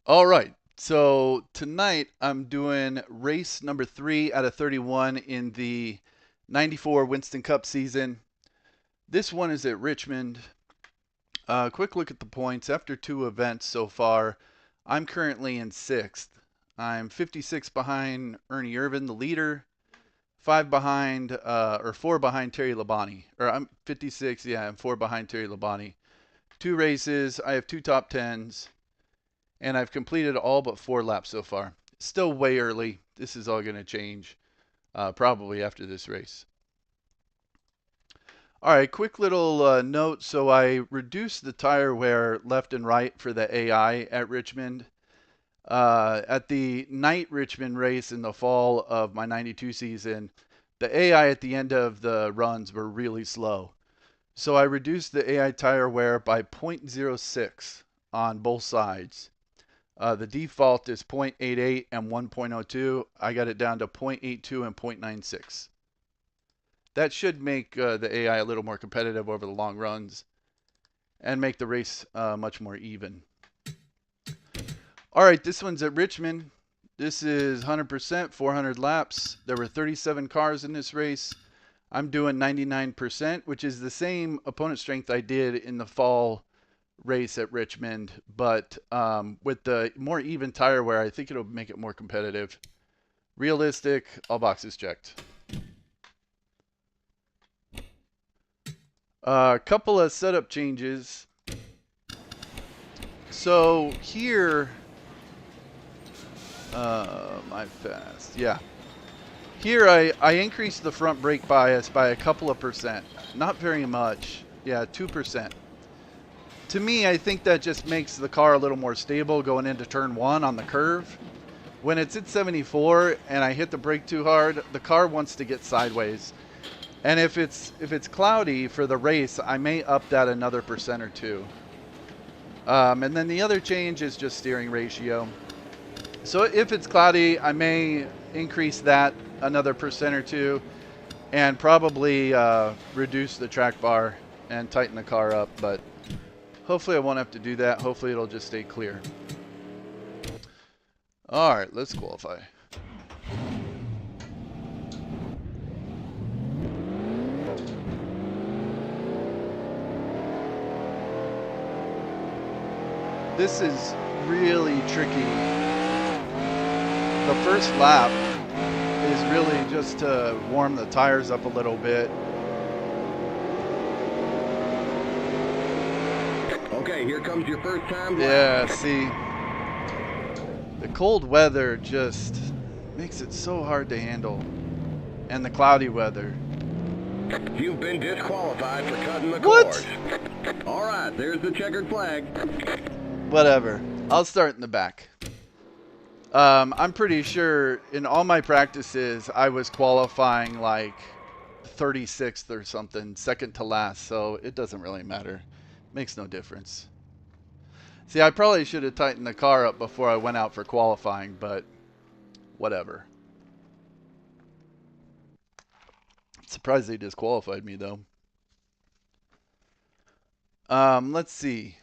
All right. So tonight I'm doing race number 3 out of 31 in the 94 Winston Cup season. This one is at Richmond. Quick look at the points. After 2 events so far, I'm currently in 6th. I'm 56 behind Ernie Irvin, the leader, 5 behind, or 4 behind Terry Labonte. Or I'm 56, yeah, I'm 4 behind Terry Labonte. 2 races, I have 2 top 10s. And I've completed all but 4 laps so far. Still way early. This is all going to change probably after this race. All right, quick little note. So I reduced the tire wear left and right for the AI at Richmond. At the night Richmond race in the fall of my 92 season, the AI at the end of the runs were really slow. So I reduced the AI tire wear by 0.06 on both sides. The default is 0.88 and 1.02. I got it down to 0.82 and 0.96. That should make the AI a little more competitive over the long runs and make the race much more even. All right, this one's at Richmond. This is 100%, 400 laps. There were 37 cars in this race. I'm doing 99%, which is the same opponent strength I did in the fall race at Richmond, but with the more even tire wear, I think it'll make it more competitive. Realistic, all boxes checked. A couple of setup changes. So here, my fast, yeah. Here I increased the front brake bias by a couple of percent. Not very much. Yeah, 2%. To me, I think that just makes the car a little more stable going into turn 1 on the curve. When it's at 74 and I hit the brake too hard, the car wants to get sideways. And if it's cloudy for the race, I may up that another percent or two. And then the other change is just steering ratio. So if it's cloudy, I may increase that another percent or two and probably reduce the track bar and tighten the car up. But hopefully I won't have to do that. Hopefully it'll just stay clear. All right, let's qualify. This is really tricky. The first lap is really just to warm the tires up a little bit. Okay, here comes your first time. Yeah, see, the cold weather just makes it so hard to handle. And the cloudy weather. You've been disqualified for cutting the What? course. All right, there's the checkered flag. Whatever. I'll start in the back. I'm pretty sure in all my practices, I was qualifying like 36th or something, second to last, so it doesn't really matter. Makes no difference. See, I probably should have tightened the car up before I went out for qualifying, but whatever. Surprised they disqualified me, though. Let's see.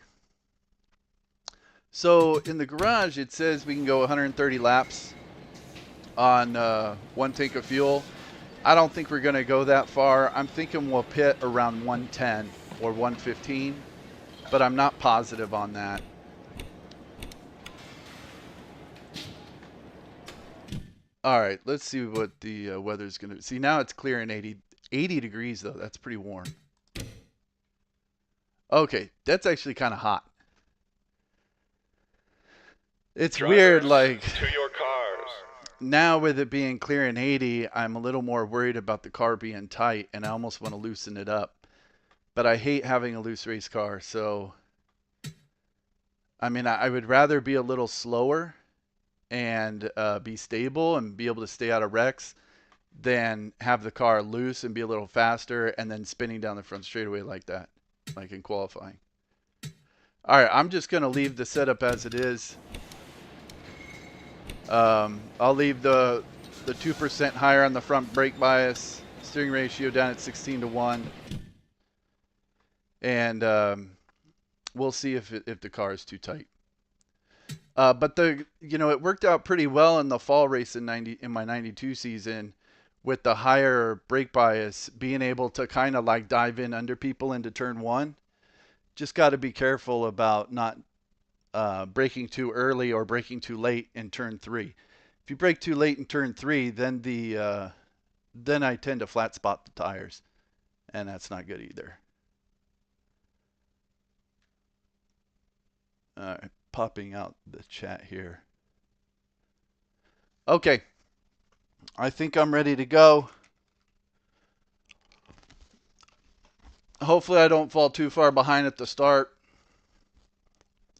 So in the garage, it says we can go 130 laps on 1 tank of fuel. I don't think we're going to go that far. I'm thinking we'll pit around 110 or 115, but I'm not positive on that. All right, let's see what the weather's going to be. See, now it's clear in 80 degrees, though. That's pretty warm. Okay, that's actually kind of hot. It's Drivers, weird, like, to your cars. now with it being clear in 80, I'm a little more worried about the car being tight, and I almost want to loosen it up. But I hate having a loose race car, so I mean, I would rather be a little slower and be stable and be able to stay out of wrecks than have the car loose and be a little faster and then spinning down the front straightaway like that, like in qualifying. All right, I'm just going to leave the setup as it is. I'll leave the 2% higher on the front brake bias, steering ratio down at 16:1, and we'll see if the car is too tight. But it worked out pretty well in the fall race in my 92 season with the higher brake bias, being able to kind of like dive in under people into turn one. Just got to be careful about not braking too early or braking too late in turn three. If you brake too late in turn three, then I tend to flat spot the tires, and that's not good either. All right, popping out the chat here. Okay, I think I'm ready to go. Hopefully I don't fall too far behind at the start.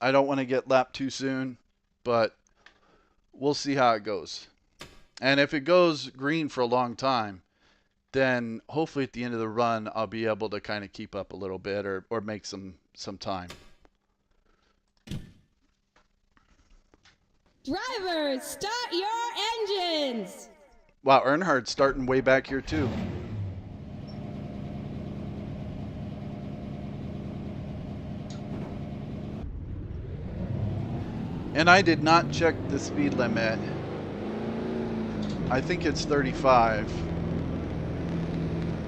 I don't want to get lapped too soon, but we'll see how it goes. And if it goes green for a long time, then hopefully at the end of the run, I'll be able to kind of keep up a little bit or make some time. Drivers, start your engines! Wow, Earnhardt's starting way back here too. And I did not check the speed limit. I think it's 35.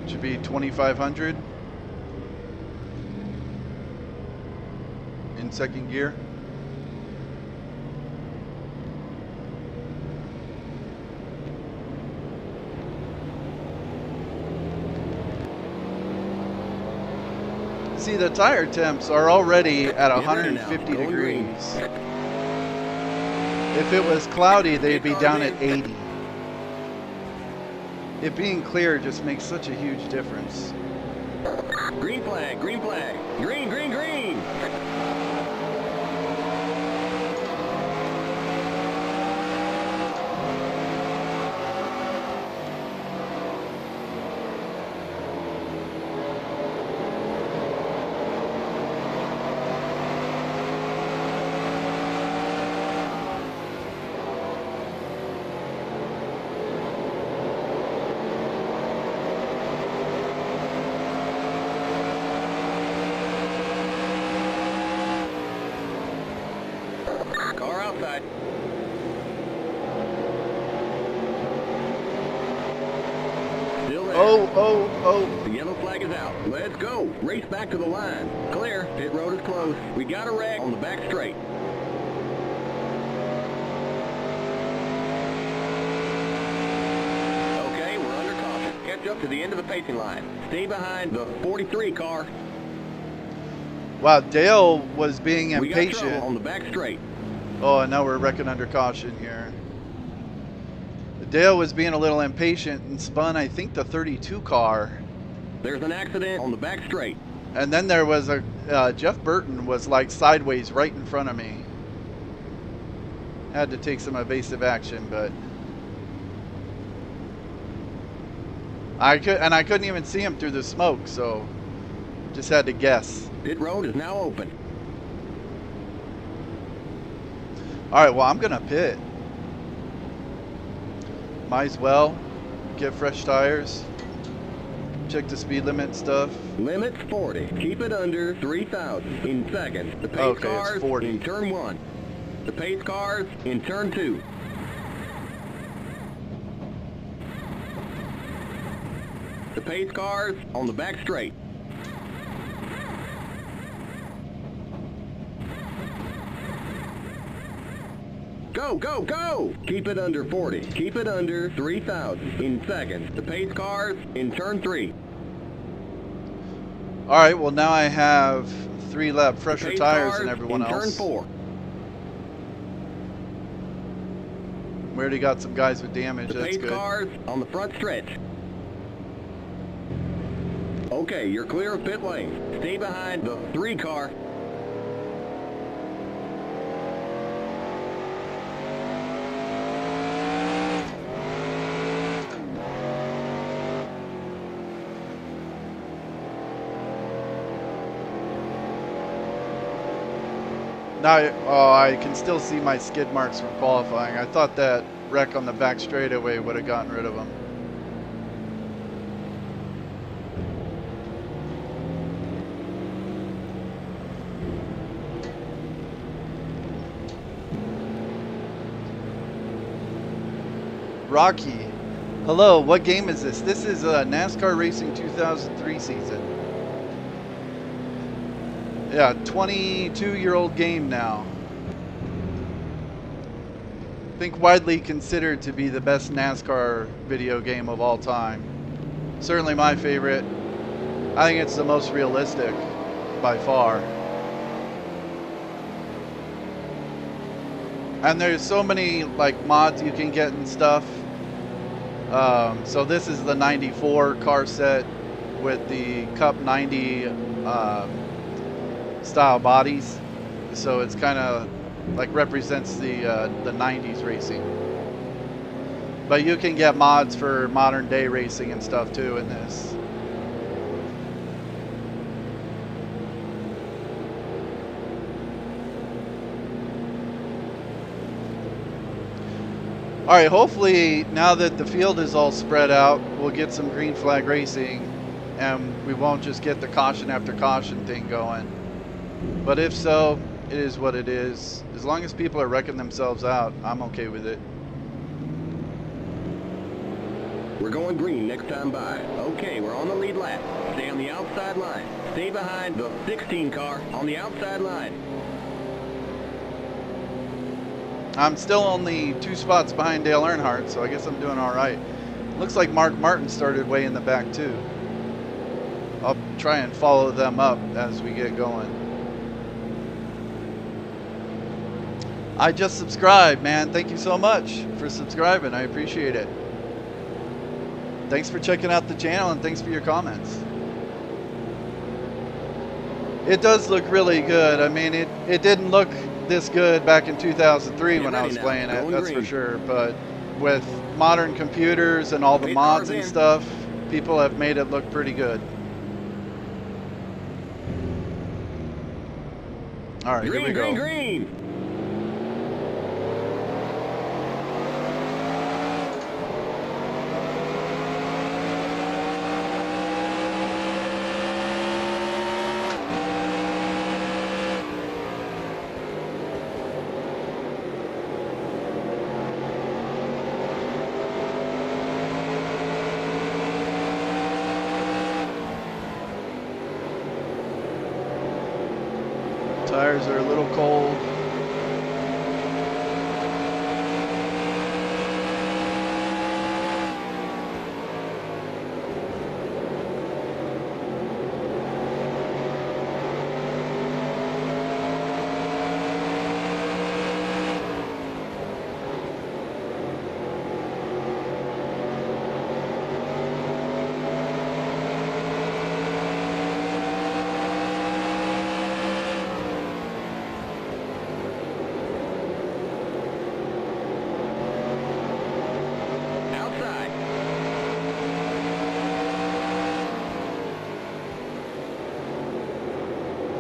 Should be 2,500 in second gear. See, the tire temps are already at 150 degrees. If it was cloudy, they'd be down at 80. It being clear just makes such a huge difference. Green flag, green flag. Green, green, green. Car outside. Still there. Oh. The yellow flag is out. Let's go. Race back to the line. Clear. Pit road is closed. We got a wreck on the back straight. Okay, we're under caution. Catch up to the end of the pacing line. Stay behind the 43 car. Wow, Dale was being We got trouble impatient. on the back straight. Oh, and now we're wrecking under caution here. Dale was being a little impatient and spun, I think, the 32 car. There's an accident on the back straight. And then there was a Jeff Burton was like sideways right in front of me. Had to take some evasive action, but I couldn't even see him through the smoke, so just had to guess. Pit road is now open. All right, well, I'm gonna pit. Might as well get fresh tires. Check the speed limit stuff. Limit's 40. Keep it under 3,000 in seconds. The pace Okay, it's cars 40. in turn 1. The pace cars in turn 2. The pace cars on the back straight. Go, go, go! Keep it under 40. Keep it under 3,000 in seconds. The pace cars in turn 3. All right, well, now I have 3 lap fresher Pace tires cars than everyone in turn else. 4. We already got some guys with damage. The That's pace good. cars on the front stretch. Okay, you're clear of pit lane. Stay behind the 3 car. Now, oh, I can still see my skid marks from qualifying. I thought that wreck on the back straightaway would have gotten rid of them. Rocky. Hello, what game is this? This is NASCAR Racing 2003 season. Yeah, 22-year-old game now. I think widely considered to be the best NASCAR video game of all time. Certainly my favorite. I think it's the most realistic by far. And there's so many like mods you can get and stuff. So this is the 94 Carset with the Cup 90 style bodies. So it's kind of like represents the 90s racing. But you can get mods for modern day racing and stuff too in this. All right, hopefully now that the field is all spread out, we'll get some green flag racing and we won't just get the caution after caution thing going. But if so, it is what it is. As long as people are wrecking themselves out, I'm okay with it. We're going green next time by. Okay, we're on the lead lap. Stay on the outside line. Stay behind the 16 car on the outside line. I'm still only 2 spots behind Dale Earnhardt, so I guess I'm doing all right. Looks like Mark Martin started way in the back too. I'll try and follow them up as we get going. I just subscribed, man. Thank you so much for subscribing. I appreciate it. Thanks for checking out the channel and thanks for your comments. It does look really good. I mean, it didn't look this good back in 2003 when I was playing it, that's for sure. But with modern computers and all the mods and stuff, people have made it look pretty good. All right, here we go. Green. Tires are a little cold.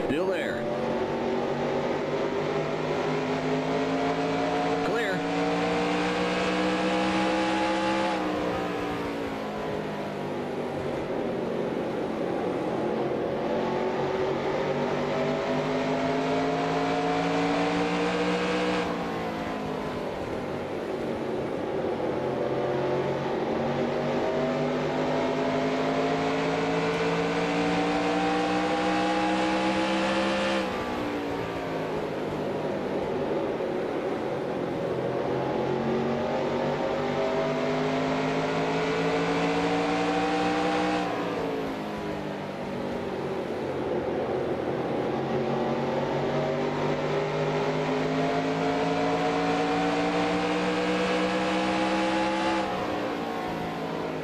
Still there. Clear.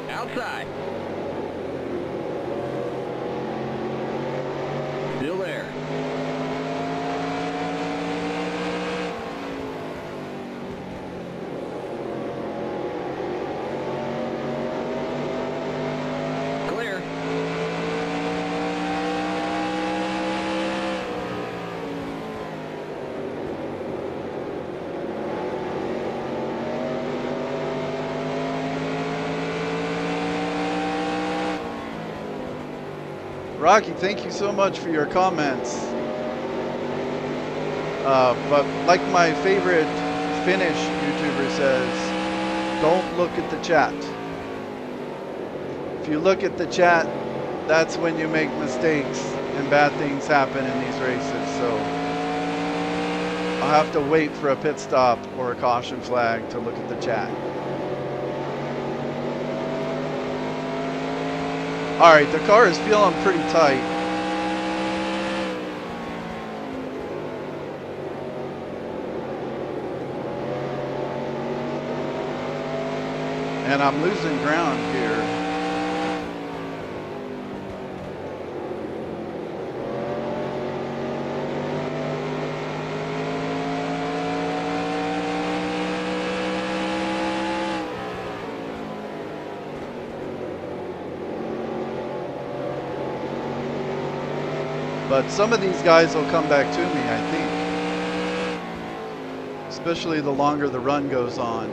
Outside. Still there. Clear. Rocky, thank you so much for your comments. But like my favorite Finnish YouTuber says, don't look at the chat. If you look at the chat, that's when you make mistakes and bad things happen in these races. So I'll have to wait for a pit stop or a caution flag to look at the chat. All right, the car is feeling pretty tight. And I'm losing ground here. But some of these guys will come back to me, I think. Especially the longer the run goes on.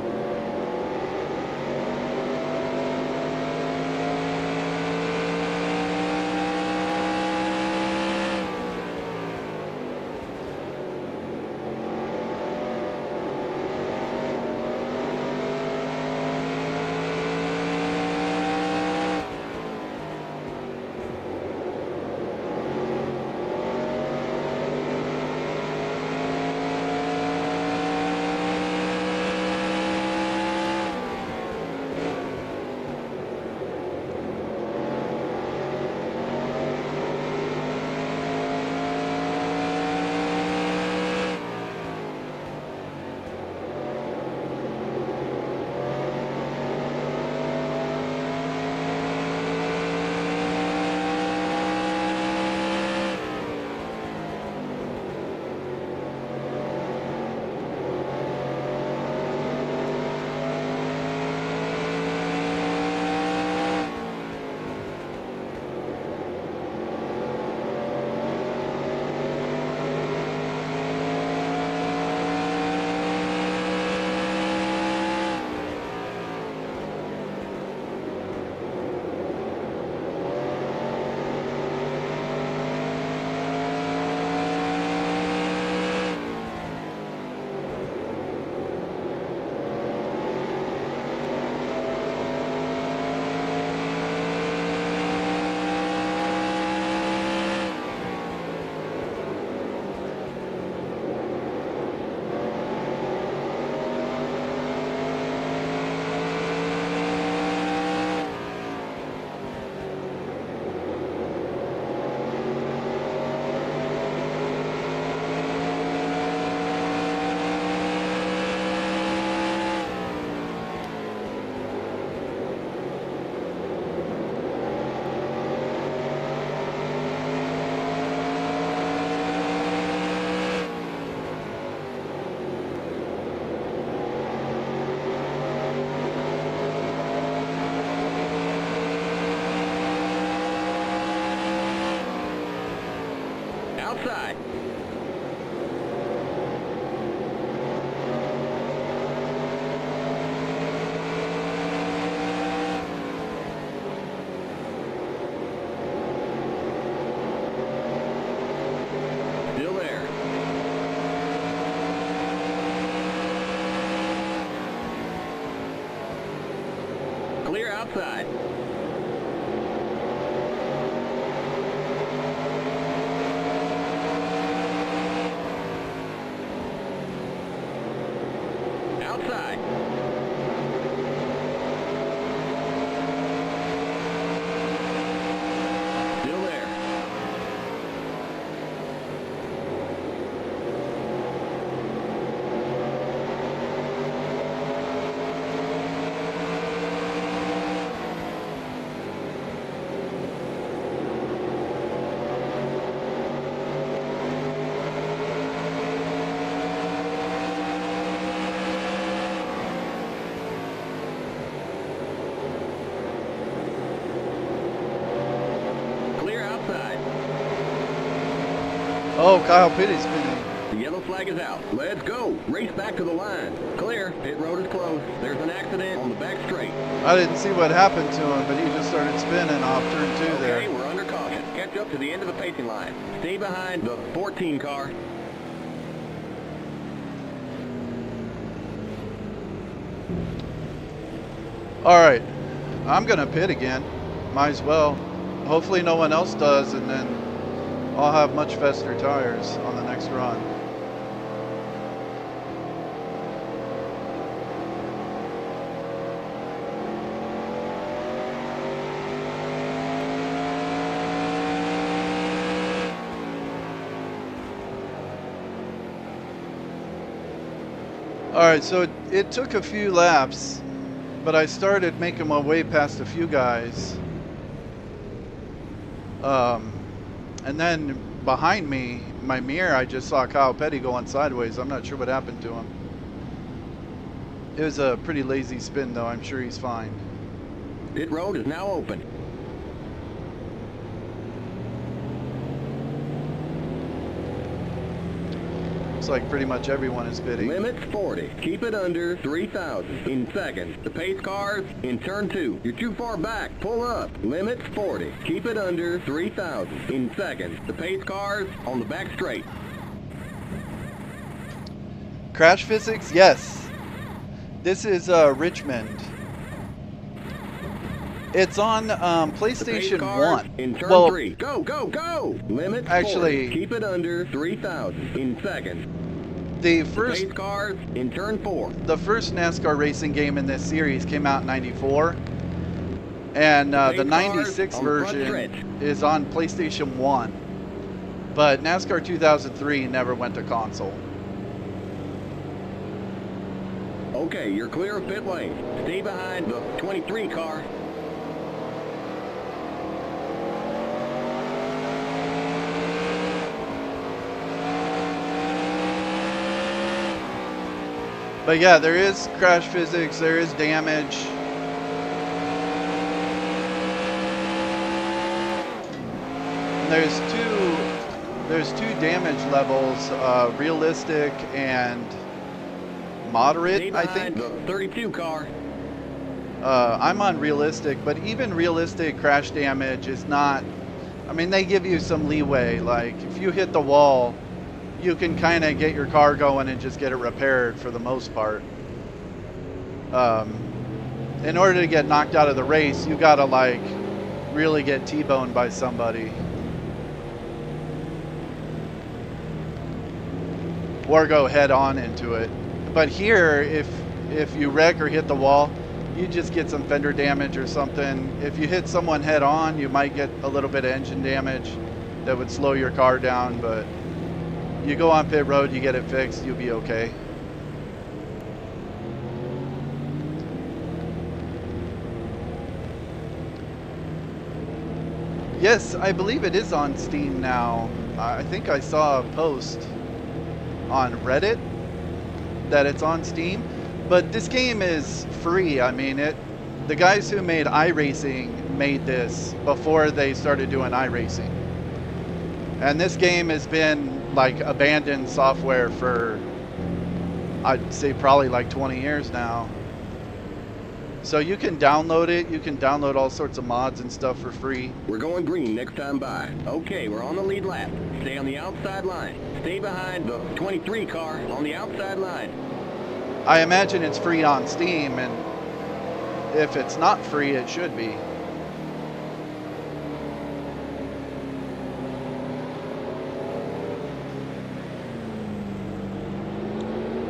Outside. Still there. Clear outside. Outside. Still there. Clear outside. Oh, Kyle Pitty's spinning. The yellow flag is out. Let's go. Race back to the line. Clear. Pit road is closed. There's an accident on the back straight. I didn't see what happened to him, but he just started spinning off turn 2 Okay, there. we're under caution. Catch up to the end of the pacing line. Stay behind the 14 car. All right, I'm gonna pit again. Might as well. Hopefully no one else does, and then I'll have much faster tires on the next run. All right, so it took a few laps, but I started making my way past a few guys. And then behind me, my mirror, I just saw Kyle Petty going sideways. I'm not sure what happened to him. It was a pretty lazy spin, though. I'm sure he's fine. Pit road is now open. Looks like pretty much everyone is pitting. Limits 40. Keep it under 3,000 in seconds. The pace cars in turn 2. You're too far back. Pull up. Limits 40. Keep it under 3,000 in seconds. The pace cars on the back straight. Crash physics? Yes. This is Richmond. It's on PlayStation 1. In turn 3. Go, go, go! Limits actually 40. Keep it under 3,000 in seconds. The first pace cars in turn 4. The first NASCAR racing game in this series came out in '94, and the '96 version is on PlayStation 1. But NASCAR 2003 never went to console. Okay, you're clear of pit lane. Stay behind the 23 car. But yeah, there is crash physics, there is damage. And there's two damage levels, realistic and moderate, I think. The 32 car. I'm on realistic, but even realistic crash damage is not, I mean, they give you some leeway. Like, if you hit the wall, you can kind of get your car going and just get it repaired for the most part. In order to get knocked out of the race, you gotta like really get T-boned by somebody. Or go head on into it. But here, if you wreck or hit the wall, you just get some fender damage or something. If you hit someone head on, you might get a little bit of engine damage that would slow your car down, but you go on pit road, you get it fixed, you'll be okay. Yes, I believe it is on Steam now. I think I saw a post on Reddit that it's on Steam, but this game is free. I mean, the guys who made iRacing made this before they started doing iRacing. And this game has been like abandoned software for, I'd say, probably like 20 years now. So you can download it. You can download all sorts of mods and stuff for free. We're going green next time by. Okay, we're on the lead lap. Stay on the outside line. Stay behind the 23 car on the outside line. I imagine it's free on Steam, and if it's not free, it should be.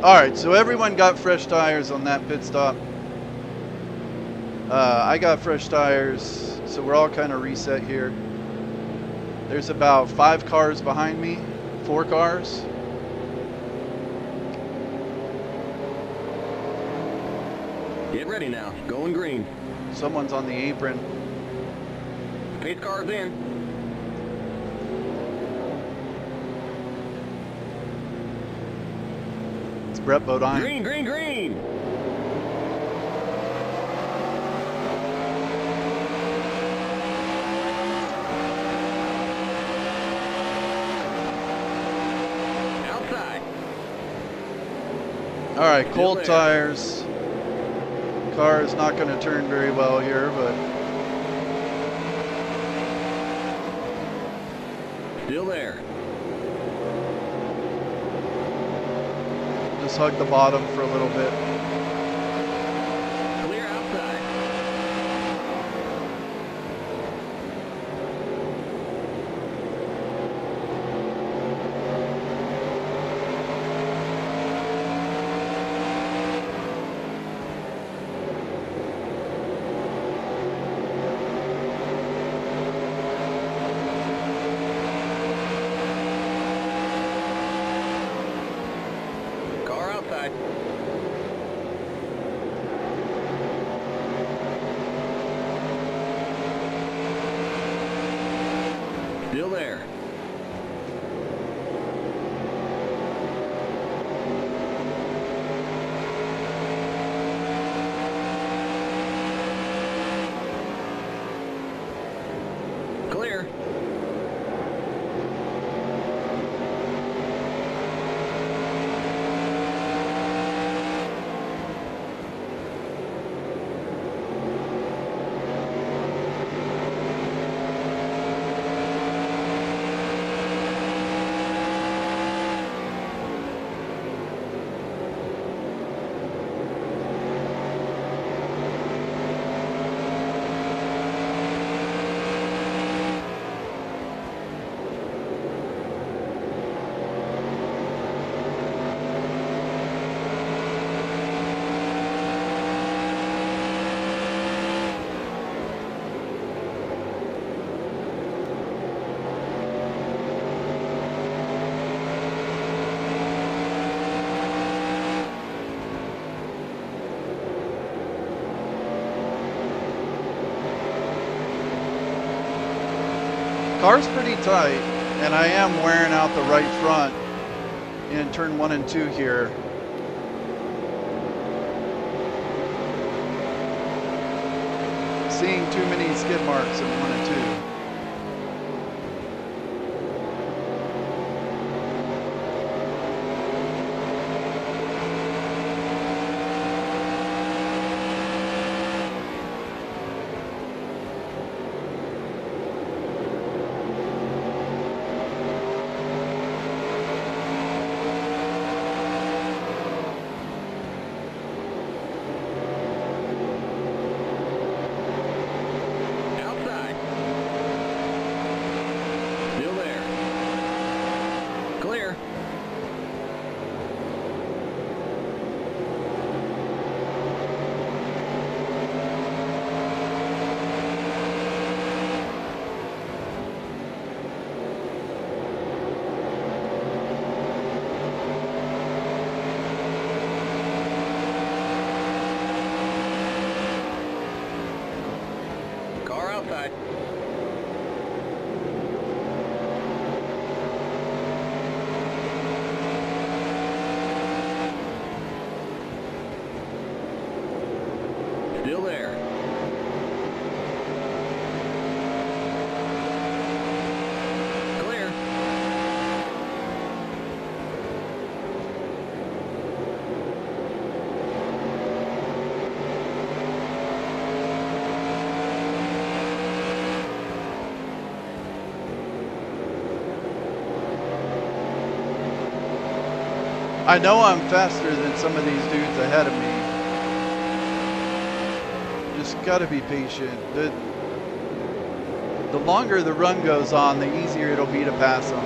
Alright, so everyone got fresh tires on that pit stop. I got fresh tires, so we're all kind of reset here. There's about 5 cars behind me, 4 cars. Get ready now, going green. Someone's on the apron. Pace car's in. It's Brett Bodine. Green, green, green! Outside. All right, cold tires. Car is not going to turn very well here, but Still there. just hug the bottom for a little bit. Clear outside. Outside. Still there. Clear. Car's pretty tight, and I am wearing out the right front in turn 1 and 2 here. Seeing too many skid marks in 1 and 2. Still there. Clear. I know I'm faster than some of these dudes ahead of me. Just gotta be patient. The longer the run goes on, the easier it'll be to pass them.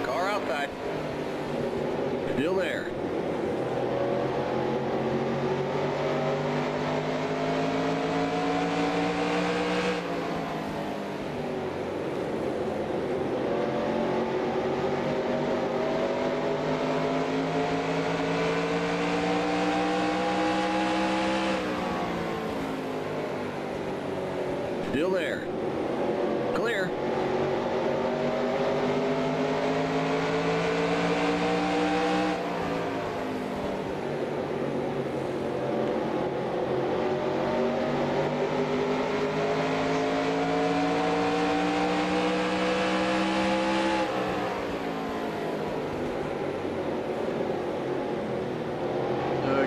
Car outside. Still there. Still there. Clear.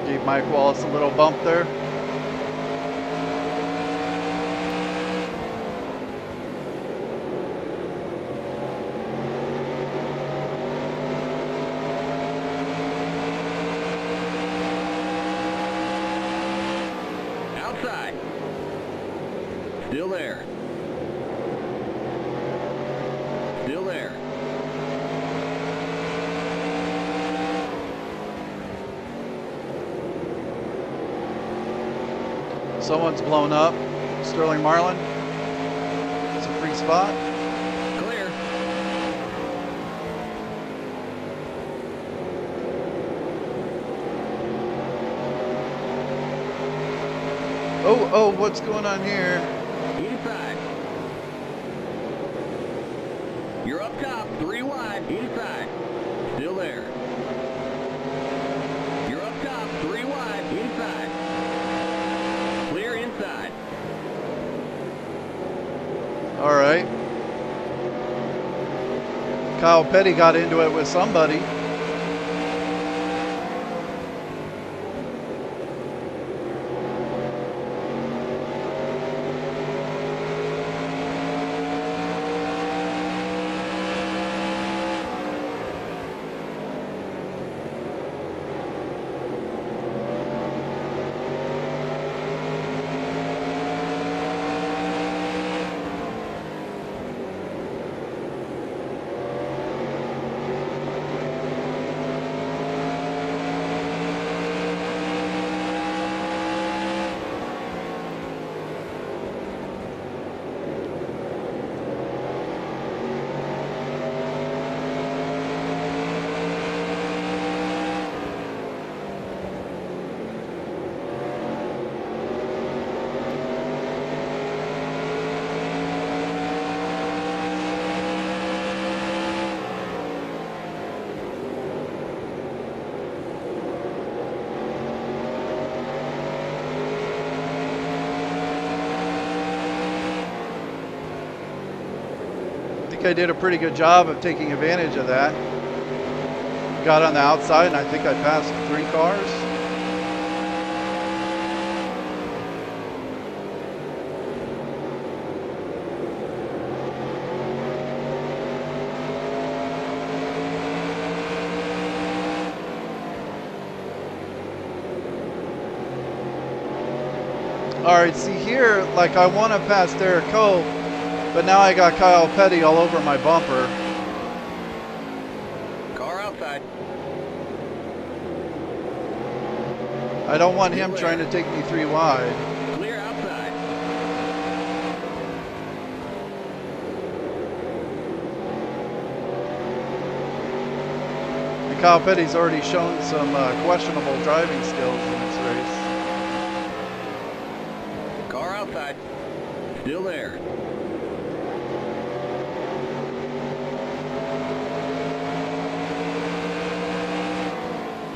Gave Mike Wallace a little bump there. Outside. Still there. Still there. Someone's blown up. Sterling Marlin. It's a free spot. Clear. Oh, what's going on here? Inside. You're up top, 3 wide, inside. Still there. You're up top, 3 wide, inside. Clear inside. All right. Kyle Petty got into it with somebody. I did a pretty good job of taking advantage of that. Got on the outside and I think I passed 3 cars. All right, see here, like I want to pass Derek Cole, but now I got Kyle Petty all over my bumper. Car outside. I don't want him trying to take me 3 wide. Clear outside. And Kyle Petty's already shown some questionable driving skills in this race. Car outside. Still there.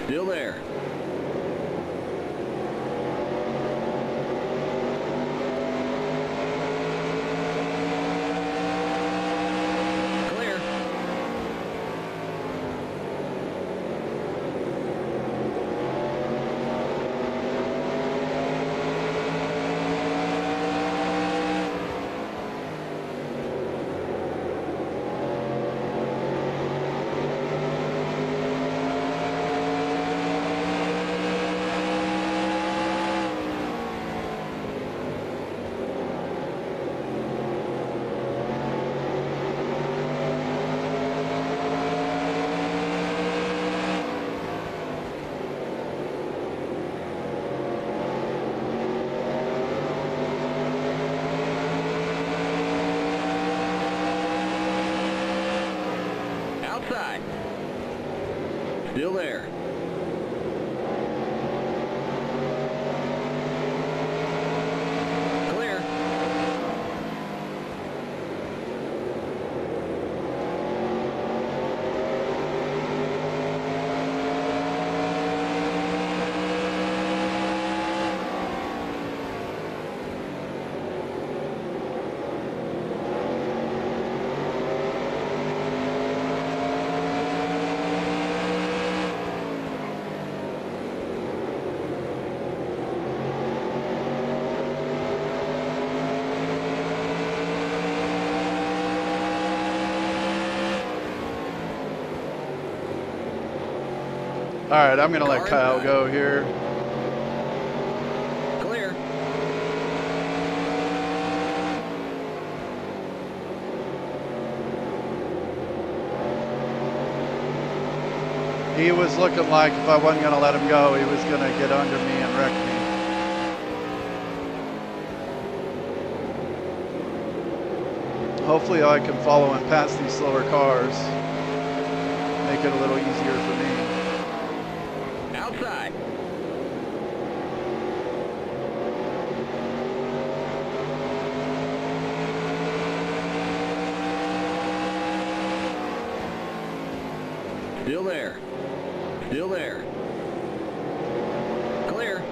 Still there. Clear. Outside. Still there. Clear. All right, I'm going to let Kyle go here. Clear. He was looking like if I wasn't going to let him go, he was going to get under me and wreck me. Hopefully I can follow and pass these slower cars. Make it a little easier for me. Outside. Still there. Still there. Clear.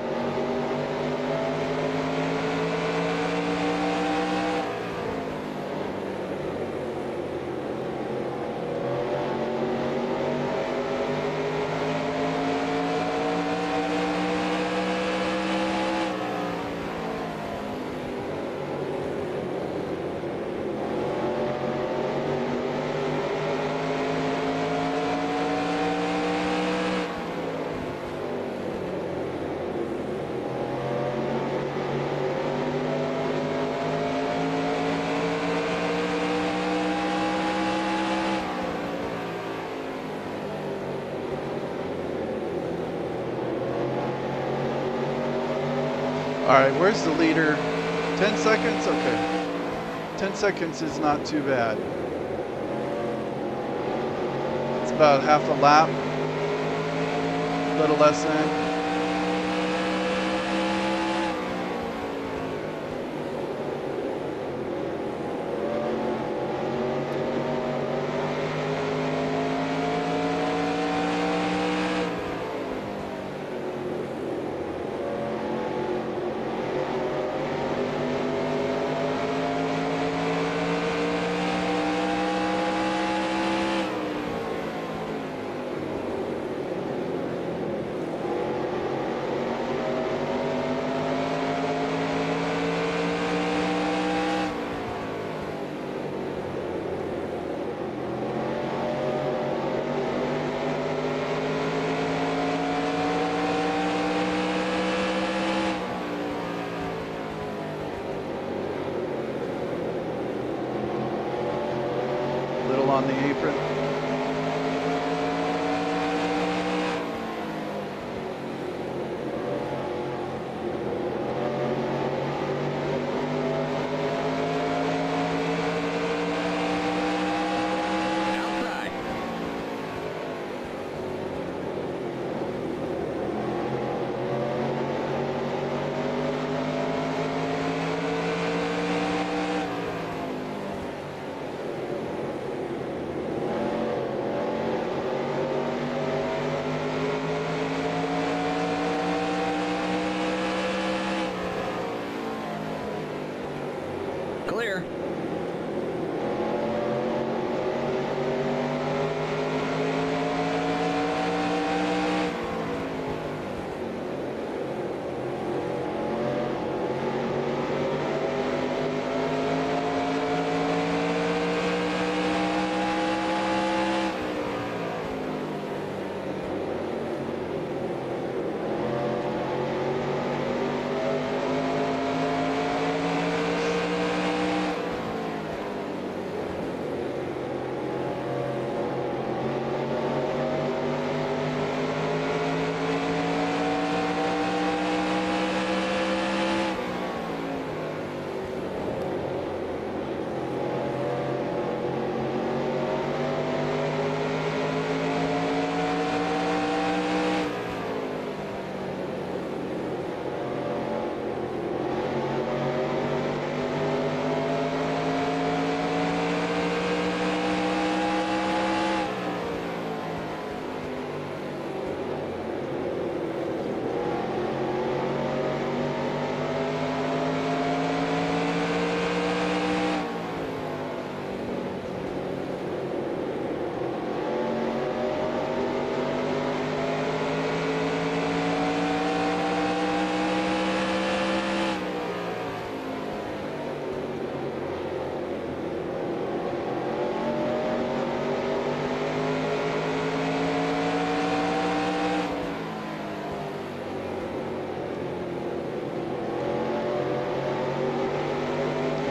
All right, where's the leader? 10 seconds? Okay. 10 seconds is not too bad. It's about half a lap. A little less than. On the apron. Outside. Clear.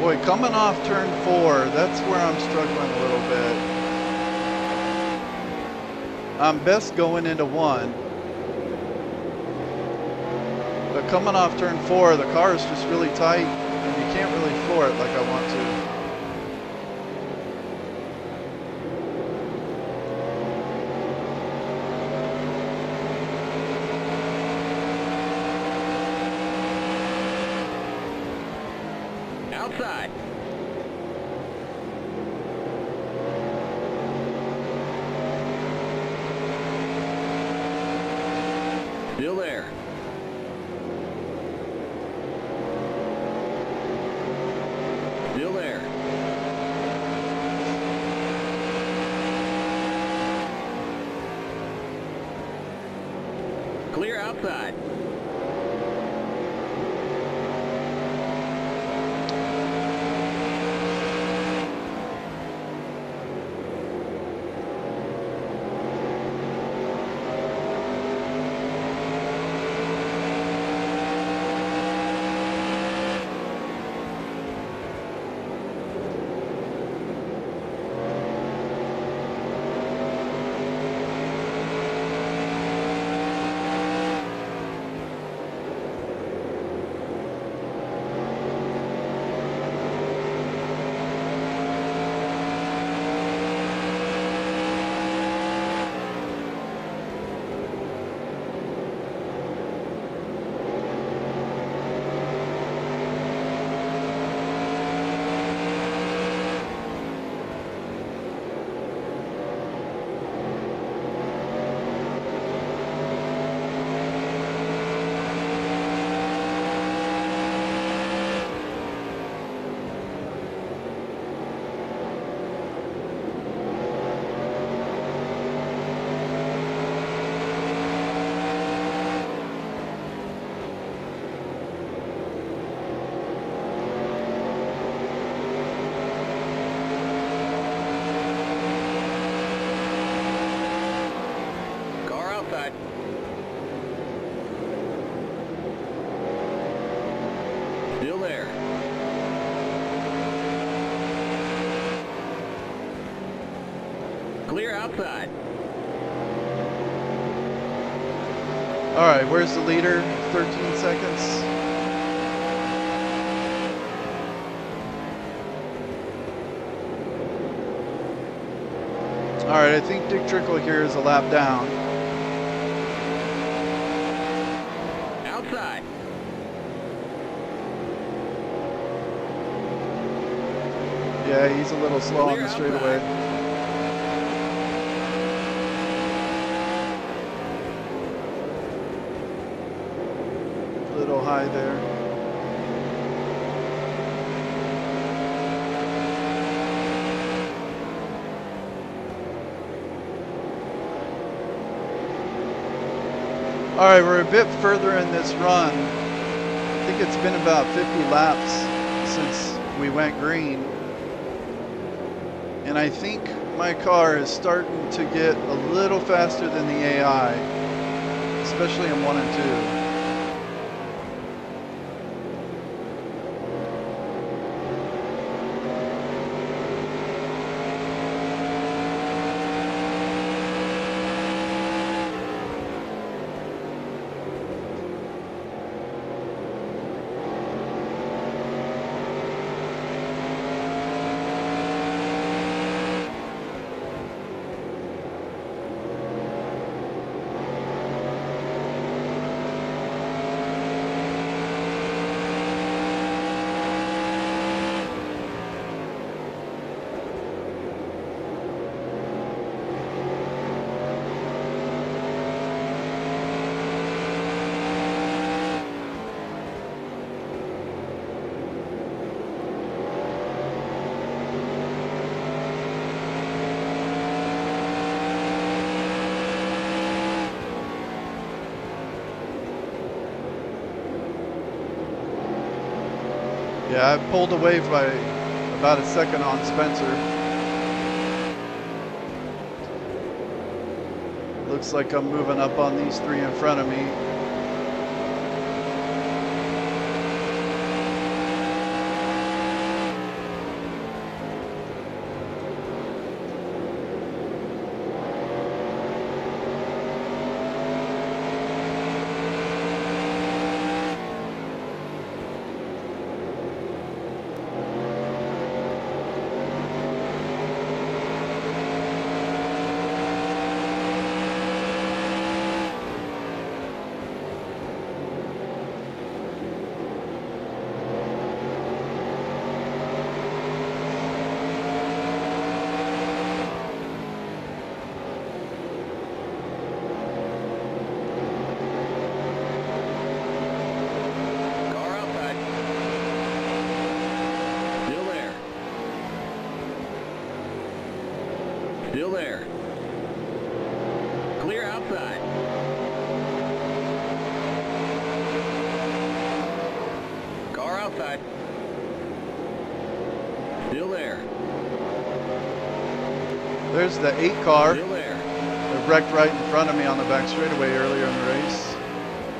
Boy, coming off turn 4, that's where I'm struggling a little bit. I'm best going into 1. But coming off turn 4, the car is just really tight, and you can't really floor it like I want to. outside. Still there. Still there. Clear outside. Still there. Clear outside. All right, where's the leader? 13 seconds. All right, I think Dick Trickle here is a lap down. Outside. Yeah, he's a little slow on the straightaway. A little high there. All right, we're a bit further in this run. I think it's been about 50 laps since we went green. And I think my car is starting to get a little faster than the AI, especially in 1 and 2. Yeah, I pulled away by about a second on Spencer. Looks like I'm moving up on these 3 in front of me. outside. Car outside. Still there. There's the 8 car. Still there. It wrecked right in front of me on the back straightaway earlier in the race.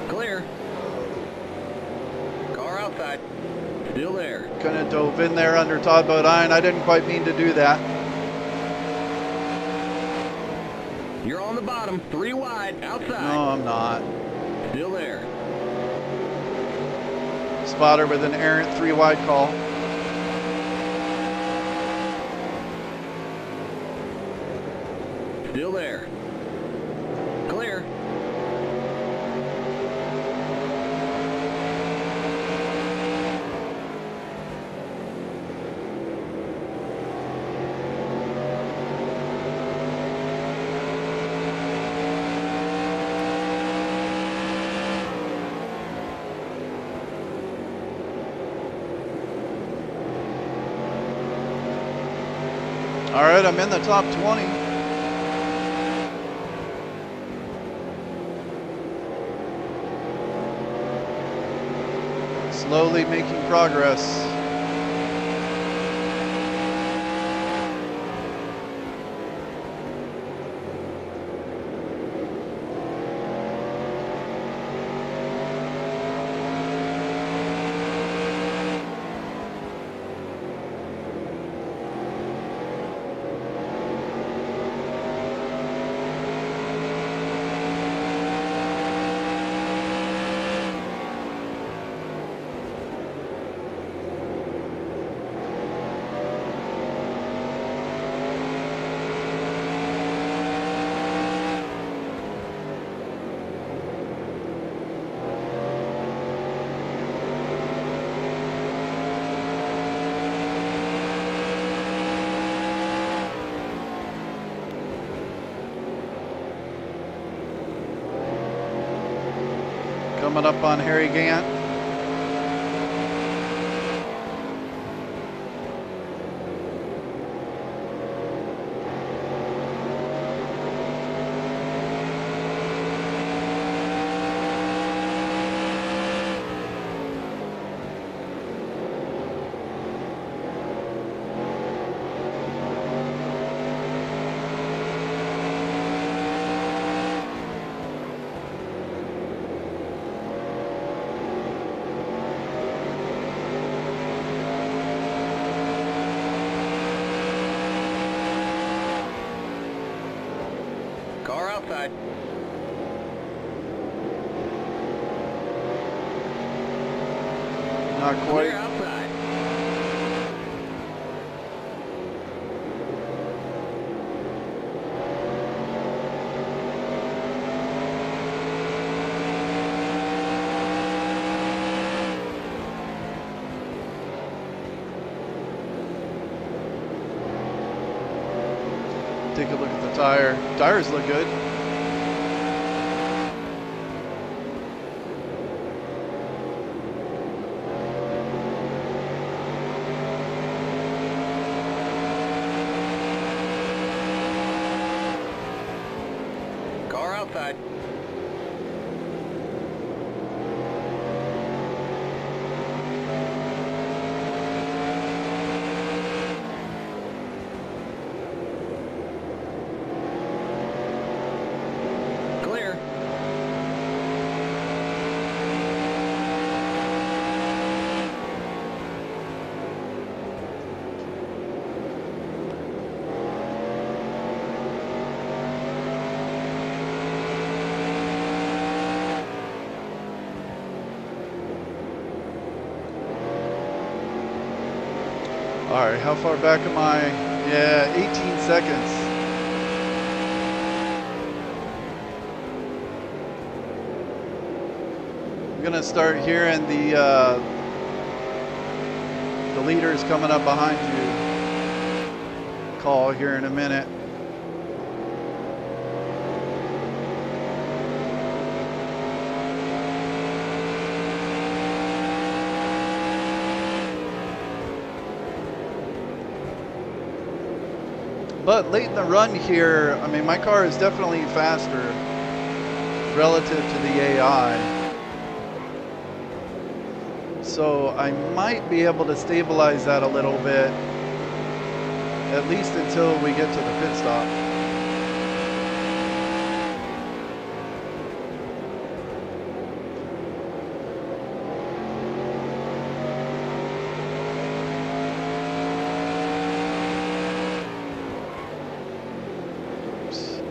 Clear. Car outside. Still there. Kind of dove in there under Todd Bodine. I didn't quite mean to do that. You're on the bottom. 3 wide. Outside. No, I'm not. Still there. Spotter with an errant 3 wide call. Still there. Clear. All right, I'm in the top 20. Slowly making progress. Coming up on Harry Gant. Car outside. Not Clear quite. outside. Take a look at the tire. Tires look good. Car outside. Clear. All right, how far back am I? Yeah, 18 seconds. I'm gonna start hearing the leaders coming up behind you. Call here in a minute. But late in the run here, I mean, my car is definitely faster. relative to the AI. So I might be able to stabilize that a little bit, at least until we get to the pit stop. Oops.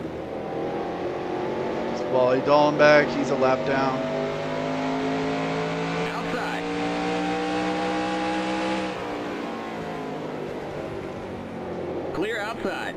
It's Wally Dallenbach, he's a lap down. Clear outside.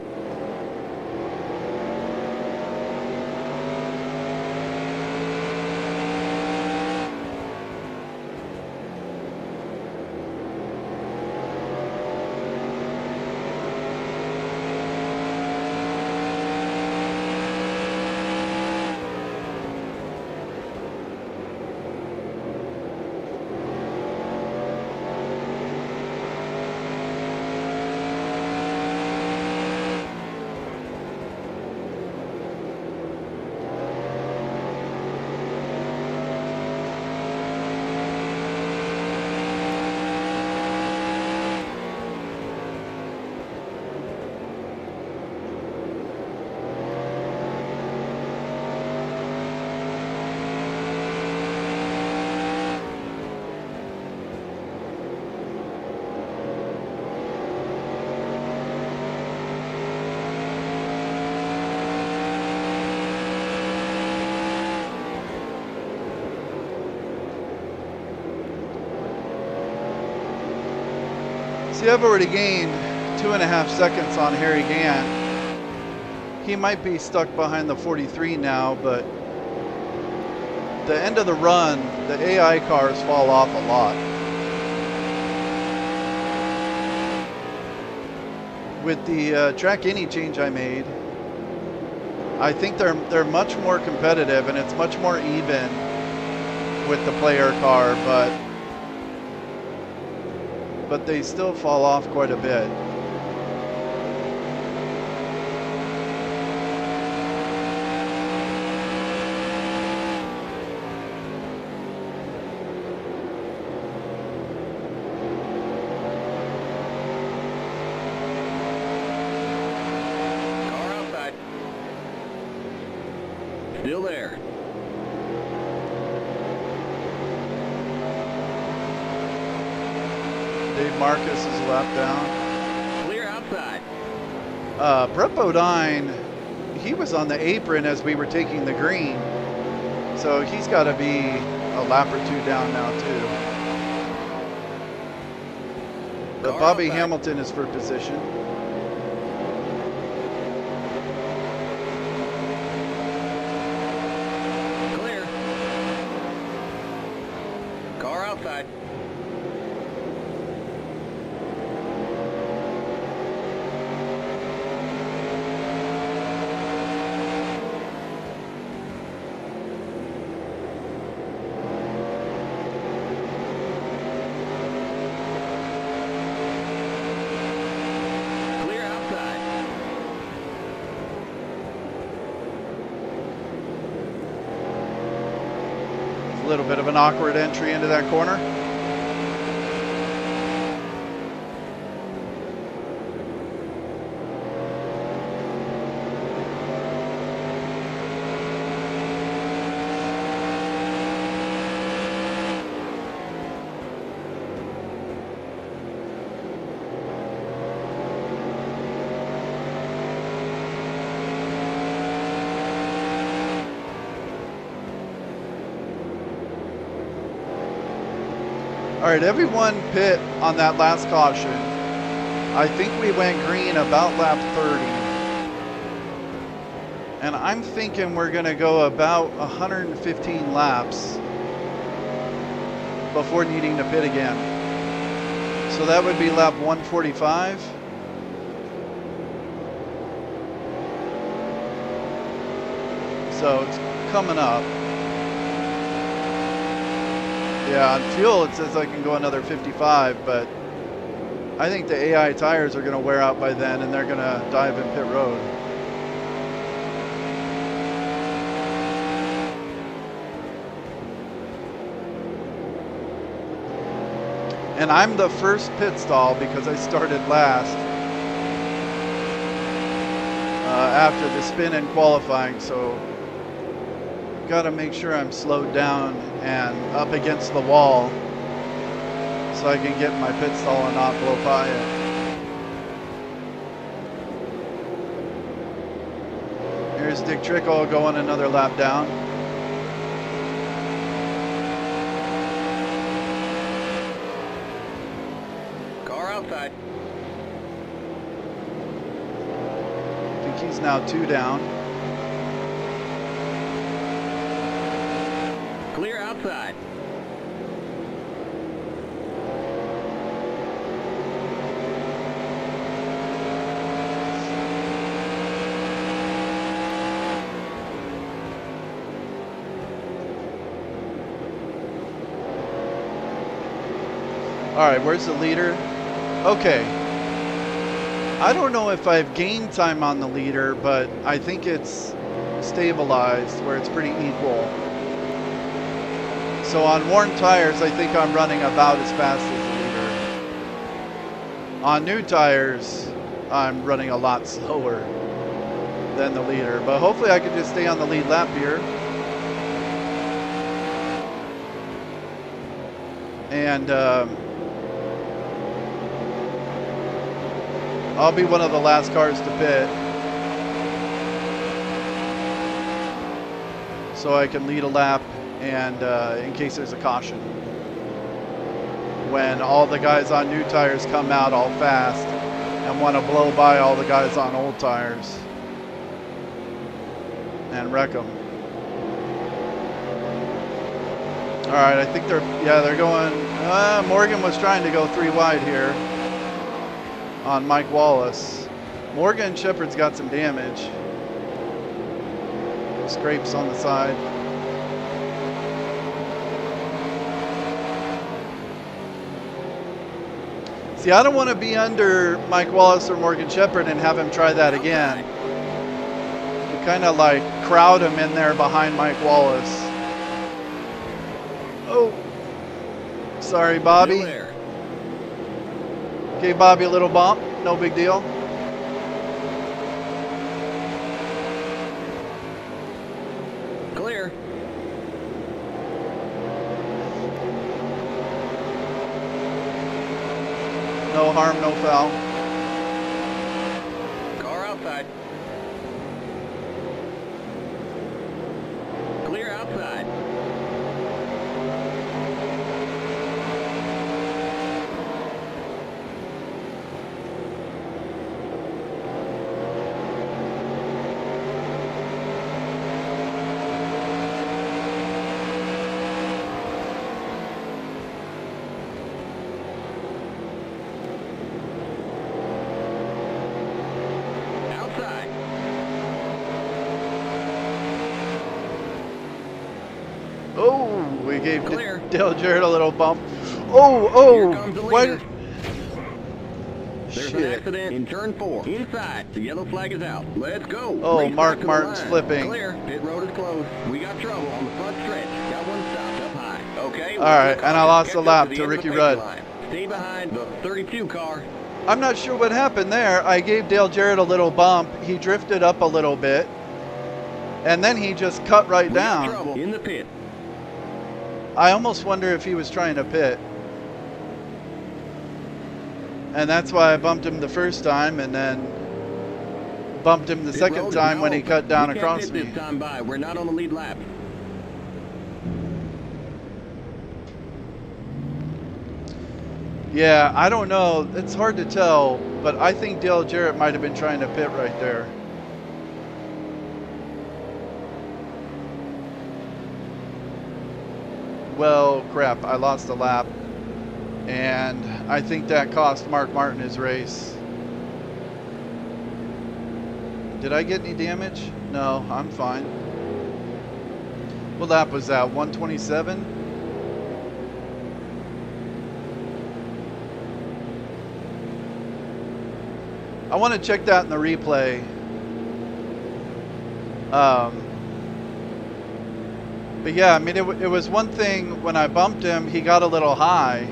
See, I've already gained 2.5 seconds on Harry Gant. He might be stuck behind the 43 now, but the end of the run, the AI cars fall off a lot. With the track any change I made, I think they're much more competitive and it's much more even with the player car, but they still fall off quite a bit. Car outside. Still there. Dave Marcus is a lap down. Clear outside. Brett Bodine, he was on the apron as we were taking the green. So he's got to be a lap or two down now too. But Car Bobby outside. Hamilton is for position. Clear. Car outside. Clear outside. A little bit of an awkward entry into that corner. All right, everyone pit on that last caution. I think we went green about lap 30. And I'm thinking we're gonna go about 115 laps before needing to pit again. So that would be lap 145. So it's coming up. Yeah, on fuel it says I can go another 55, but I think the AI tires are going to wear out by then and they're going to dive in pit road. And I'm the first pit stall because I started last after the spin in qualifying, so got to make sure I'm slowed down and up against the wall so I can get in my pit stall and not blow by it. Here's Dick Trickle going another lap down. Car outside. I think he's now 2 down. Clear outside. All right, where's the leader? Okay. I don't know if I've gained time on the leader, but I think it's stabilized where it's pretty equal. So on worn tires, I think I'm running about as fast as the leader. On new tires, I'm running a lot slower than the leader, but hopefully I can just stay on the lead lap here. And I'll be one of the last cars to pit, so I can lead a lap and in case there's a caution. When all the guys on new tires come out all fast and want to blow by all the guys on old tires and wreck them. All right, I think they're going, Morgan was trying to go 3 wide here on Mike Wallace. Morgan Shepherd's got some damage. Scrapes on the side. See, I don't want to be under Mike Wallace or Morgan Shepherd and have him try that again. You kind of like crowd him in there behind Mike Wallace. Oh, sorry, Bobby. Gave Bobby a little bump, no big deal. Clear. No harm, no foul. Car outside. Clear outside. We gave Clear. Dale Jarrett a little bump. Oh, what? There's an accident in turn 4. Inside. The yellow flag is out. Let's go. Oh, Race Mark back to the Martin's line. flipping. Clear. Pit road is closed. We got trouble on the front stretch. Got one stopped up high. Okay. All right, and I lost a lap to Ricky Rudd. Stay behind the 32 car. I'm not sure what happened there. I gave Dale Jarrett a little bump. He drifted up a little bit, and then he just cut right down. Got trouble in the pit. I almost wonder if he was trying to pit. And that's why I bumped him the first time and then bumped him the second time when he cut down across me. This time by. We're not on the lead lap. Yeah, I don't know. It's hard to tell, but I think Dale Jarrett might have been trying to pit right there. Well, crap, I lost a lap, and I think that cost Mark Martin his race. Did I get any damage? No, I'm fine. What lap was that, 127? I want to check that in the replay. But yeah, I mean, it was one thing when I bumped him, he got a little high.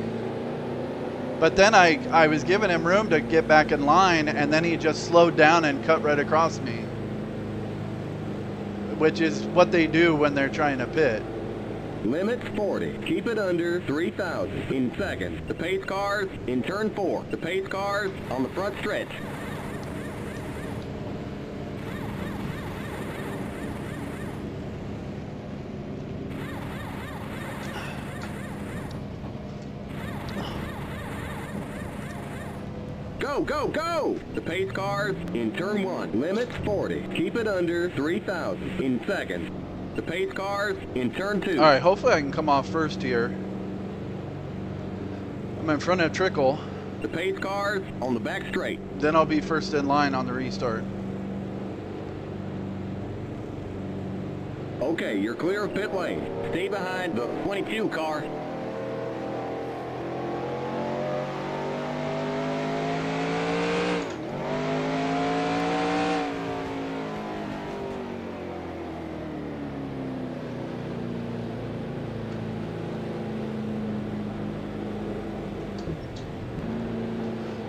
But then I was giving him room to get back in line, and then he just slowed down and cut right across me, which is what they do when they're trying to pit. Limits 40. Keep it under 3,000 in seconds. The pace cars in turn 4. The pace cars on the front stretch. Go, go, go! The pace cars in turn 1. Limits 40. Keep it under 3,000 in seconds. The pace cars in turn 2. All right, hopefully I can come off first here. I'm in front of Trickle. The pace cars on the back straight. Then I'll be first in line on the restart. Okay, you're clear of pit lane. Stay behind the 22 car.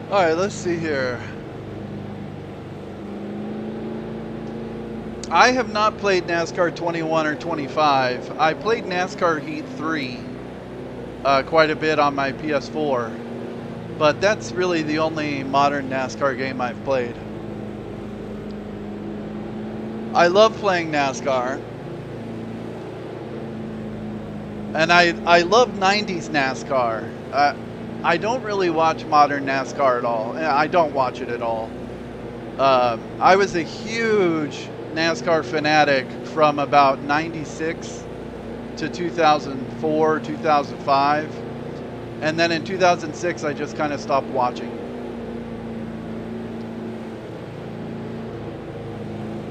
All right, let's see here. I have not played NASCAR 21 or 25. I played NASCAR Heat 3 quite a bit on my PS4, but that's really the only modern NASCAR game I've played. I love playing NASCAR, and I love 90s NASCAR. I don't really watch modern NASCAR at all. I don't watch it at all. I was a huge NASCAR fanatic from about 96 to 2004, 2005. And then in 2006, I just kind of stopped watching.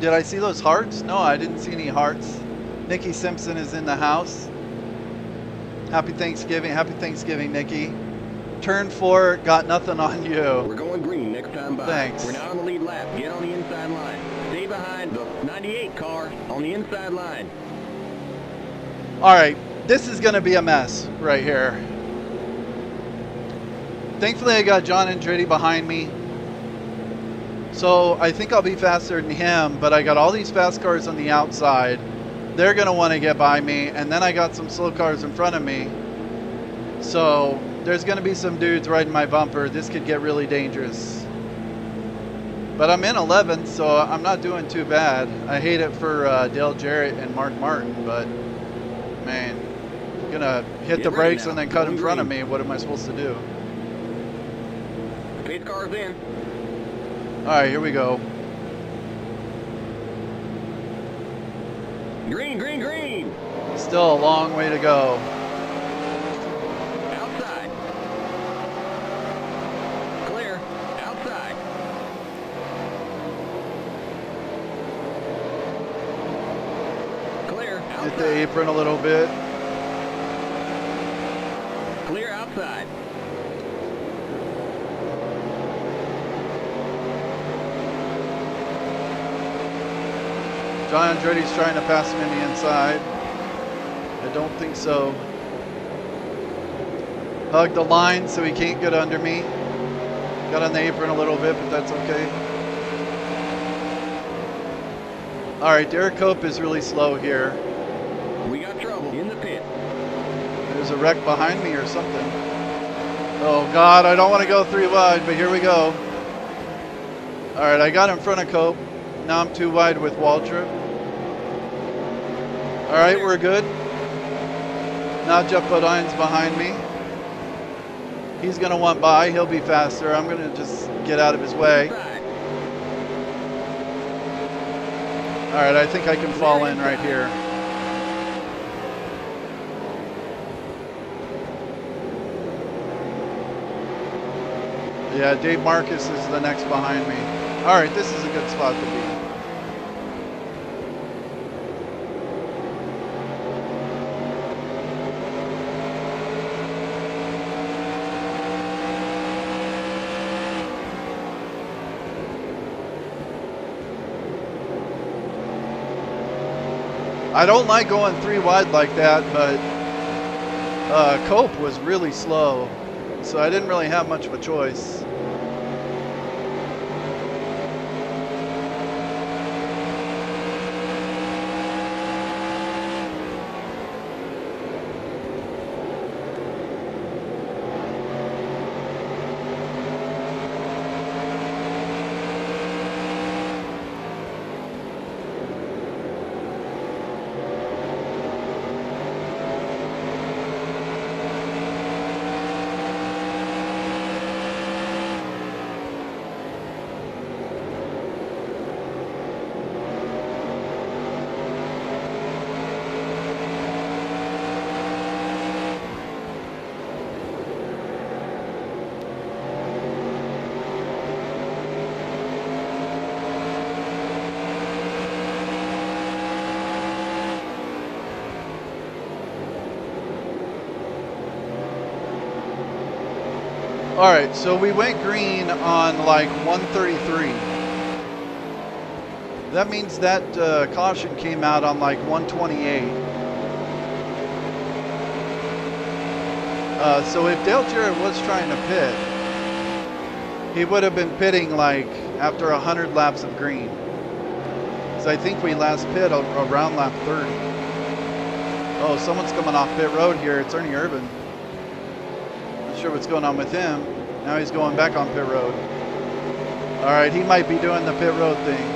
Did I see those hearts? No, I didn't see any hearts. Nikki Simpson is in the house. Happy Thanksgiving. Happy Thanksgiving, Nikki. Turn 4, got nothing on you. We're going green next time by. Thanks. We're now on the lead lap. Get on the inside line. Stay behind the 98 car on the inside line. All right, this is going to be a mess right here. Thankfully, I got John Andretti behind me, so I think I'll be faster than him, but I got all these fast cars on the outside. They're going to want to get by me, and then I got some slow cars in front of me. So there's going to be some dudes riding my bumper. This could get really dangerous. But I'm in 11th, so I'm not doing too bad. I hate it for Dale Jarrett and Mark Martin, but man, I'm going to hit the brakes and then cut in front of me. What am I supposed to do? Pace car's in. All right, here we go. Green, green, green. Still a long way to go. Outside. Clear. Outside. Clear. Outside. Hit the apron a little bit. Clear outside. John Andretti's trying to pass him in the inside. I don't think so. Hug the line so he can't get under me. Got on the apron a little bit, but that's okay. All right, Derek Cope is really slow here. We got trouble in the pit. There's a wreck behind me or something. Oh God, I don't want to go 3 wide, but here we go. All right, I got in front of Cope. Now I'm 2 wide with Waltrip. All right, we're good. Now Jeff Bodine's behind me. He's gonna want by, he'll be faster. I'm gonna just get out of his way. All right, I think I can fall in right here. Yeah, Dave Marcus is the next behind me. All right, this is a good spot to be. I don't like going 3 wide like that, but Cope was really slow. so I didn't really have much of a choice. All right, so we went green on like 133. That means that caution came out on like 128. So if Dale Jarrett was trying to pit, he would have been pitting like after 100 laps of green. So I think we last pit around lap 30. Oh, someone's coming off pit road here. It's Ernie Urban. Not sure what's going on with him. Now he's going back on pit road. All right, he might be doing the pit road thing.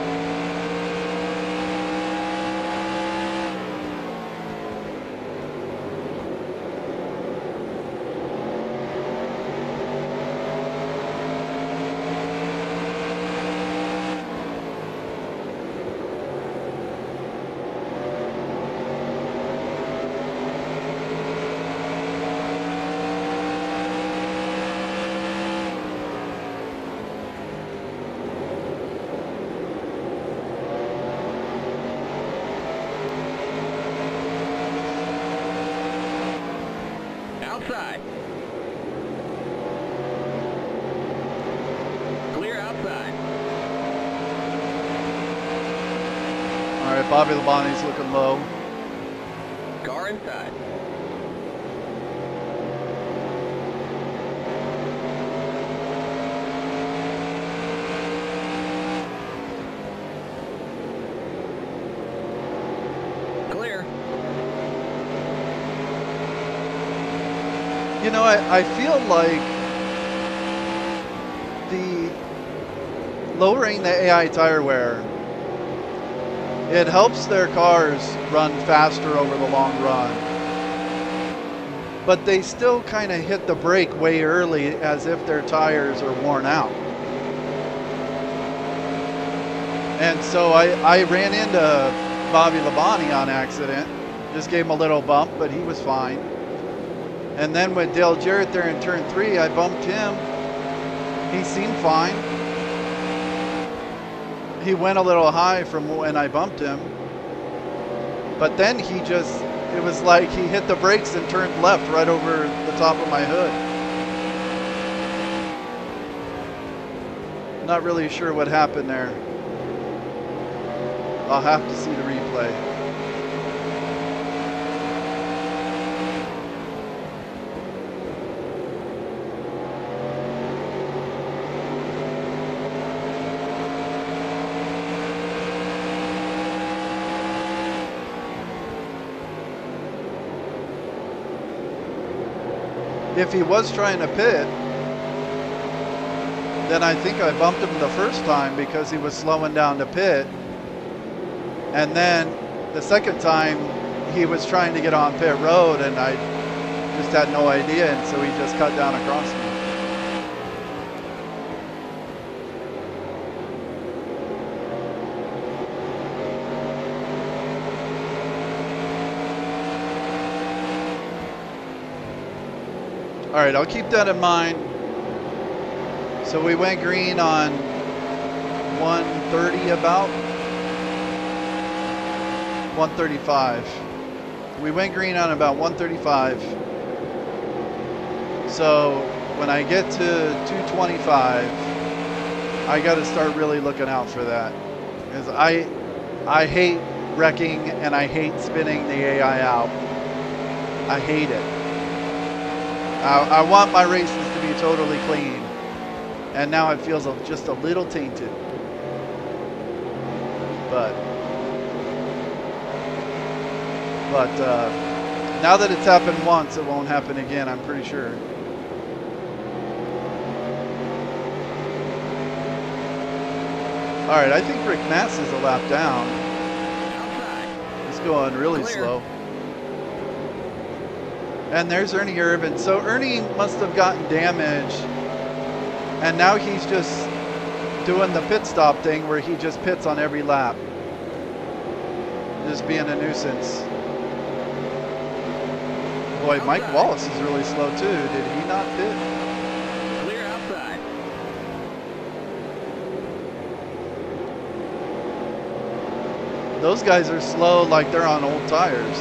Outside. Clear outside. All right, Bobby Labonte's looking low. Car inside. Clear. You know, I feel like the lowering the AI tire wear, it helps their cars run faster over the long run. But they still kind of hit the brake way early as if their tires are worn out. And so I ran into Bobby Labonte on accident. Just gave him a little bump, but he was fine. And then with Dale Jarrett there in turn 3, I bumped him. He seemed fine. He went a little high from when I bumped him. But then he just, it was like he hit the brakes and turned left right over the top of my hood. Not really sure what happened there. I'll have to see the replay. If he was trying to pit, then I think I bumped him the first time because he was slowing down to pit. And then the second time he was trying to get on pit road and I just had no idea, and so he just cut down across me. All right, I'll keep that in mind. So we went green on 130 about. 135. We went green on about 135. So when I get to 225, I got to start really looking out for that. Because I hate wrecking and I hate spinning the AI out. I hate it. I want my races to to be totally clean. And now it feels just a little tainted. But now that it's happened once, it won't happen again, I'm pretty sure. All right, I think Rick Mass is a lap down. He's going really slow. And there's Ernie Irvin. So Ernie must have gotten damaged, and now he's just doing the pit stop thing where he just pits on every lap. Just being a nuisance. Boy, Mike Wallace is really slow too. Did he not pit? Clear outside. Those guys are slow like they're on old tires.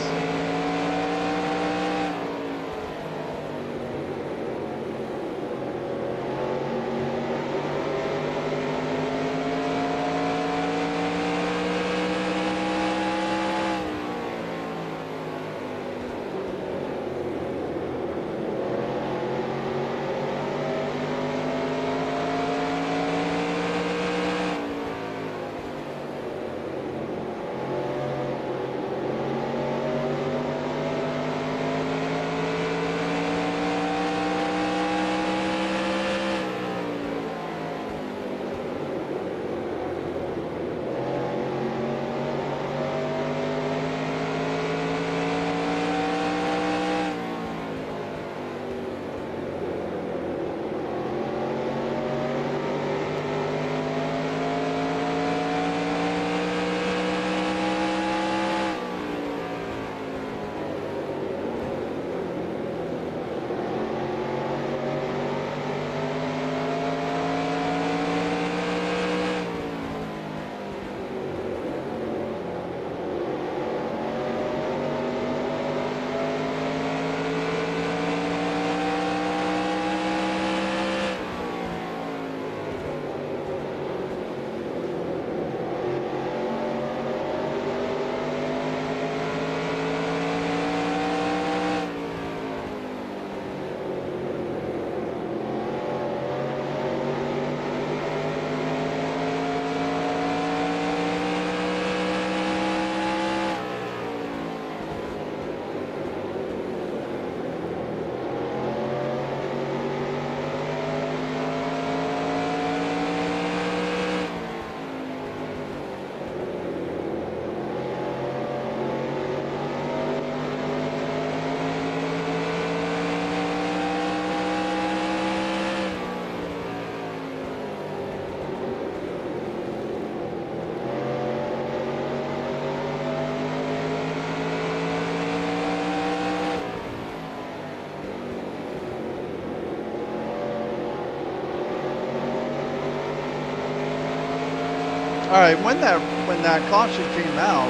All right, when that caution came out,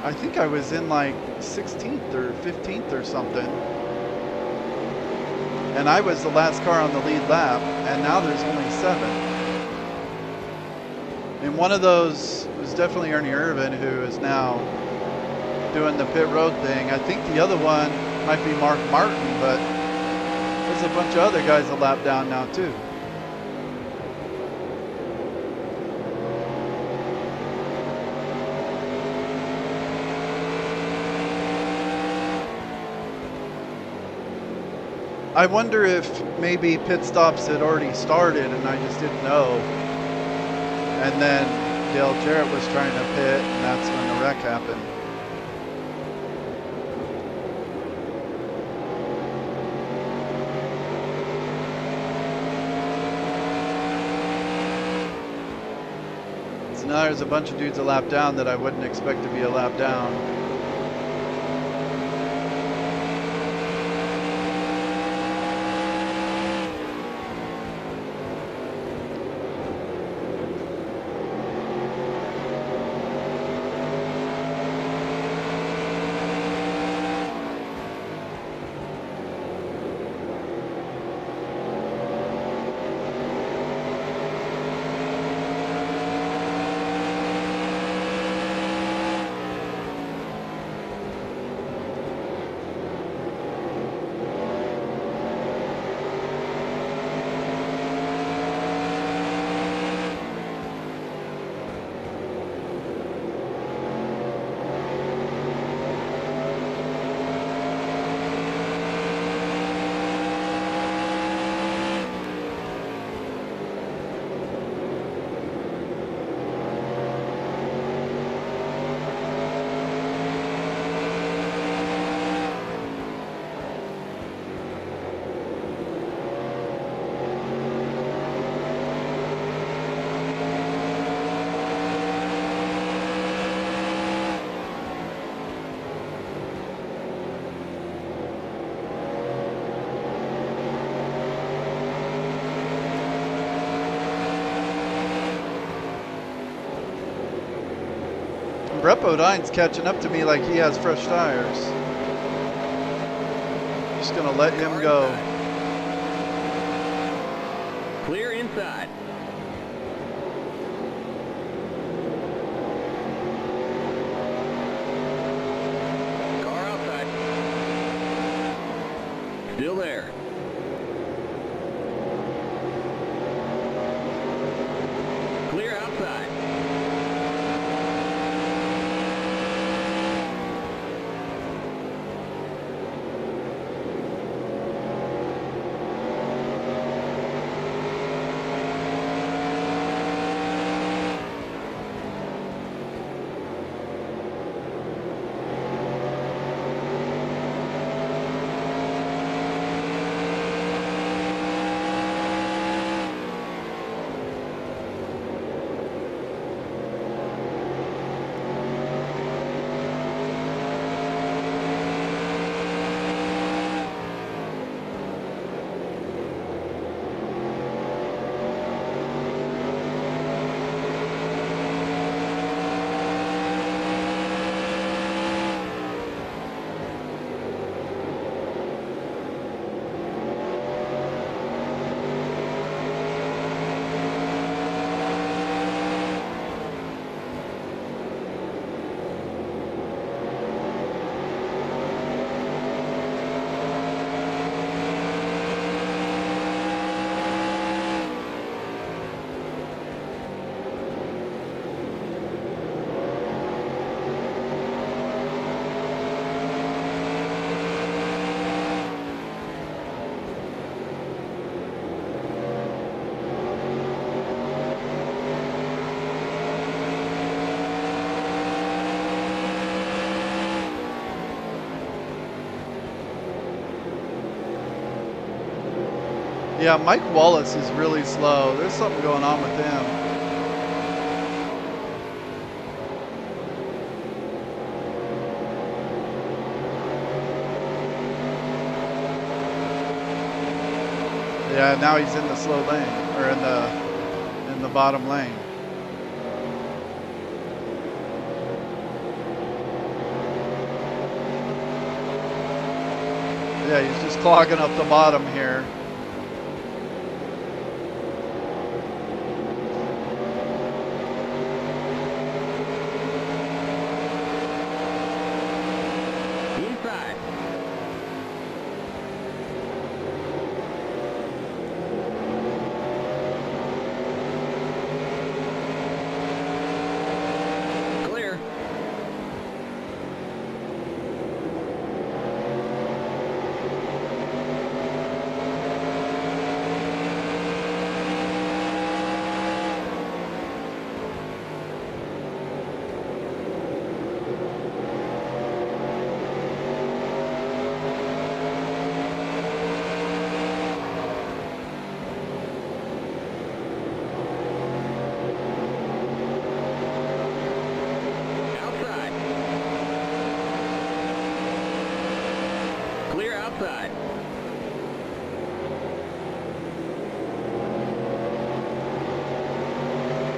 I think I was in like 16th or 15th or something. And I was the last car on the lead lap, and now there's only 7. And one of those was definitely Ernie Irvin, who is now doing the pit road thing. I think the other one might be Mark Martin, but there's a bunch of other guys a lap down now too. I wonder if maybe pit stops had already started and I just didn't know. And then Dale Jarrett was trying to pit, and that's when the wreck happened. So now there's a bunch of dudes a lap down that I wouldn't expect to be a lap down. Brett Bodine's catching up to me like he has fresh tires. Just gonna let him go. Clear inside. Car outside. Still there. Clear outside. Yeah, Mike Wallace is really slow. There's something going on with him. Yeah, now he's in the slow lane, or in the bottom lane. Yeah, he's just clogging up the bottom here.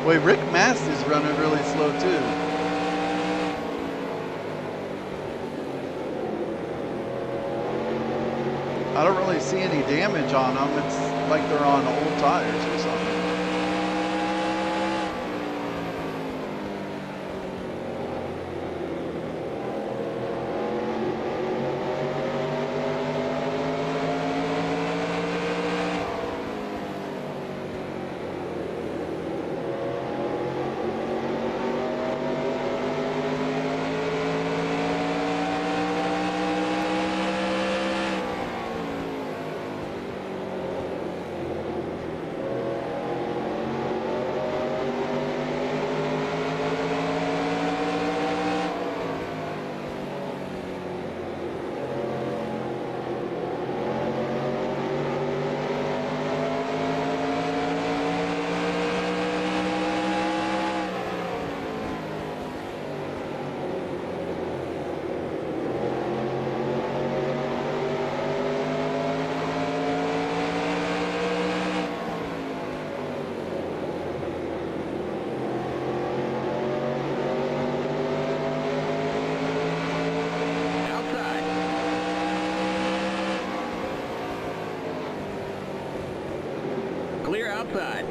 Wait, Rick Mast is running really slow too. I don't really see any damage on them. It's like they're on old tires or something. outside.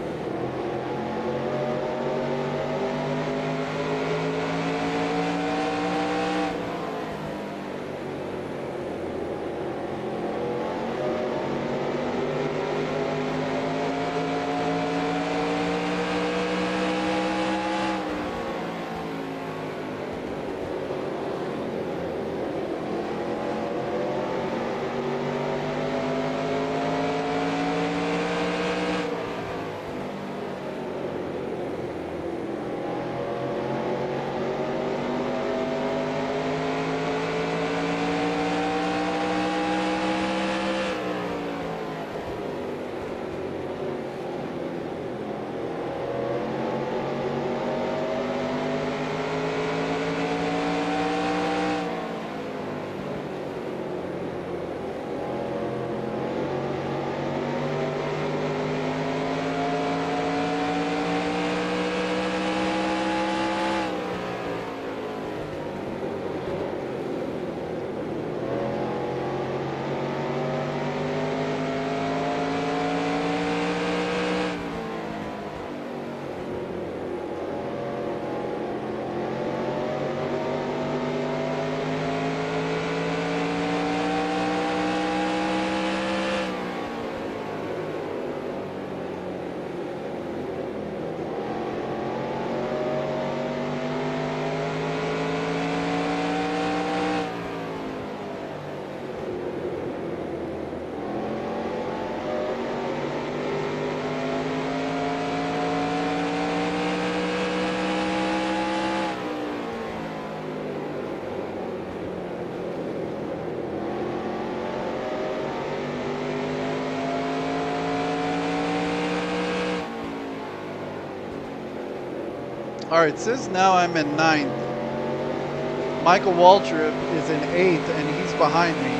All right, says now I'm in 9th. Michael Waltrip is in 8th, and he's behind me.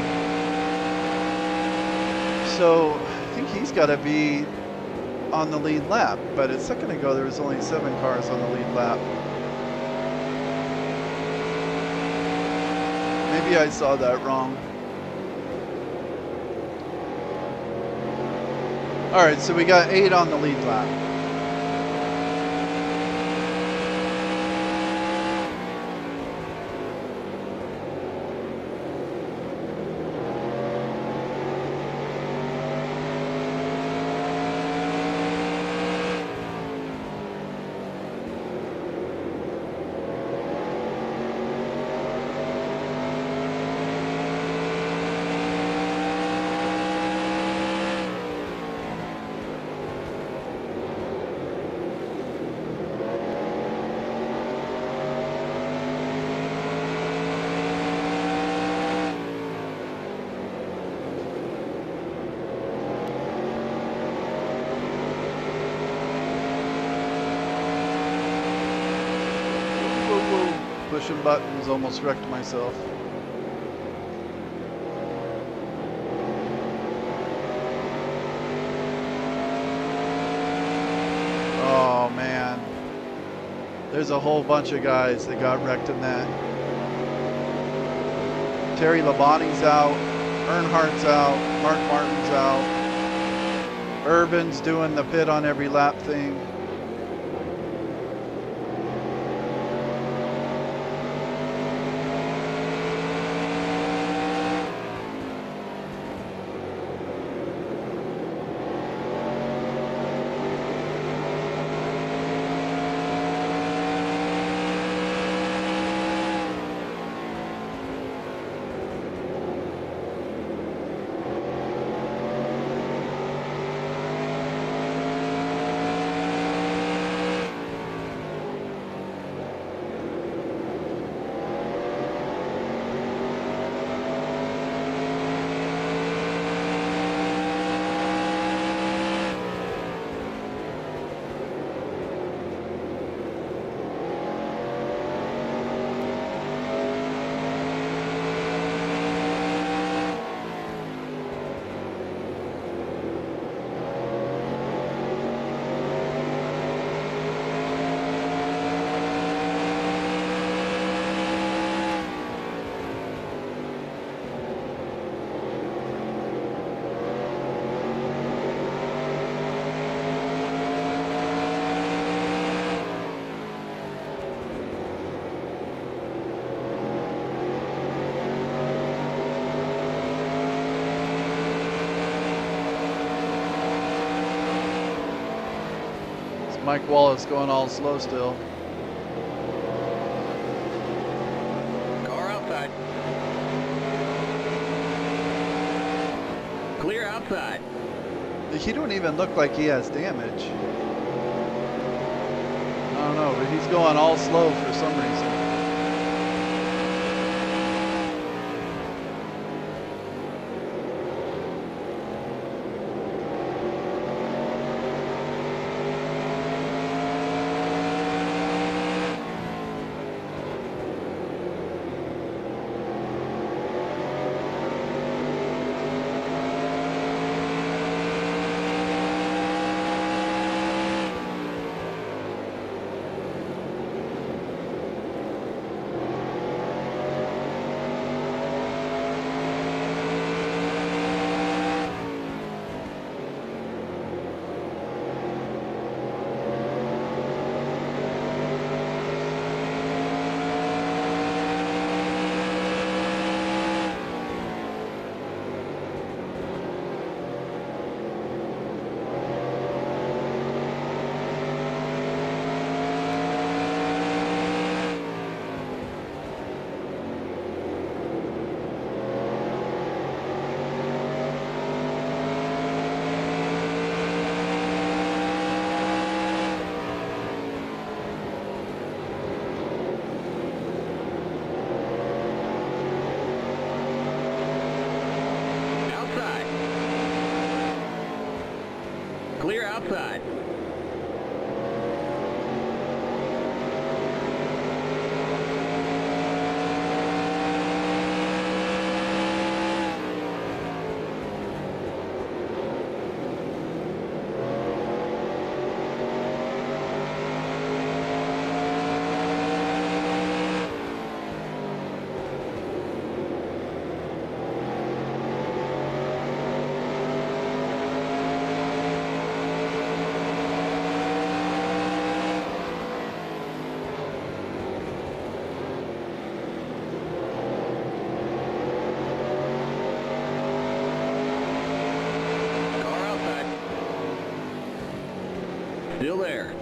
So I think he's got to be on the lead lap. But a second ago, there was only 7 cars on the lead lap. Maybe I saw that wrong. All right, so we got 8 on the lead lap. Pushing buttons, almost wrecked myself. Oh man, there's a whole bunch of guys that got wrecked in that. Terry Labonte's out, Earnhardt's out, Mark Martin's out, Urban's doing the pit on every lap thing. Mike Wallace going all slow still. Car outside. Clear outside. He don't even look like he has damage. I don't know, but he's going all slow for some reason. Clear outside. Still there.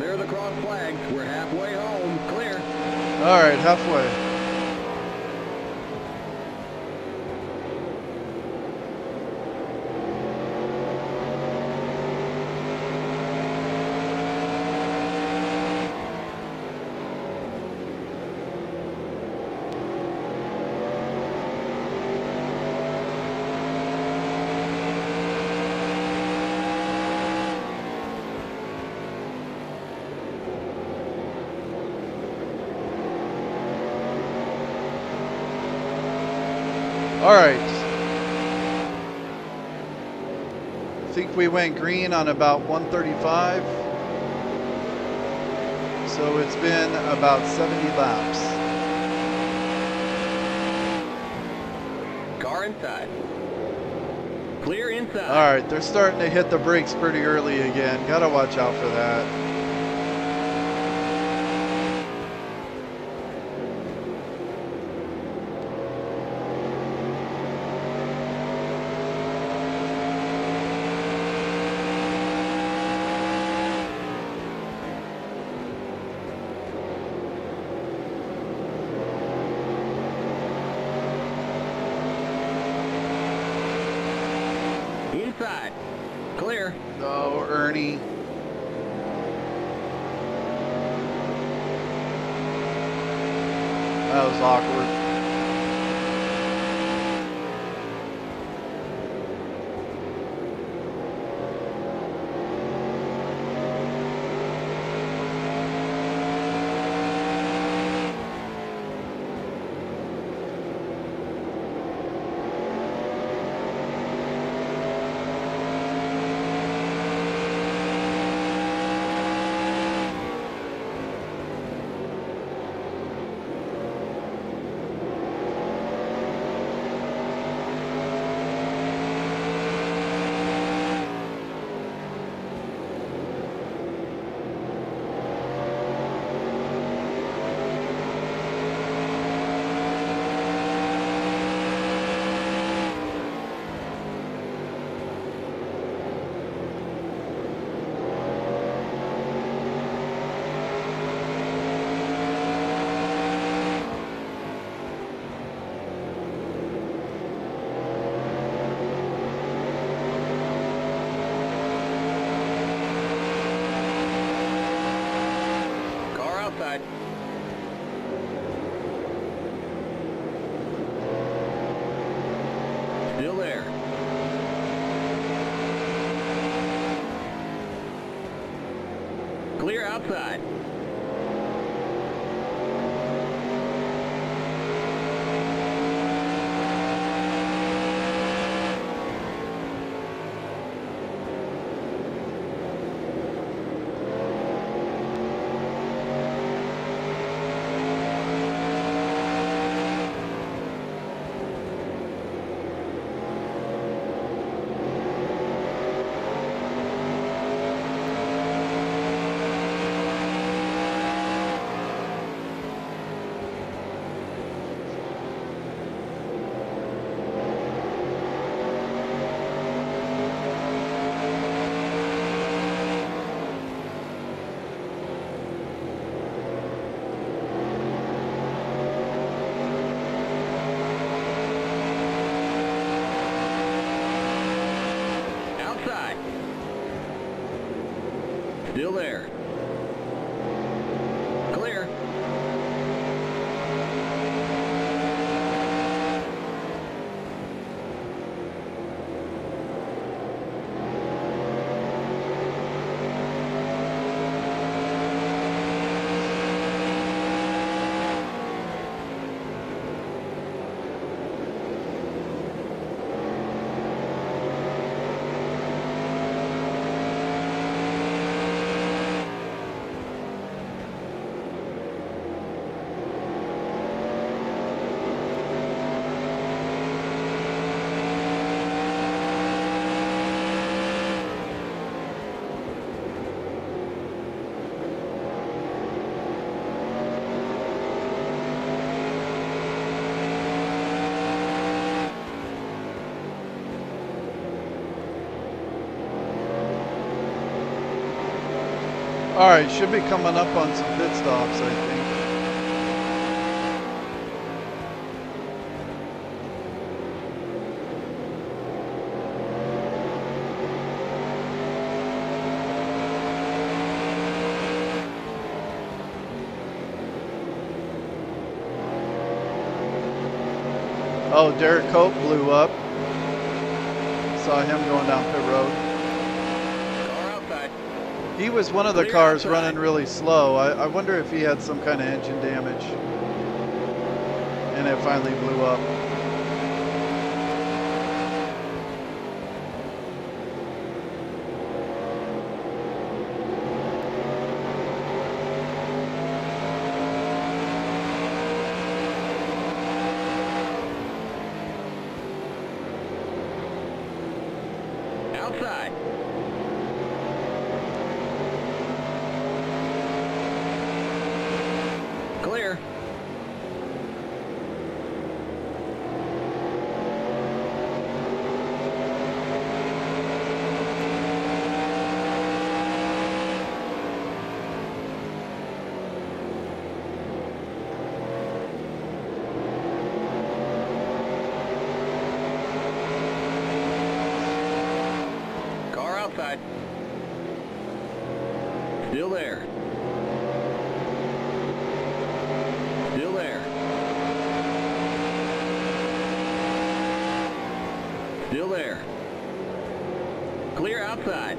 There are the cross flags. We're halfway home. Clear. All right, halfway. All right. I think we went green on about 135. So it's been about 70 laps. Car inside. Clear inside. All right, they're starting to hit the brakes pretty early again. Gotta watch out for that. Inside. Clear. Oh, Ernie. That was awkward. outside. Still there. Clear. All right, should be coming up on some pit stops, I think. Oh, Derek Cope blew up. Saw him going down pit road. He was one of the cars running really slow. I wonder if he had some kind of engine damage. And it finally blew up. Outside. Clear. Car outside. Still there. Still there. Still there. Clear outside.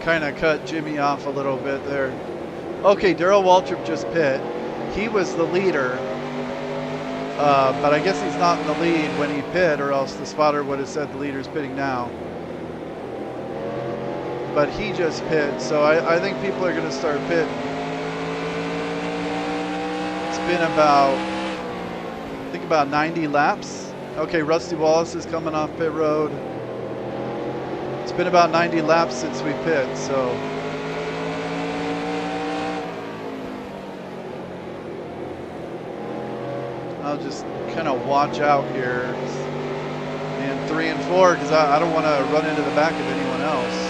Kind of cut Jimmy off a little bit there. Okay, Darrell Waltrip just pit. He was the leader, but I guess he's not in the lead when he pit, or else the spotter would have said the leader's pitting now. But he just pit, so I think people are going to start pitting. It's been about, I think about 90 laps. Okay, Rusty Wallace is coming off pit road. It's been about 90 laps since we pit, so I'll just kind of watch out here. And 3 and 4, because I don't want to run into the back of anyone else.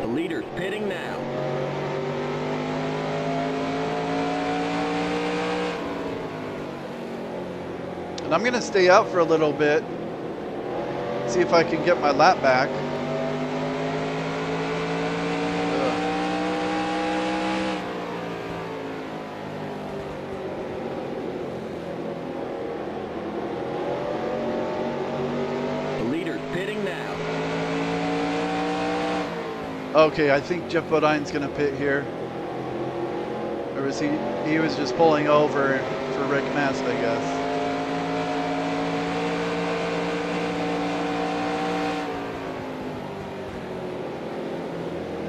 The leader's pitting now. And I'm going to stay out for a little bit. See if I can get my lap back. Okay, I think Jeff Bodine's going to pit here. Or was he? He was just pulling over for Rick Mast, I guess.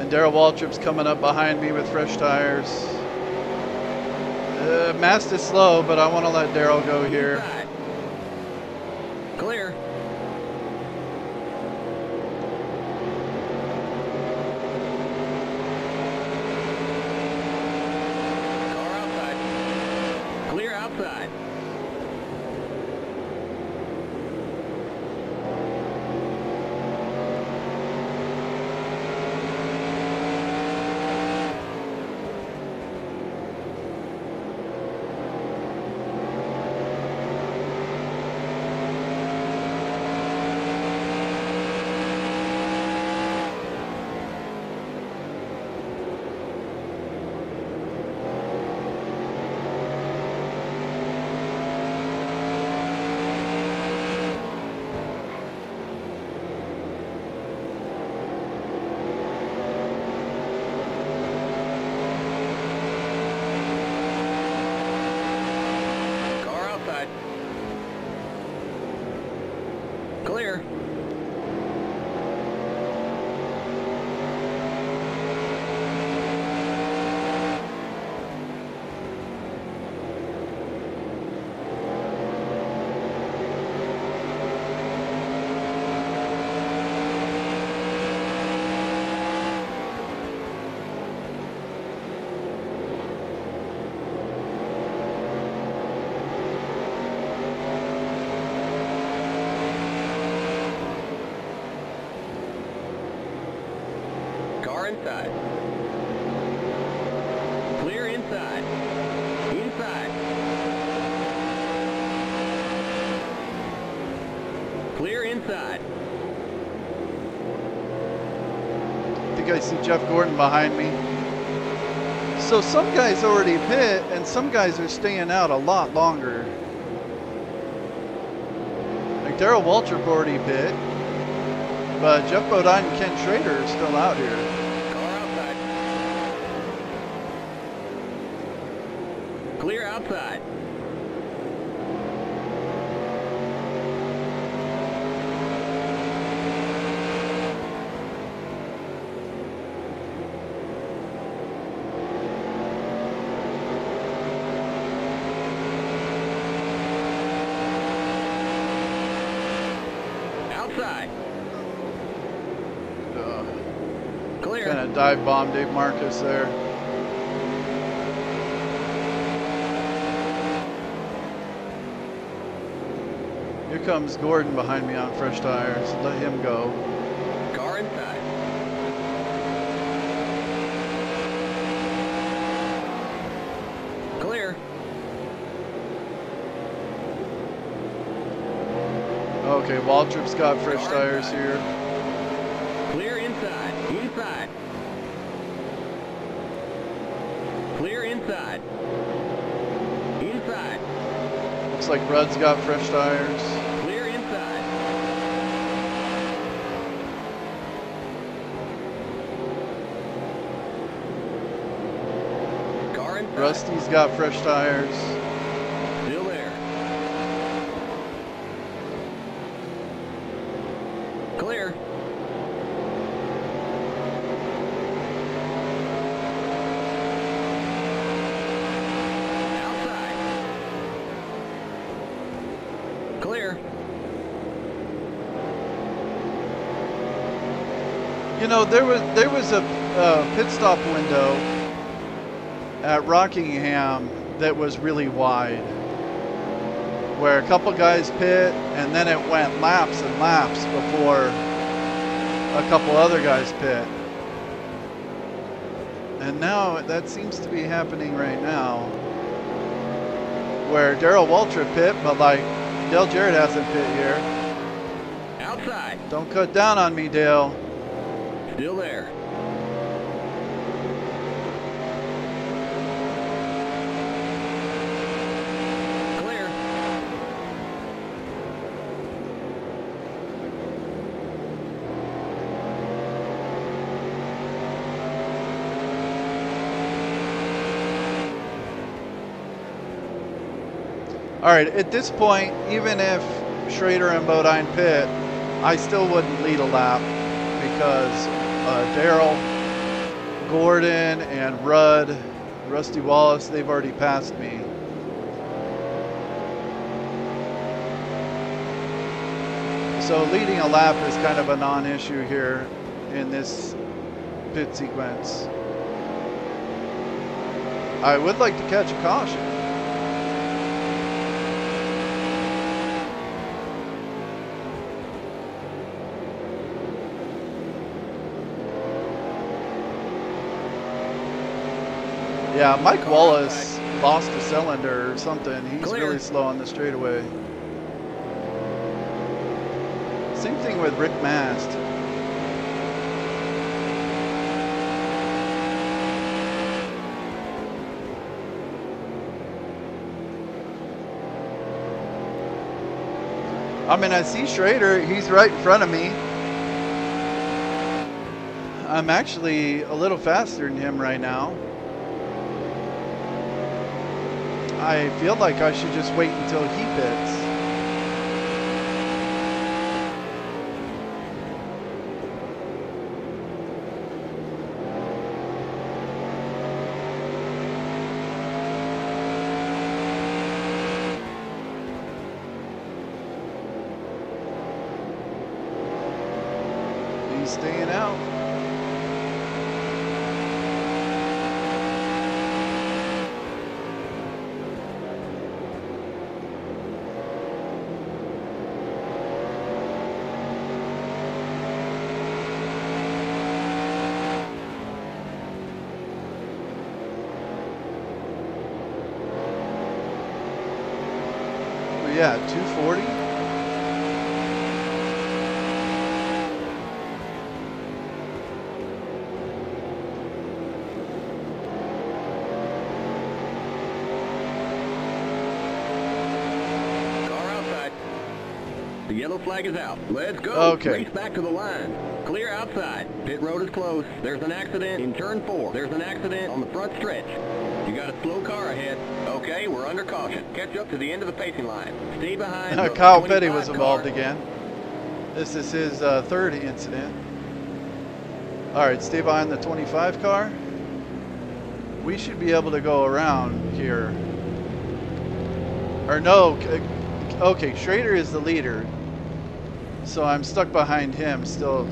And Darrell Waltrip's coming up behind me with fresh tires. Mast is slow, but I want to let Darrell go here. Clear. Clear. Inside. Clear inside. Inside. Clear inside. I think I see Jeff Gordon behind me. So some guys already pit, and some guys are staying out a lot longer. Like Darrell Waltrip already pit, but Jeff Bodine and Ken Schrader are still out here. Clear outside. Outside. Clear. Kind of dive bomb Dave Marcus there. Here comes Gordon behind me on fresh tires. Let him go. Car inside. Clear. Okay, Waltrip's got fresh tires here. Clear inside. Inside. Clear inside. Inside. Looks like Rudd's got fresh tires. Clear inside. Car inside. Rusty's got fresh tires. Still there. Clear. Outside. Clear. You know, there was pit stop window at Rockingham that was really wide, where a couple guys pit and then it went laps and laps before a couple other guys pit. And now that seems to be happening right now, where Darrell Waltrip pit, but like Dale Jarrett hasn't pit here. Outside. Don't cut down on me, Dale. Still there. Clear. All right, at this point, even if Schrader and Bodine pit, I still wouldn't lead a lap because Darrell, Gordon, and Rudd, Rusty Wallace, they've already passed me. So leading a lap is kind of a non-issue here in this pit sequence. I would like to catch a caution. Yeah, Mike Wallace lost a cylinder or something. He's really slow on the straightaway. Same thing with Rick Mast. I mean, I see Schrader. He's right in front of me. I'm actually a little faster than him right now. I feel like I should just wait until he pits. He's staying out. Yeah, 240. Car outside. The yellow flag is out. Let's go. Okay. Race back to the line. Clear outside. Pit road is closed. There's an accident in turn 4. There's an accident on the front stretch. You got a slow car ahead. Okay, we're under caution. Catch up to the end of the pacing line. Stay behind. Kyle Petty was involved again. This is his third incident. All right, stay behind the 25 car. We should be able to go around here. Or no, okay, Schrader is the leader. So I'm stuck behind him, still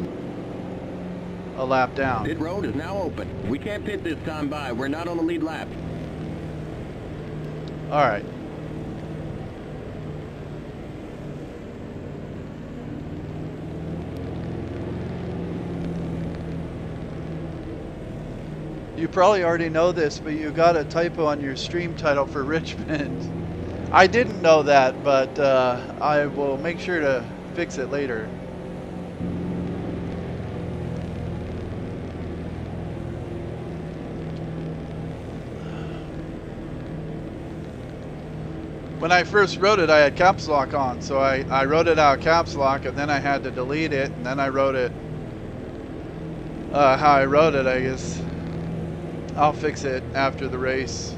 a lap down. Pit road is now open. We can't pit this time by. We're not on the lead lap. All right. You probably already know this, but you got a typo on your stream title for Richmond. I didn't know that, but I will make sure to fix it later. When I first wrote it, I had caps lock on, so I wrote it out caps lock, and then I had to delete it, and then I wrote it how I wrote it, I guess. I'll fix it after the race.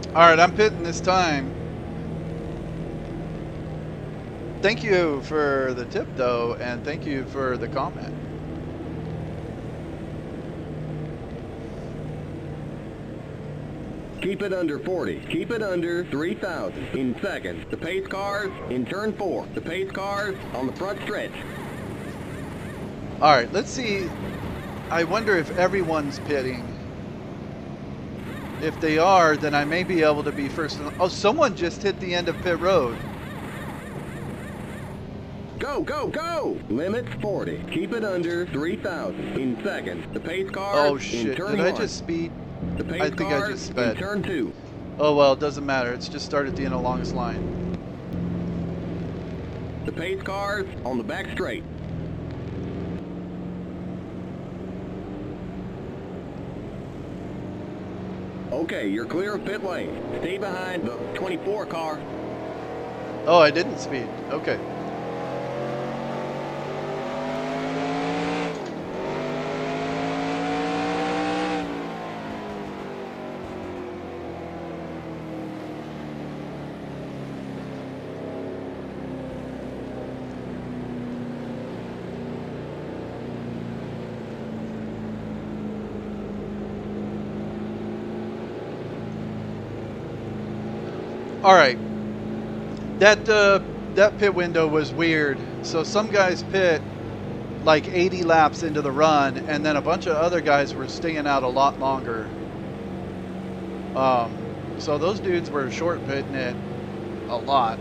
Alright, I'm pitting this time. Thank you for the tip, though, and thank you for the comment. Keep it under 40. Keep it under 3,000 in seconds. The pace cars in turn 4. The pace cars on the front stretch. Alright, let's see I wonder if everyone's pitting. If they are, then I may be able to be first. Oh, someone just hit the end of pit road. Go, go, go! Limits 40. Keep it under 3,000. In second, the pace cars Oh in shit, turn did I 1. just speed? The pace I think I cars just sped. in turn 2. Oh well, it doesn't matter. It's just start at the end of longest line. The pace cars on the back straight. Okay, you're clear of pit lane. Stay behind the 24 car. Oh, I didn't speed. Okay. All right. That pit window was weird. So some guys pit like 80 laps into the run, and then a bunch of other guys were staying out a lot longer. So those dudes were short pitting it a lot.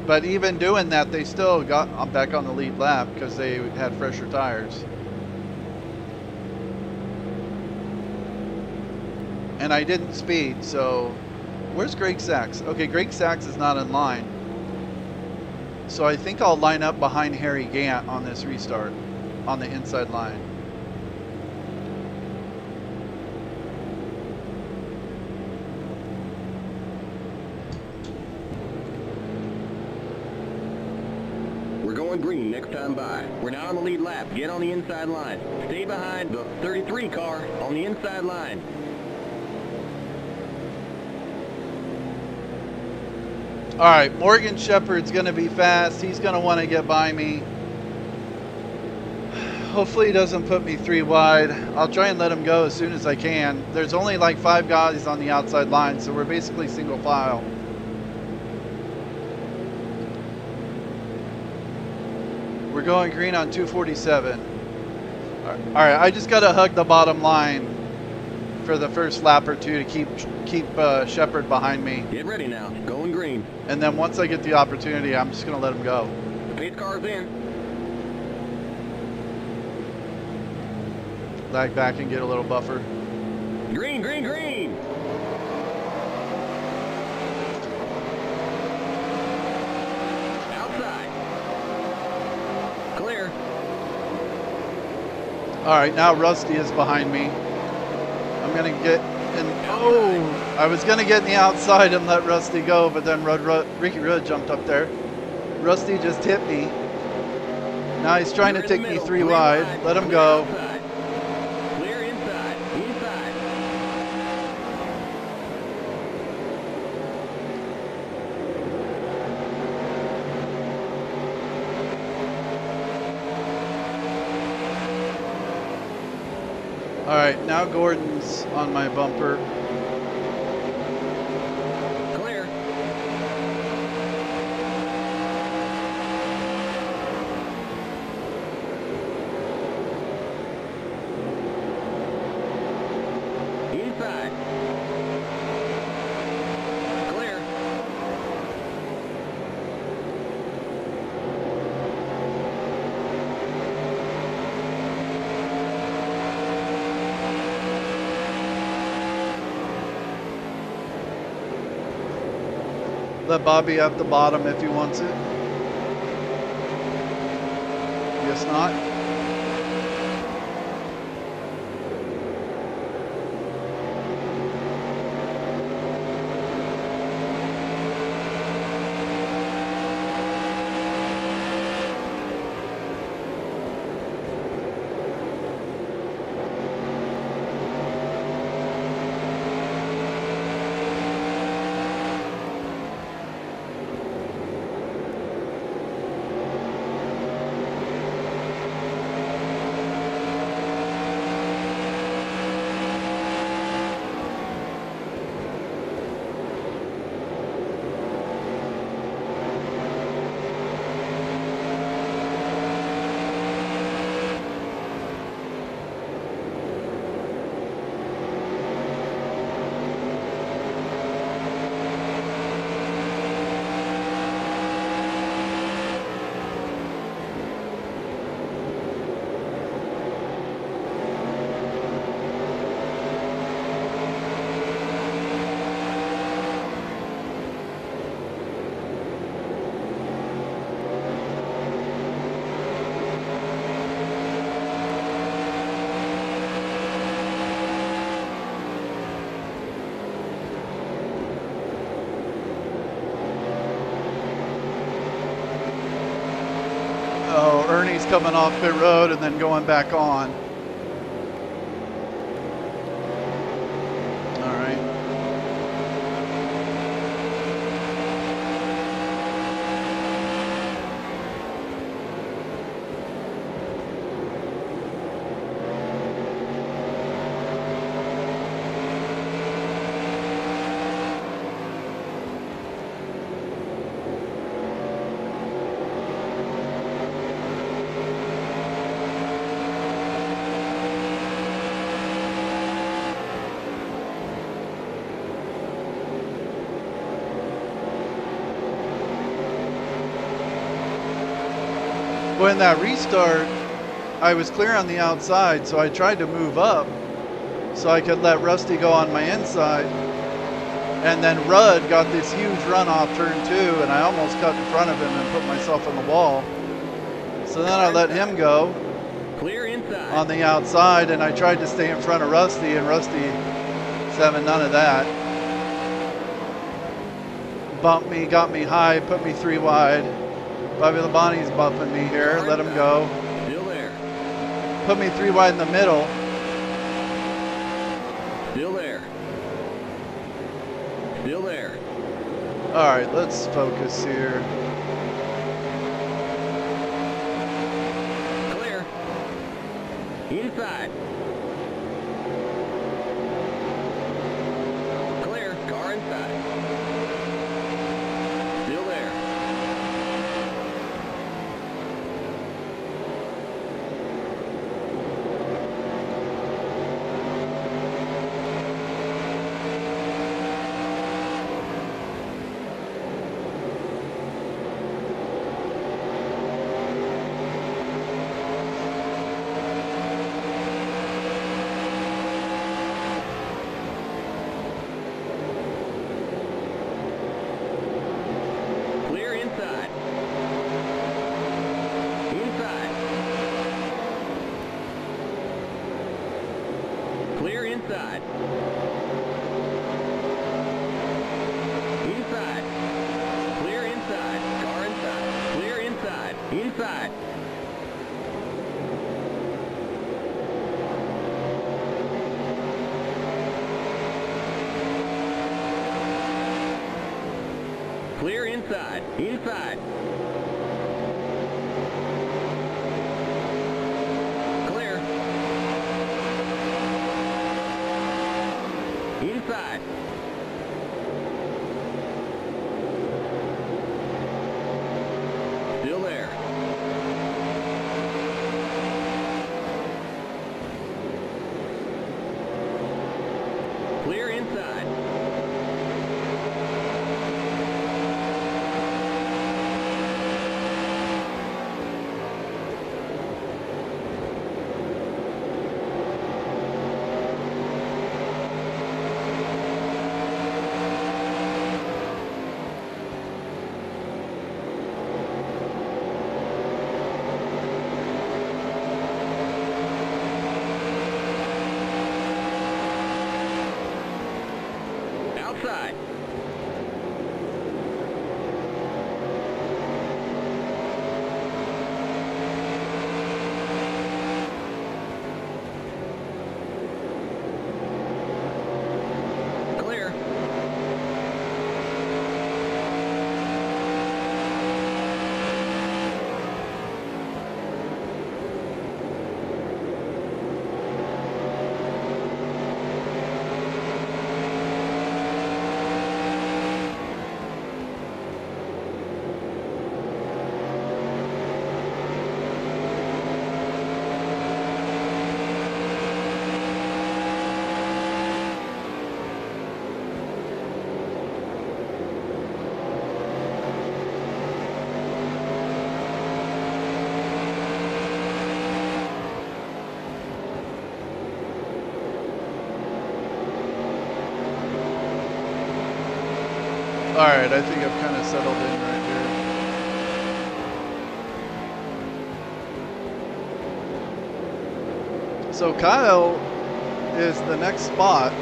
But even doing that, they still got back on the lead lap because they had fresher tires. And I didn't speed, so... Where's Greg Sachs? Okay, Greg Sachs is not in line. So I think I'll line up behind Harry Gant on this restart, on the inside line. We're going green next time by. We're now on the lead lap. Get on the inside line. Stay behind the 33 car on the inside line. All right, Morgan Shepherd's going to be fast. He's going to want to get by me. Hopefully he doesn't put me 3 wide. I'll try and let him go as soon as I can. There's only like 5 guys on the outside line, so we're basically single file. We're going green on 247. All right, I just got to hug the bottom line for the first lap or two to keep Shepherd behind me. Get ready now. Going green. And then once I get the opportunity, I'm just going to let him go. The pace car's in. Lag back and get a little buffer. Green, green, green! Outside. Clear. All right, now Rusty is behind me. I'm going to get in. Oh, I was going to get in the outside and let Rusty go, but then Ricky Rudd jumped up there. Rusty just hit me. Now he's trying to take me 3 wide. Let him go. Clear inside. Inside. All right, now Gordon's on my bumper. Clear. Inside. Clear. Let Bobby have the bottom if he wants it. Guess not. coming off pit road and then going back on. All right. Well, in that restart, I was clear on the outside, so I tried to move up so I could let Rusty go on my inside. And then Rudd got this huge run off turn 2, and I almost cut in front of him and put myself on the wall. So then I let him go Clear inside. on the outside, and I tried to stay in front of Rusty, and Rusty was having none of that. Bumped me, got me high, put me 3 wide. Bobby Labonte's bumping me here. Let him go. Still there. Put me 3 wide in the middle. Still there. Still there. All right, let's focus here. Clear. Inside. Clear. Car inside. Still there. Clear inside. Inside. Clear inside. Inside. Clear inside. Car inside. Clear inside. Inside. Clear inside. Inside. Clear. Inside. Still there. Clear inside. Outside. Clear. All right, I think I've kind of settled in right here. So Kyle is the next spot,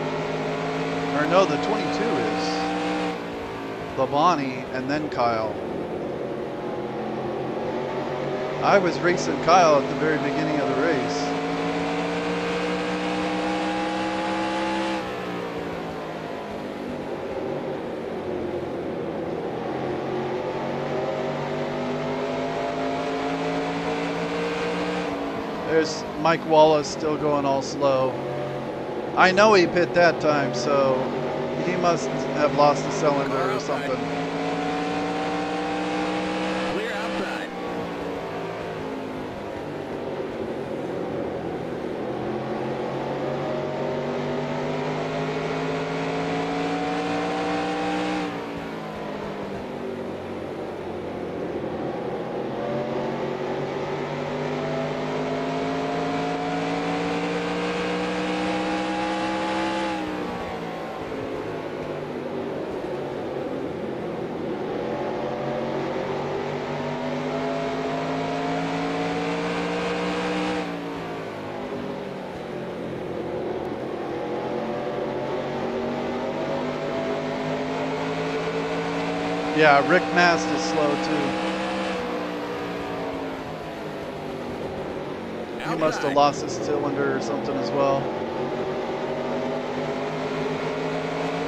or no, the 22 is Labonte and then Kyle. I was racing Kyle at the very beginning of the race. There's Mike Wallace still going all slow. I know he pit that time, so he must have lost a cylinder or something. Clear outside. Yeah, Rick Mast is slow too. He must have lost his cylinder or something as well.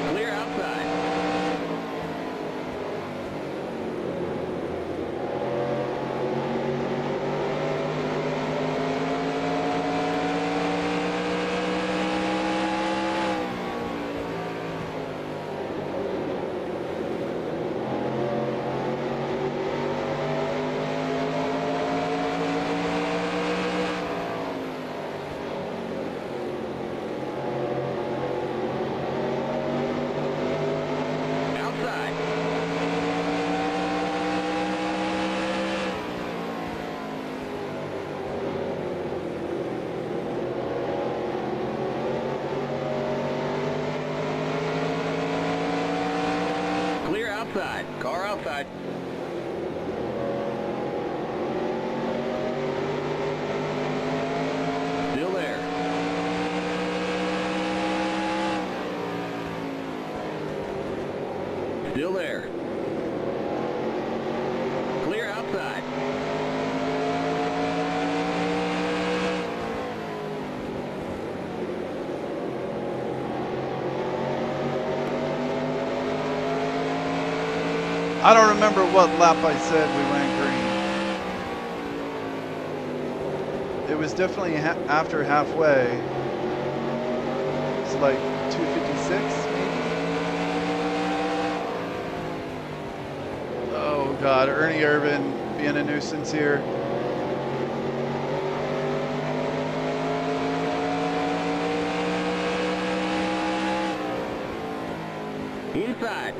Clear outside. Outside. Car outside. Still there. Still there. Clear outside. I don't remember what lap I said we went green. It was definitely after halfway. It's like 256 maybe? Oh God, Ernie Irvin being a nuisance here. Inside.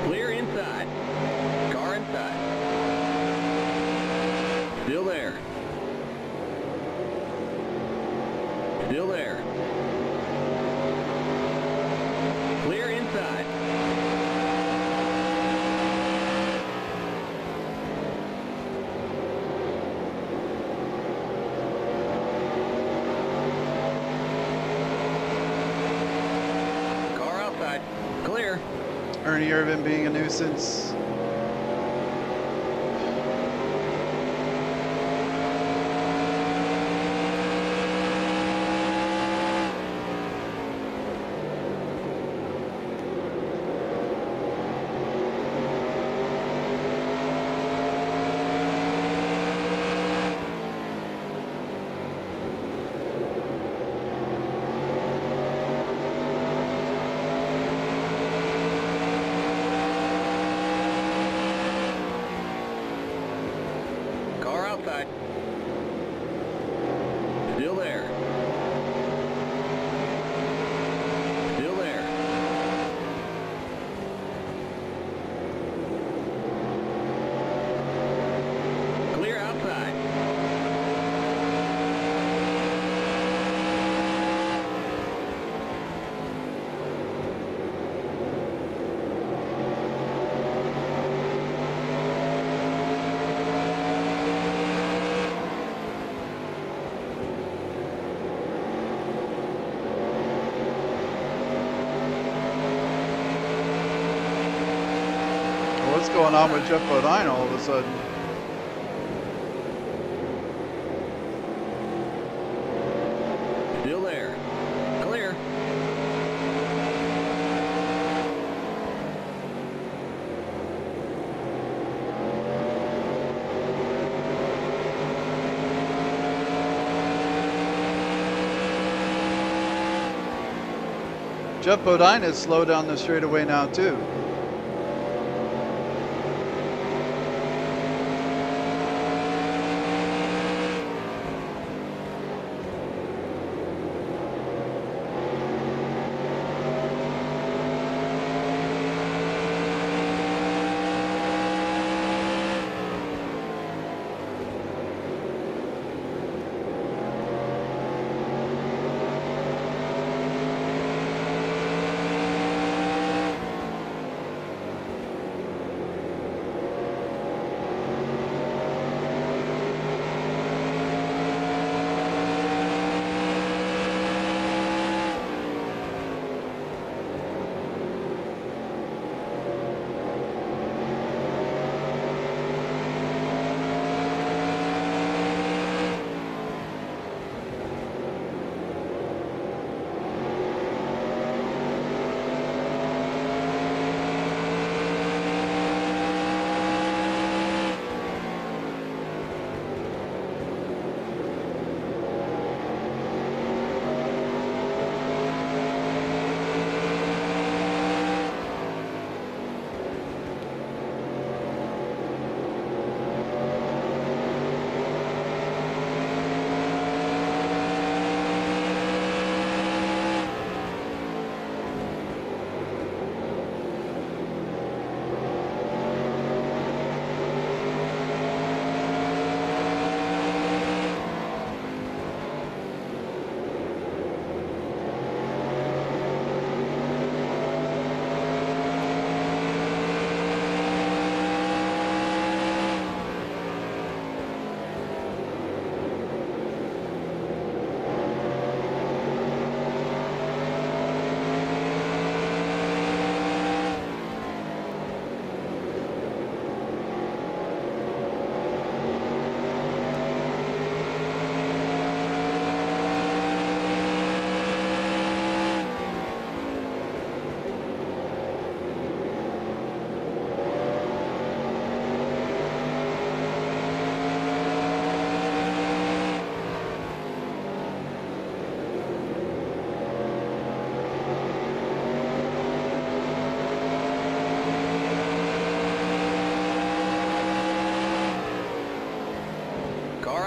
Clear inside. Car inside. Still there. Still there. Clear inside. Car outside. Clear. Ernie Irvin being a nuisance. going on with Jeff Bodine all of a sudden? Still there. Clear. Jeff Bodine has slowed down the straightaway now too.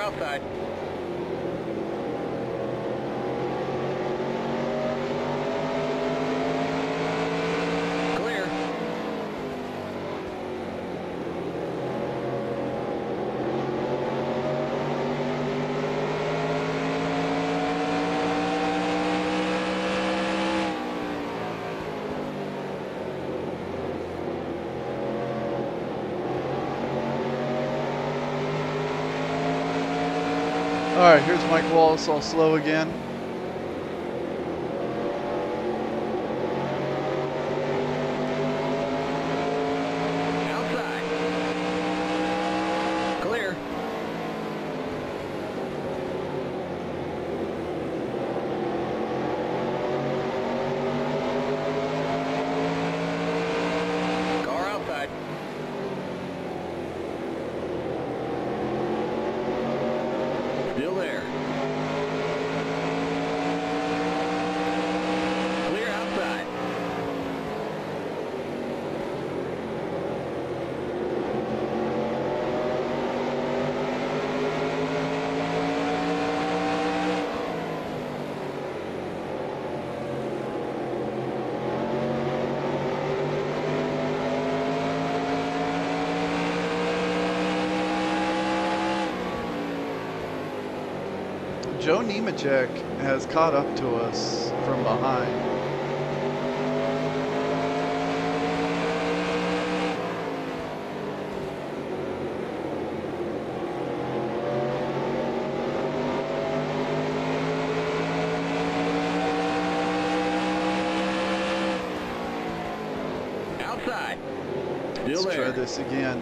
outside. Clear. All right, here's Mike Wallace, all slow again. Outside. Clear. Car outside. Still there. Clear outside. Joe Nemechek has caught up to us from behind. Outside. Still Let's try there. this again.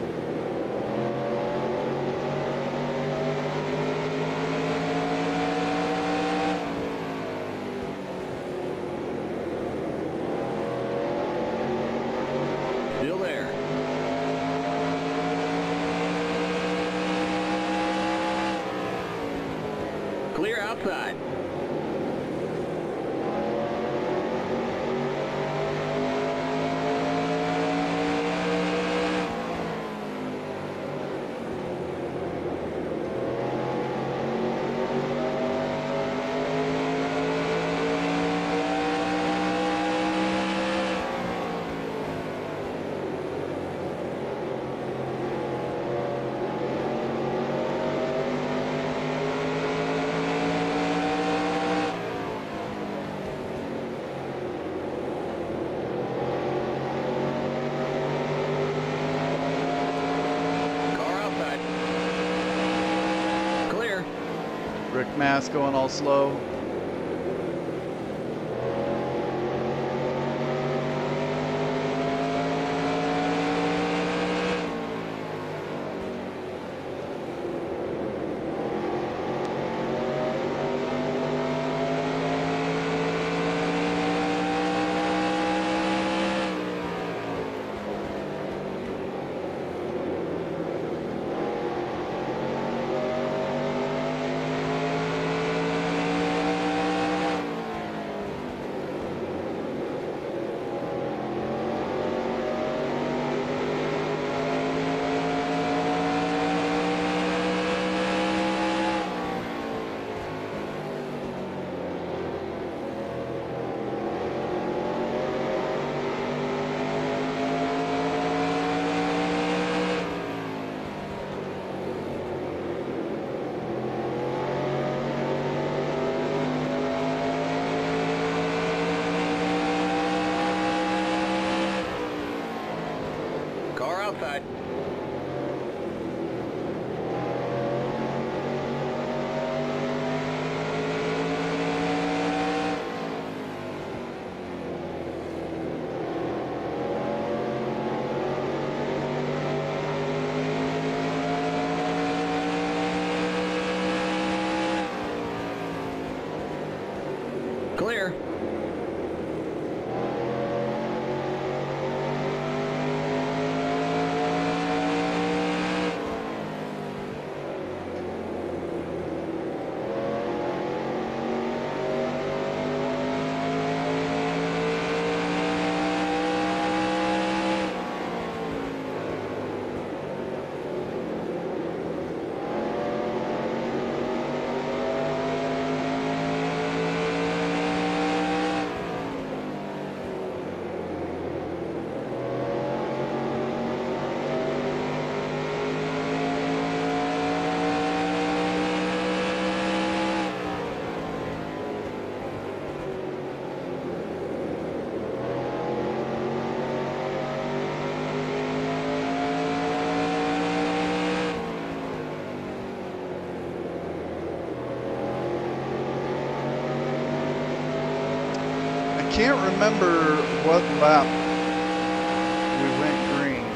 Still there. Clear outside. Car outside. Clear. Rick Mass going all slow. Car outside. Clear. Can't remember what lap we went green.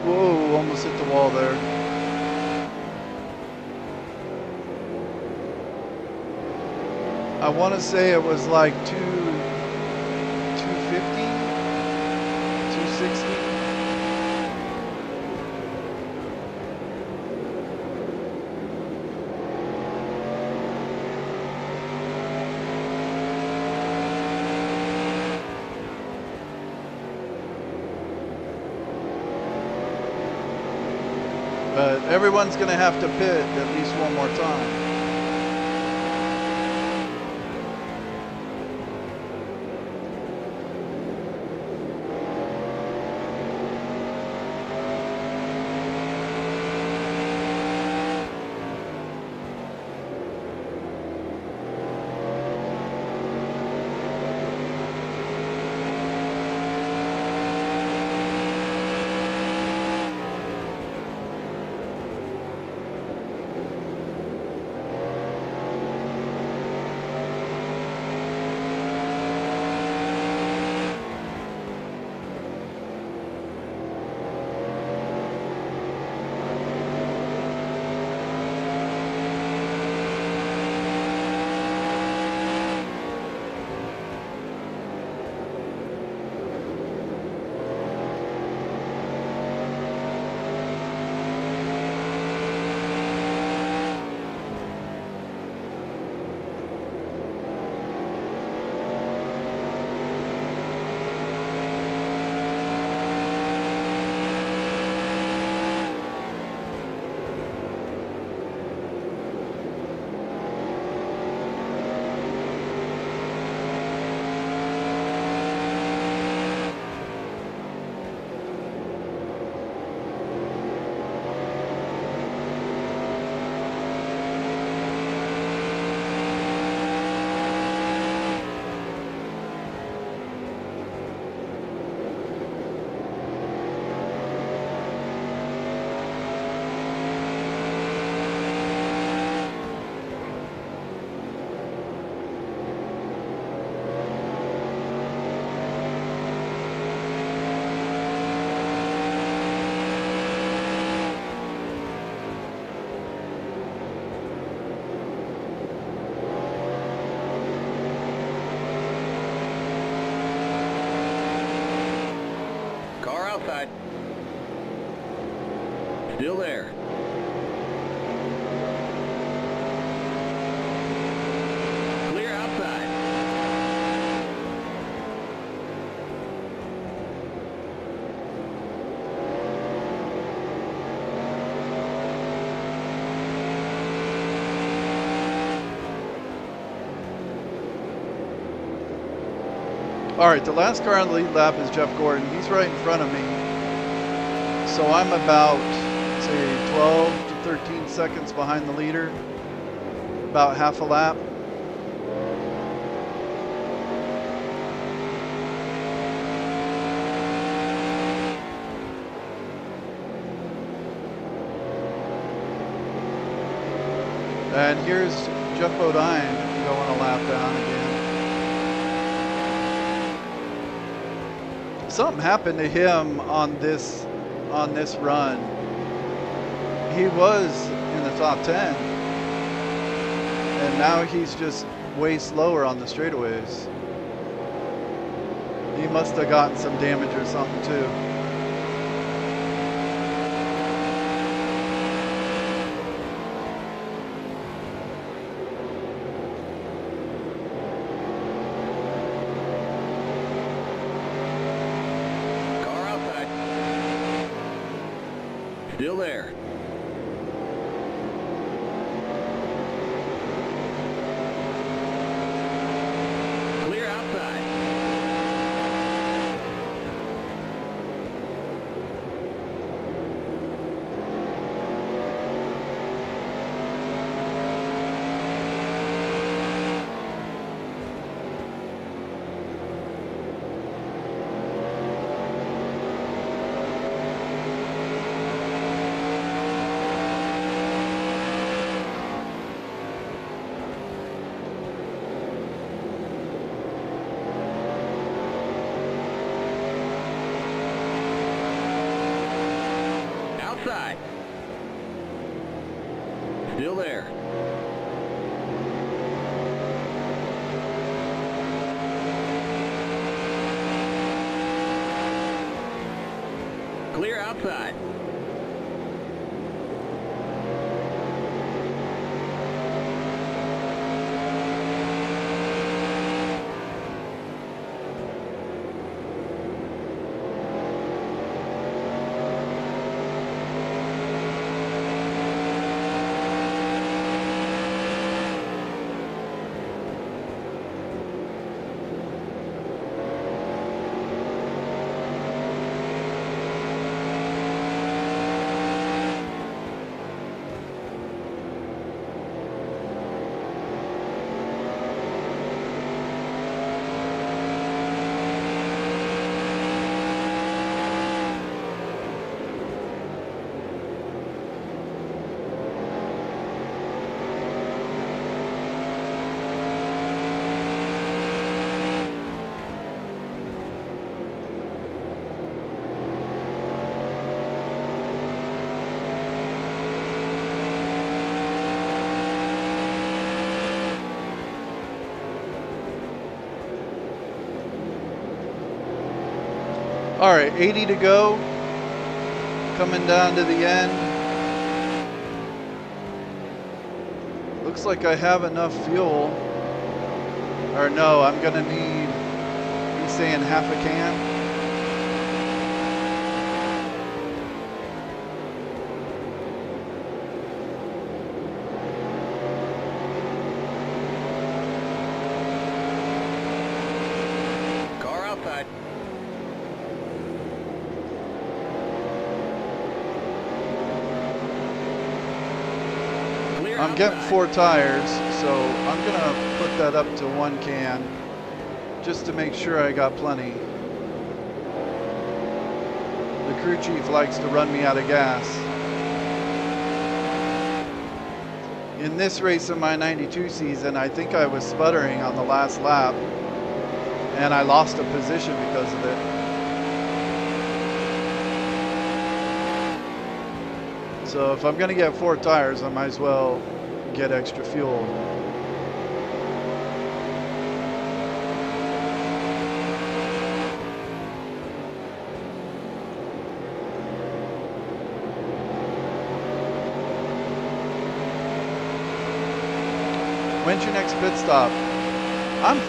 Whoa, almost hit the wall there. I want to say it was like 250, 260. But everyone's going to have to pit at least one more time. Still there. Clear outside. All right, the last car on the lead lap is Jeff Gordon. He's right in front of me. So I'm about, say, 12 to 13 seconds behind the leader. About half a lap. And here's Jeff Bodine going a lap down again. Something happened to him on this run. He was in the top 10, and now he's just way slower on the straightaways. He must have gotten some damage or something too. Still there. Clear outside. Outside. Still there. Clear outside. All right, 80 to go. Coming down to the end. Looks like I have enough fuel. Or no, I'm gonna need, he's saying half a can. Car outside. Clear I'm getting outside. 4 tires, so I'm gonna put that up to 1 can just to make sure I got plenty. The crew chief likes to run me out of gas. In this race in my 92 season, I think I was sputtering on the last lap, and I lost a position because of it. So if I'm gonna get 4 tires, I might as well get extra fuel. When's your next pit stop? I'm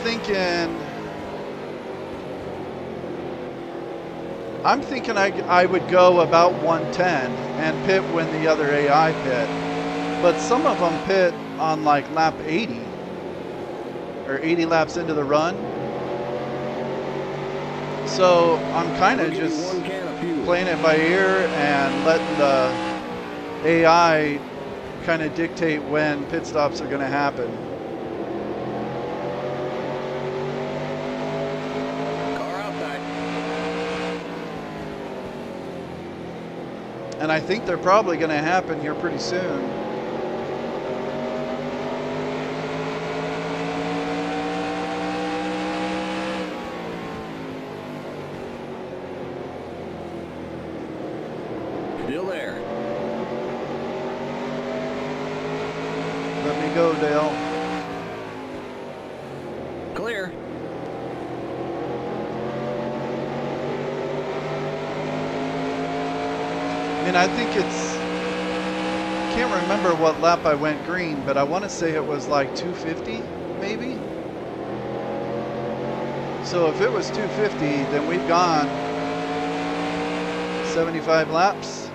thinking I would go about 110 and pit when the other AI pit. But some of them pit on like lap 80 or 80 laps into the run. So I'm kind of just playing it by ear and letting the AI kind of dictate when pit stops are going to happen. Car outside. And I think they're probably going to happen here pretty soon. Still there. Let me go, Dale. Clear. I mean, I think it's, can't remember what lap I went green, but I want to say it was like 250, maybe? So if it was 250, then we've gone 75 laps.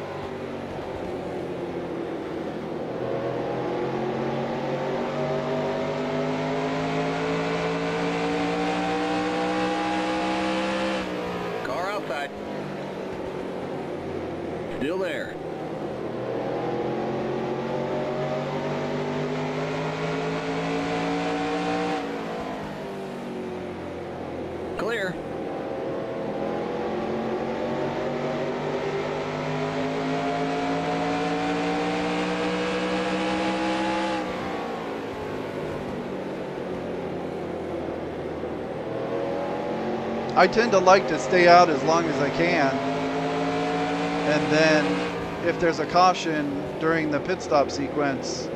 Car outside. Still there. Clear. I tend to like to stay out as long as I can. And then if there's a caution during the pit stop sequence,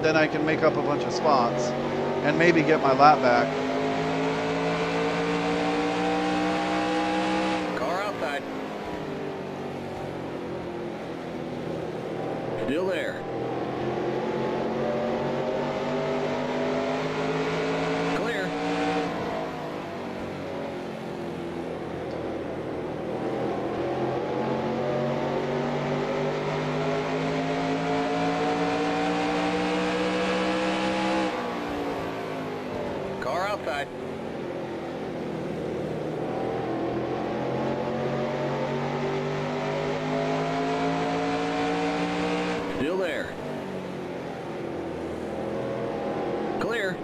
then I can make up a bunch of spots and maybe get my lap back. Car outside. Still there. Clear. Car outside. Still there. Clear.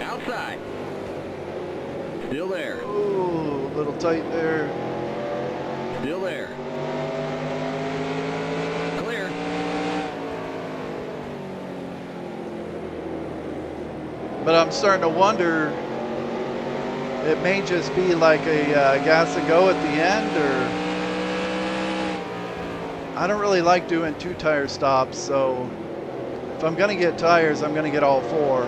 Outside. Still there. Ooh, a little tight there. Still there. Clear. But I'm starting to wonder, it may just be like a gas and go at the end, or I don't really like doing 2 tire stops, so if I'm gonna get tires, I'm gonna get all 4.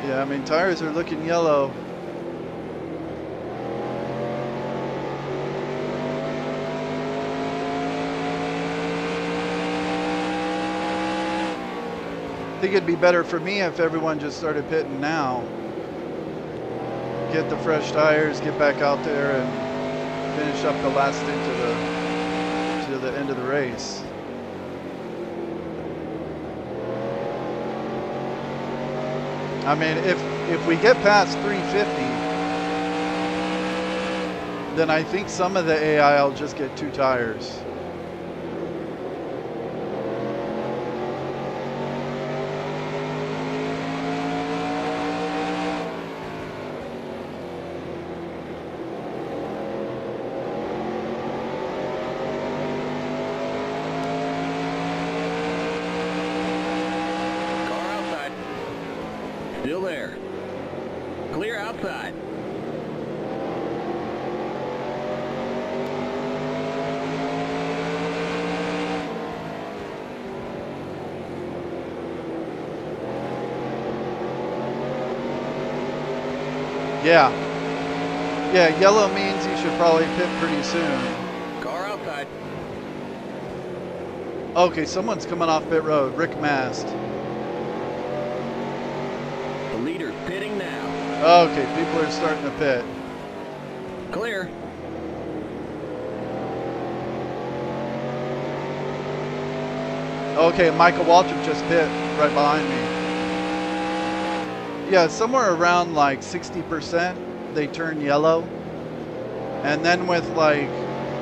Yeah, I mean, tires are looking yellow. I think it'd be better for me if everyone just started pitting now. Get the fresh tires, get back out there, and finish up the last stint to the end of the race. I mean, if we get past 350, then I think some of the AI will just get 2 tires. Still there. Clear outside. Yeah. Yeah, yellow means you should probably pit pretty soon. Car outside. Okay, someone's coming off pit road. Rick Mast. The leader's pitting now. Okay, people are starting to pit. Clear. Okay, Michael Waltrip just pit right behind me. Yeah, somewhere around like 60% they turn yellow. And then with like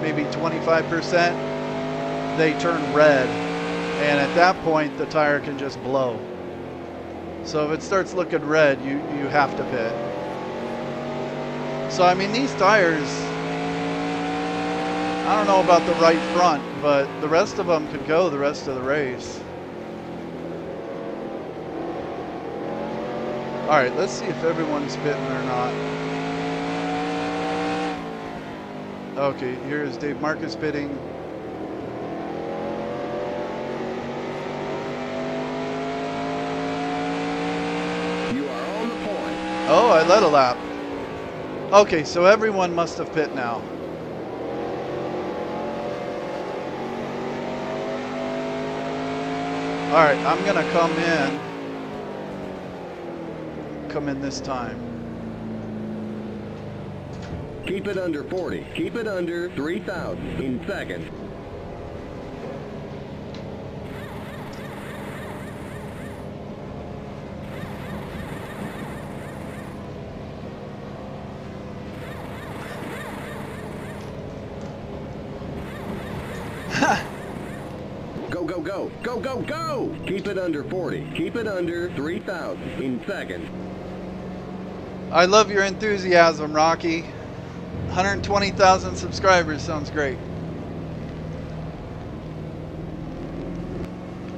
maybe 25% they turn red. And at that point the tire can just blow. So if it starts looking red, you have to pit. So I mean, these tires, I don't know about the right front, but the rest of them could go the rest of the race. All right, let's see if everyone's pitting or not. Okay, here's Dave Marcus pitting. You are on the point. Oh, I led a lap. Okay, so everyone must have pit now. All right, I'm gonna come in this time. Keep it under 40. Keep it under 3,000 in seconds. Go, go, go. Go, go, go! Keep it under 40. Keep it under 3,000 in seconds. I love your enthusiasm, Rocky. 120,000 subscribers sounds great.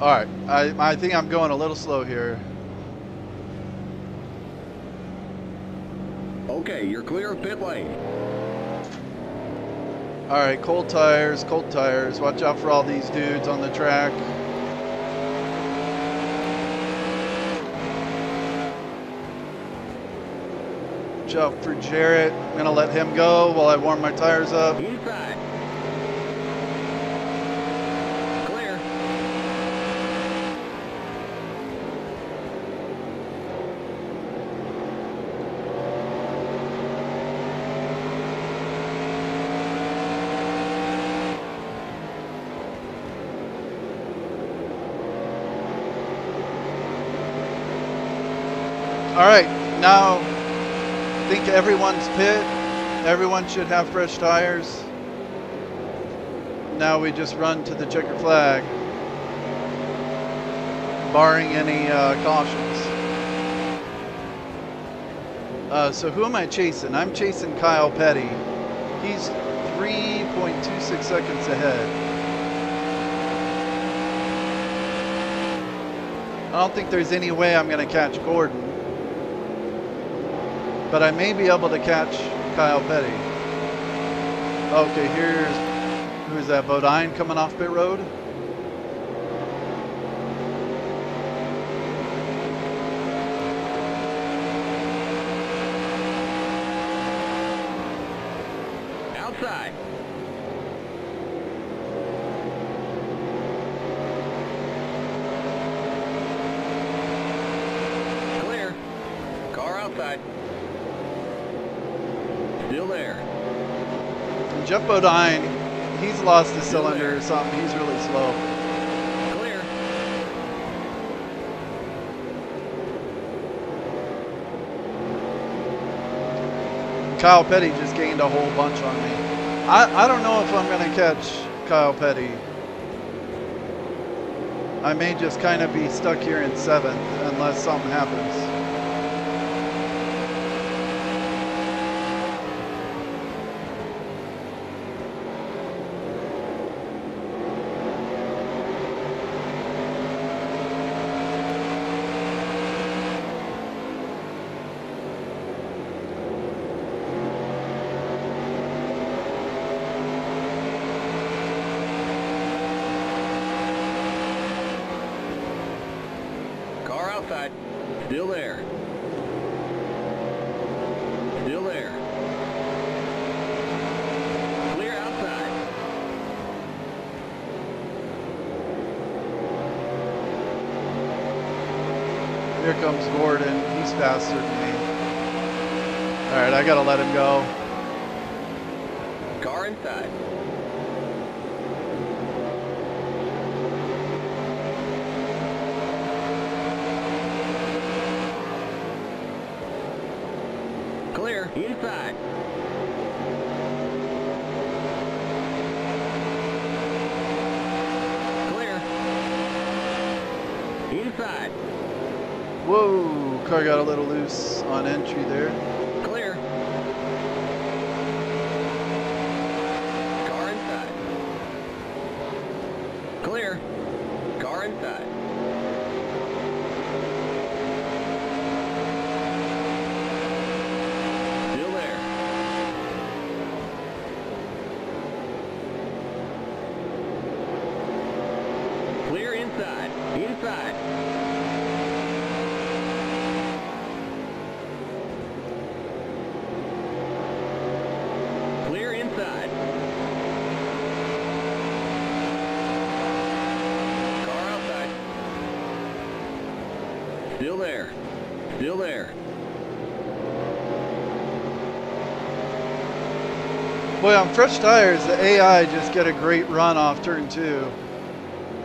All right, I think I'm going a little slow here. Okay, you're clear of pit lane. All right, cold tires, cold tires. Watch out for all these dudes on the track. Watch out for Jarrett. I'm gonna let him go while I warm my tires up. Inside. Clear. All right, now I think everyone's pit. Everyone should have fresh tires. Now we just run to the checker flag, barring any cautions. So who am I chasing? I'm chasing Kyle Petty. He's 3.26 seconds ahead. I don't think there's any way I'm going to catch Gordon, but I may be able to catch Kyle Petty. Okay, who is that, Bodine coming off pit road? Outside. Clear. Car outside. Still there. And Jeff Bodine, he's lost his cylinder or something. He's really slow. Clear. Kyle Petty just gained a whole bunch on me. I don't know if I'm going to catch Kyle Petty. I may just kind of be stuck here in 7th unless something happens. Car outside. Still there. Here comes Gordon. He's faster than me. All right, I gotta let him go. Car inside. Clear. Inside. Clear. Inside. Whoa, car got a little loose on entry there. Clear. Car inside. Clear. Car inside. Still there. Clear inside. Inside. Clear inside. Car outside. Still there. Still there. Boy, on fresh tires, the AI just get a great run off turn 2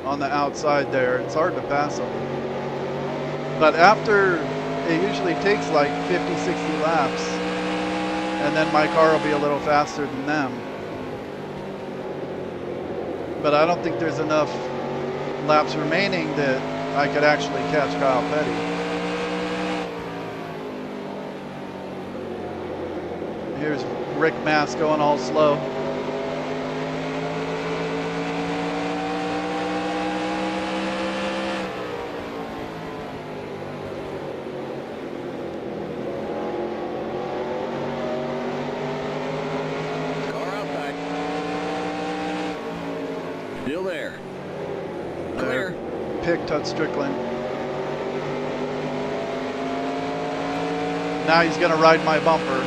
on the outside there. It's hard to pass them. But after, it usually takes like 50, 60 laps. And then my car will be a little faster than them. But I don't think there's enough laps remaining that I could actually catch Kyle Petty. Here's Rick Mass going all slow. Car outside. Still there. Clear. Pick Tut Strickland. Now he's going to ride my bumper.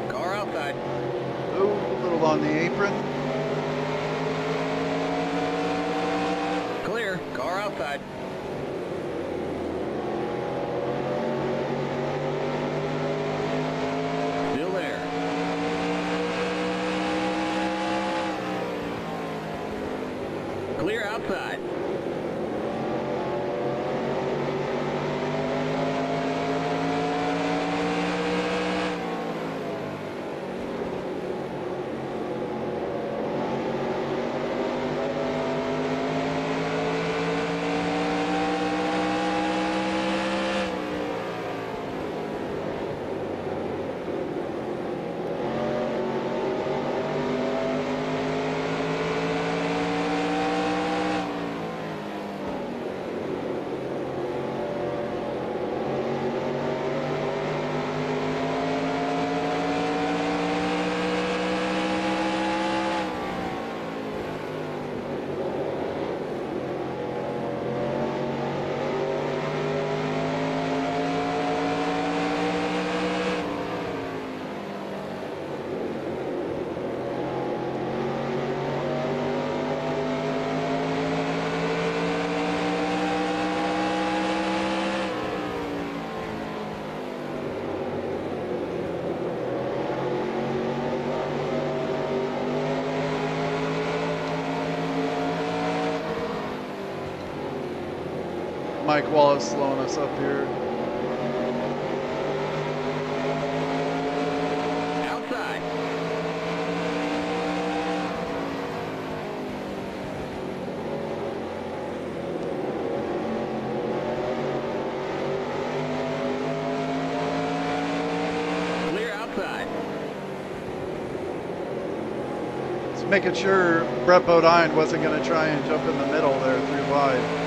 Car outside. Oh, a little on the apron. Clear. Car outside. Still there. Clear outside. Mike Wallace slowing us up here. Outside. Clear outside. Just making sure Brett Bodine wasn't going to try and jump in the middle there through wide.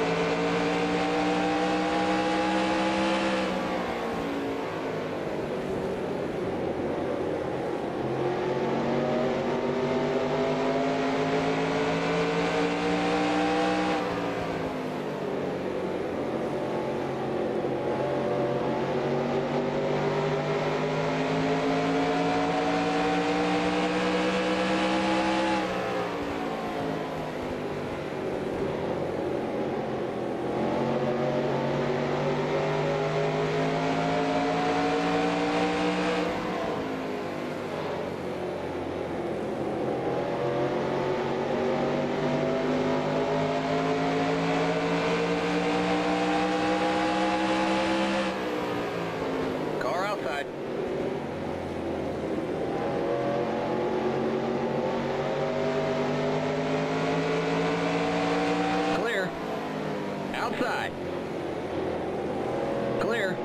Clear.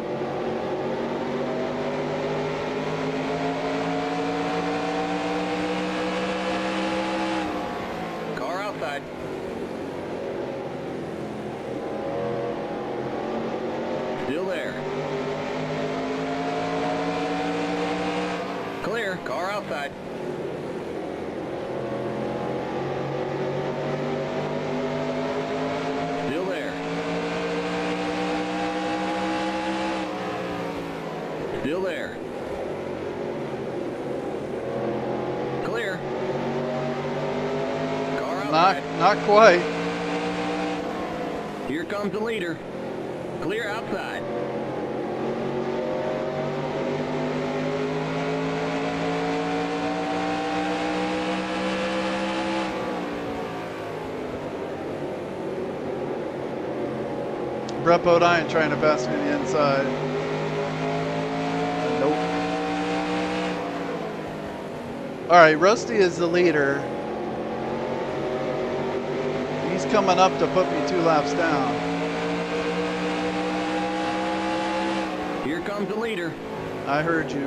Car outside. Still there. Clear. Car outside. Still there. Still there. Clear. Car outside. Not quite. Here comes the leader. Clear outside. Brett Bodine trying to pass me the inside. Nope. All right, Rusty is the leader. He's coming up to put me 2 laps down. Here comes the leader. I heard you.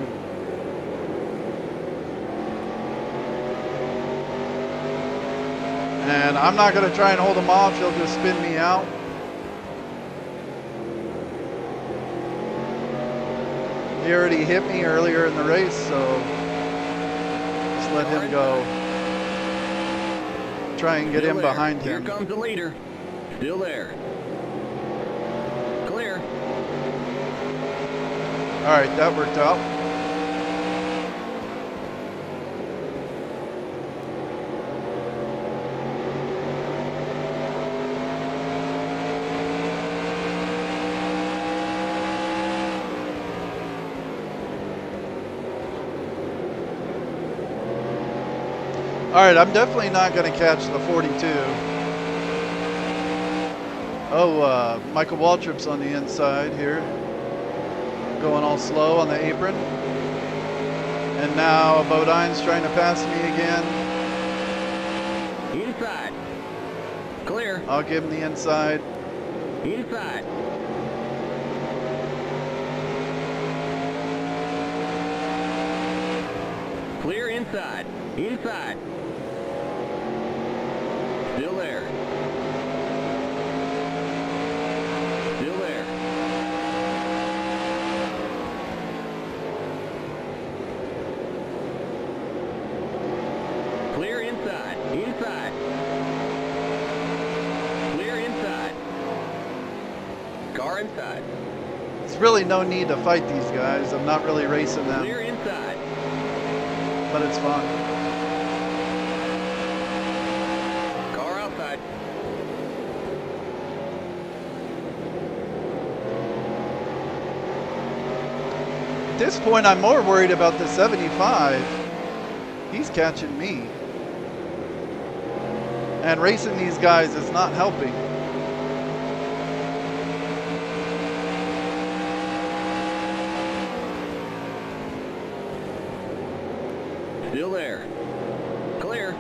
And I'm not going to try and hold him off. He'll just spin me out. He already hit me earlier in the race, so just let him go. Try and get him behind him. Here comes the leader. Still there. Clear. All right, that worked out. All right, I'm definitely not going to catch the 42. Oh, Michael Waltrip's on the inside here. Going all slow on the apron. And now Bodine's trying to pass me again. Inside. Clear. I'll give him the inside. Inside. Clear inside. Inside. Still there. Still there. Clear inside. Inside. Clear inside. Car inside. There's really no need to fight these guys. I'm not really racing them, Clear inside. but it's fun. Car outside. At this point, I'm more worried about the 75. He's catching me. And racing these guys is not helping. Still there. Clear.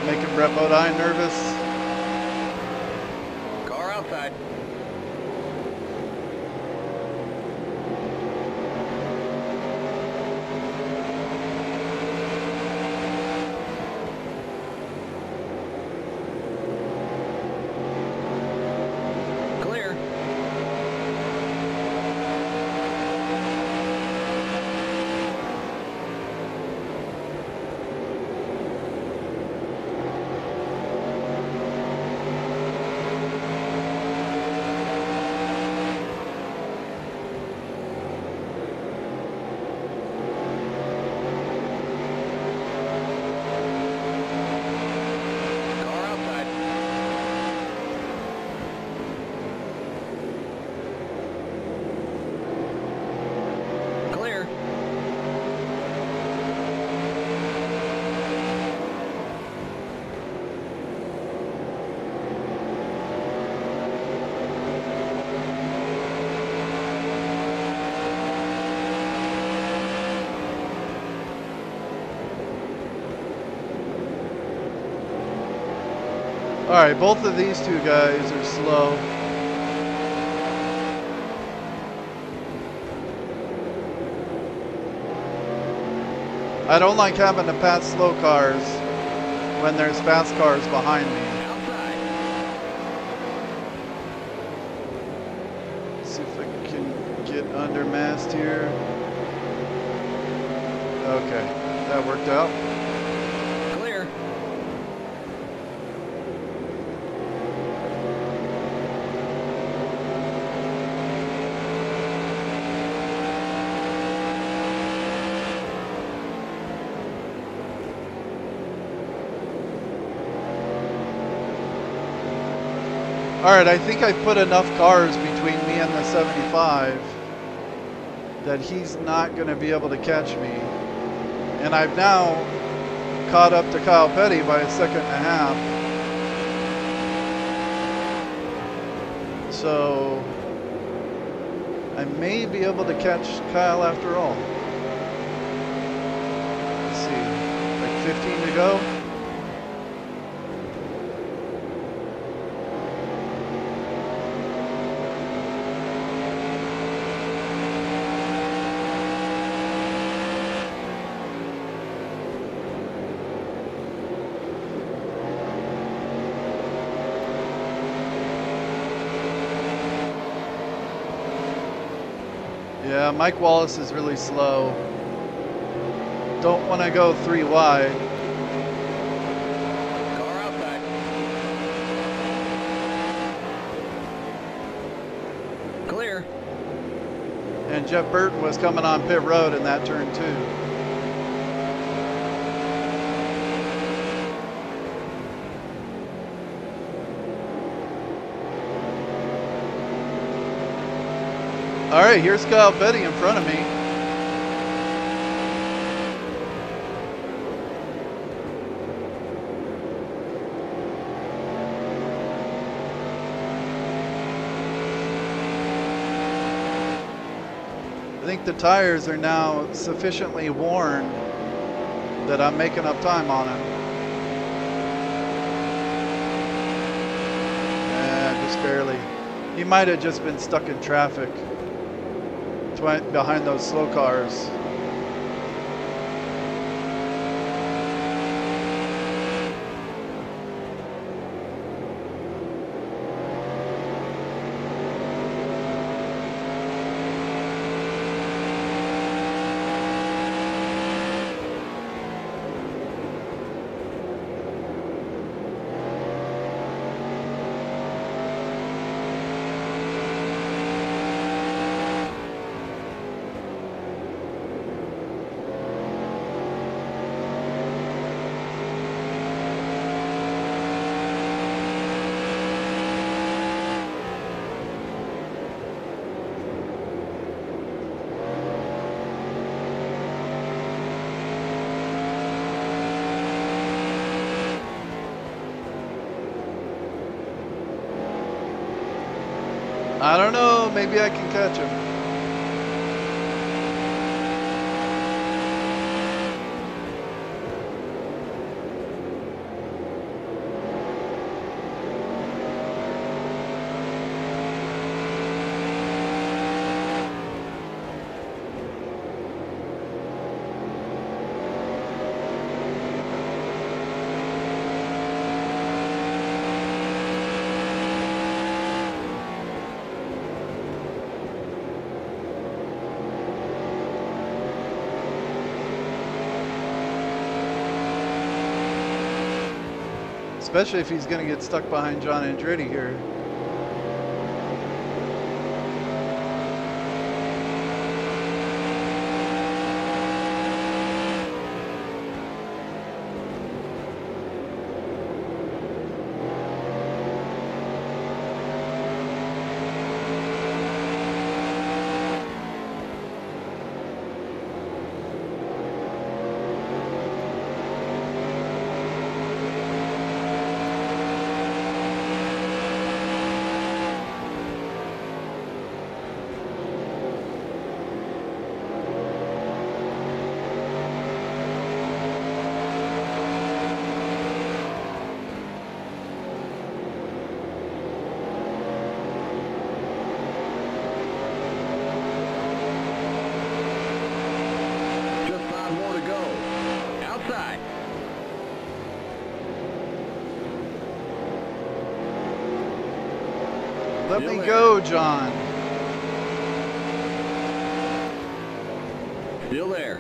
Making Brett Bodine nervous. Car outside. Clear. Alright, both of these two guys are slow. I don't like having to pass slow cars when there's fast cars behind me. Let's see if I can get under mast here. Okay, that worked out. Clear. Alright, I think I put enough cars between me and the 75 that he's not going to be able to catch me. And I've now caught up to Kyle Petty by a second and a half. So I may be able to catch Kyle after all. Let's see, like 15 to go. Yeah, Mike Wallace is really slow. Don't want to go 3 wide. Car out back. Clear. And Jeff Burton was coming on pit road in that turn too. All right, here's Kyle Petty in front of me. I think the tires are now sufficiently worn that I'm making up time on him. Just barely. He might have just been stuck in traffic behind those slow cars. I don't know, maybe I can catch him. Especially if he's going to get stuck behind John Andretti here. Let me go, John. Still there.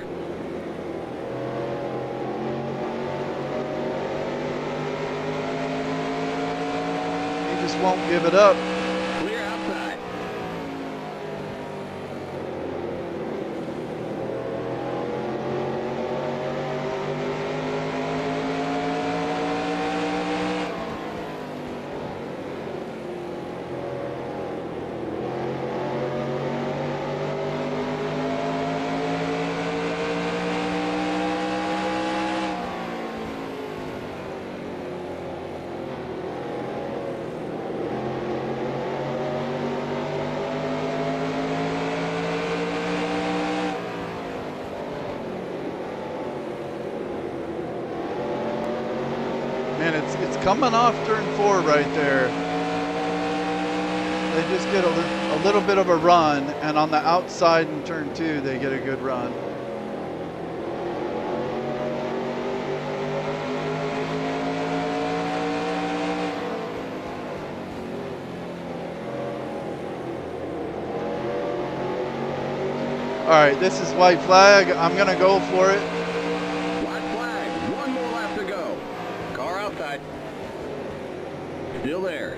He just won't give it up. Clear outside. Man, it's coming off turn 4 right there. They just get a little bit of a run, and on the outside in turn 2, they get a good run. All right, this is white flag. I'm gonna go for it. White flag. One more lap to go. Car outside. Still there.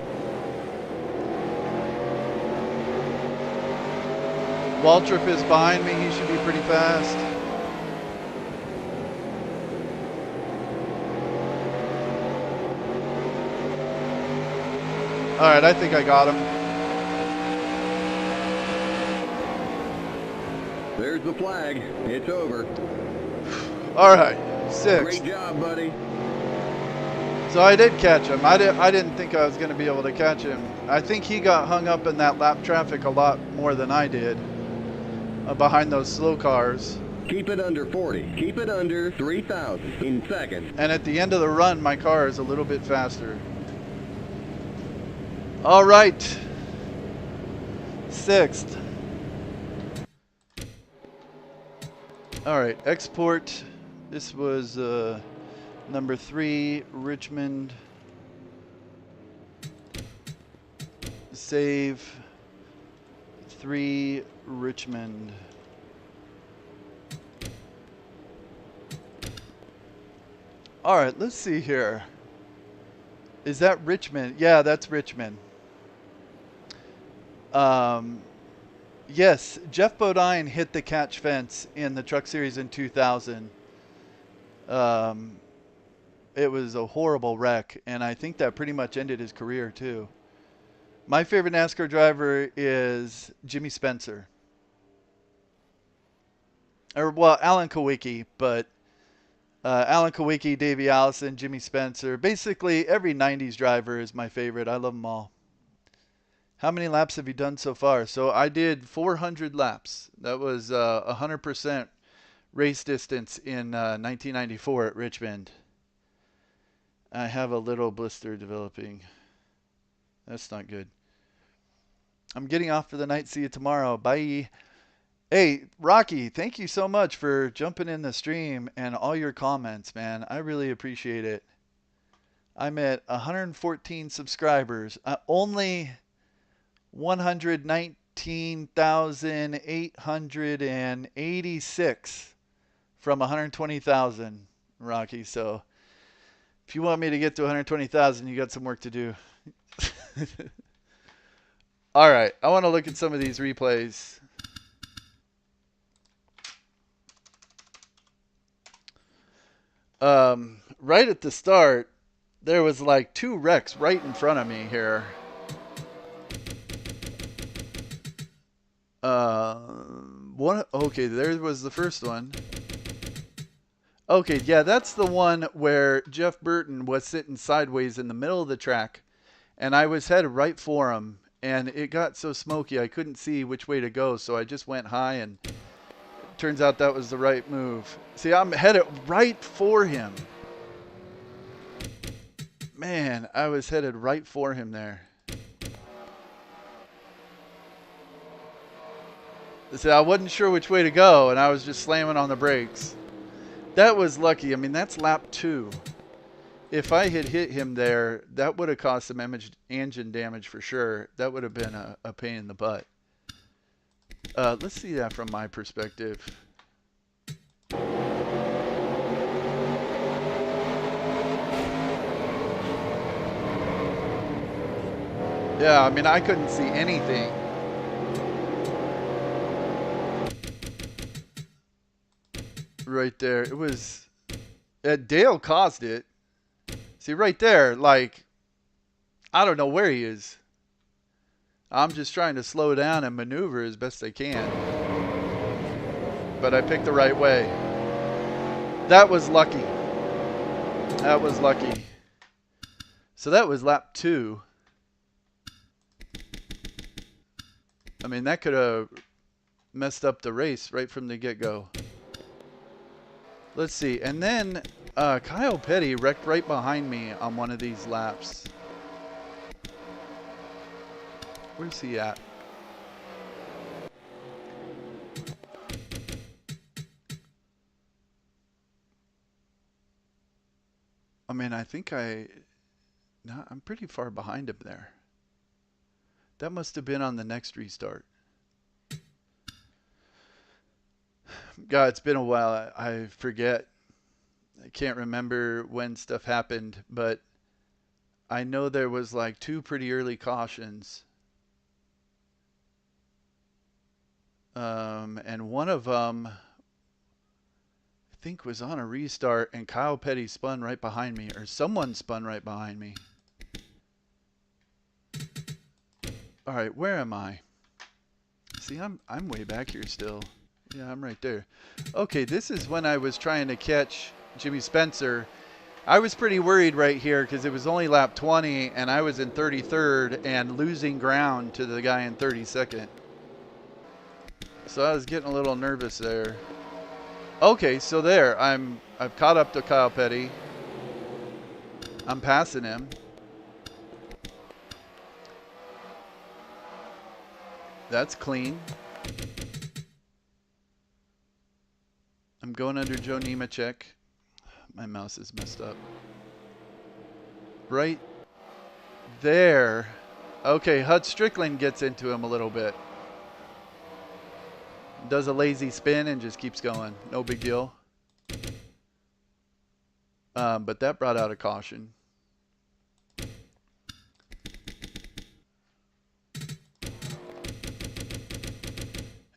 Waltrip is behind me. He should be pretty fast. All right, I think I got him. There's the flag. It's over. All right, 6th. Great job, buddy. So I did catch him. I didn't think I was going to be able to catch him. I think he got hung up in that lap traffic a lot more than I did behind those slow cars. Keep it under 40. Keep it under 3,000 in second. And at the end of the run, my car is a little bit faster. All right, 6th. All right, export. This was number 3, Richmond. Save 3, Richmond. All right, let's see here. Is that Richmond? Yeah, that's Richmond. Yes, Jeff Bodine hit the catch fence in the Truck Series in 2000. It was a horrible wreck, and I think that pretty much ended his career too. My favorite NASCAR driver is Jimmy Spencer. Or, well, Alan Kawicki, but Alan Kawicki, Davey Allison, Jimmy Spencer. Basically, every 90s driver is my favorite. I love them all. How many laps have you done so far? So I did 400 laps. That was 100% race distance in 1994 at Richmond. I have a little blister developing. That's not good. I'm getting off for the night. See you tomorrow. Bye. Hey, Rocky, thank you so much for jumping in the stream and all your comments, man. I really appreciate it. I'm at 114 subscribers. Only 119,886 from 120,000, Rocky. So if you want me to get to 120,000, you got some work to do. All right, I want to look at some of these replays. Right at the start, there was like 2 wrecks right in front of me here. Okay, there was the first one. Okay, yeah, that's the one where Jeff Burton was sitting sideways in the middle of the track, and I was headed right for him, and it got so smoky I couldn't see which way to go, so I just went high, and it turns out that was the right move. See, I'm headed right for him. Man, I was headed right for him there. See, I wasn't sure which way to go, and I was just slamming on the brakes. That was lucky. I mean, that's lap 2. if I had hit him there, that would have caused some engine damage for sure. That would have been a pain in the butt. Let's see that from my perspective. Yeah, I mean, I couldn't see anything. Right there. It was... Dale caused it. See, right there, like, I don't know where he is. I'm just trying to slow down and maneuver as best I can. But I picked the right way. That was lucky. That was lucky. So that was lap 2. I mean, that could have messed up the race right from the get-go. Let's see. And then Kyle Petty wrecked right behind me on one of these laps. Where's he at? I mean, I think I'm pretty far behind him there. That must have been on the next restart. God, it's been a while. I forget. I can't remember when stuff happened, but I know there was like 2 pretty early cautions. And one of them, I think, was on a restart, and Kyle Petty spun right behind me, or someone spun right behind me. All right, where am I? See, I'm way back here still. Yeah, I'm right there. Okay, this is when I was trying to catch Jimmy Spencer. I was pretty worried right here because it was only lap 20, and I was in 33rd and losing ground to the guy in 32nd. So I was getting a little nervous there. Okay, so there, I've caught up to Kyle Petty. I'm passing him. That's clean. I'm going under Joe Nemechek. My mouse is messed up. Right there. Okay, Hud Strickland gets into him a little bit. Does a lazy spin and just keeps going. No big deal. But that brought out a caution.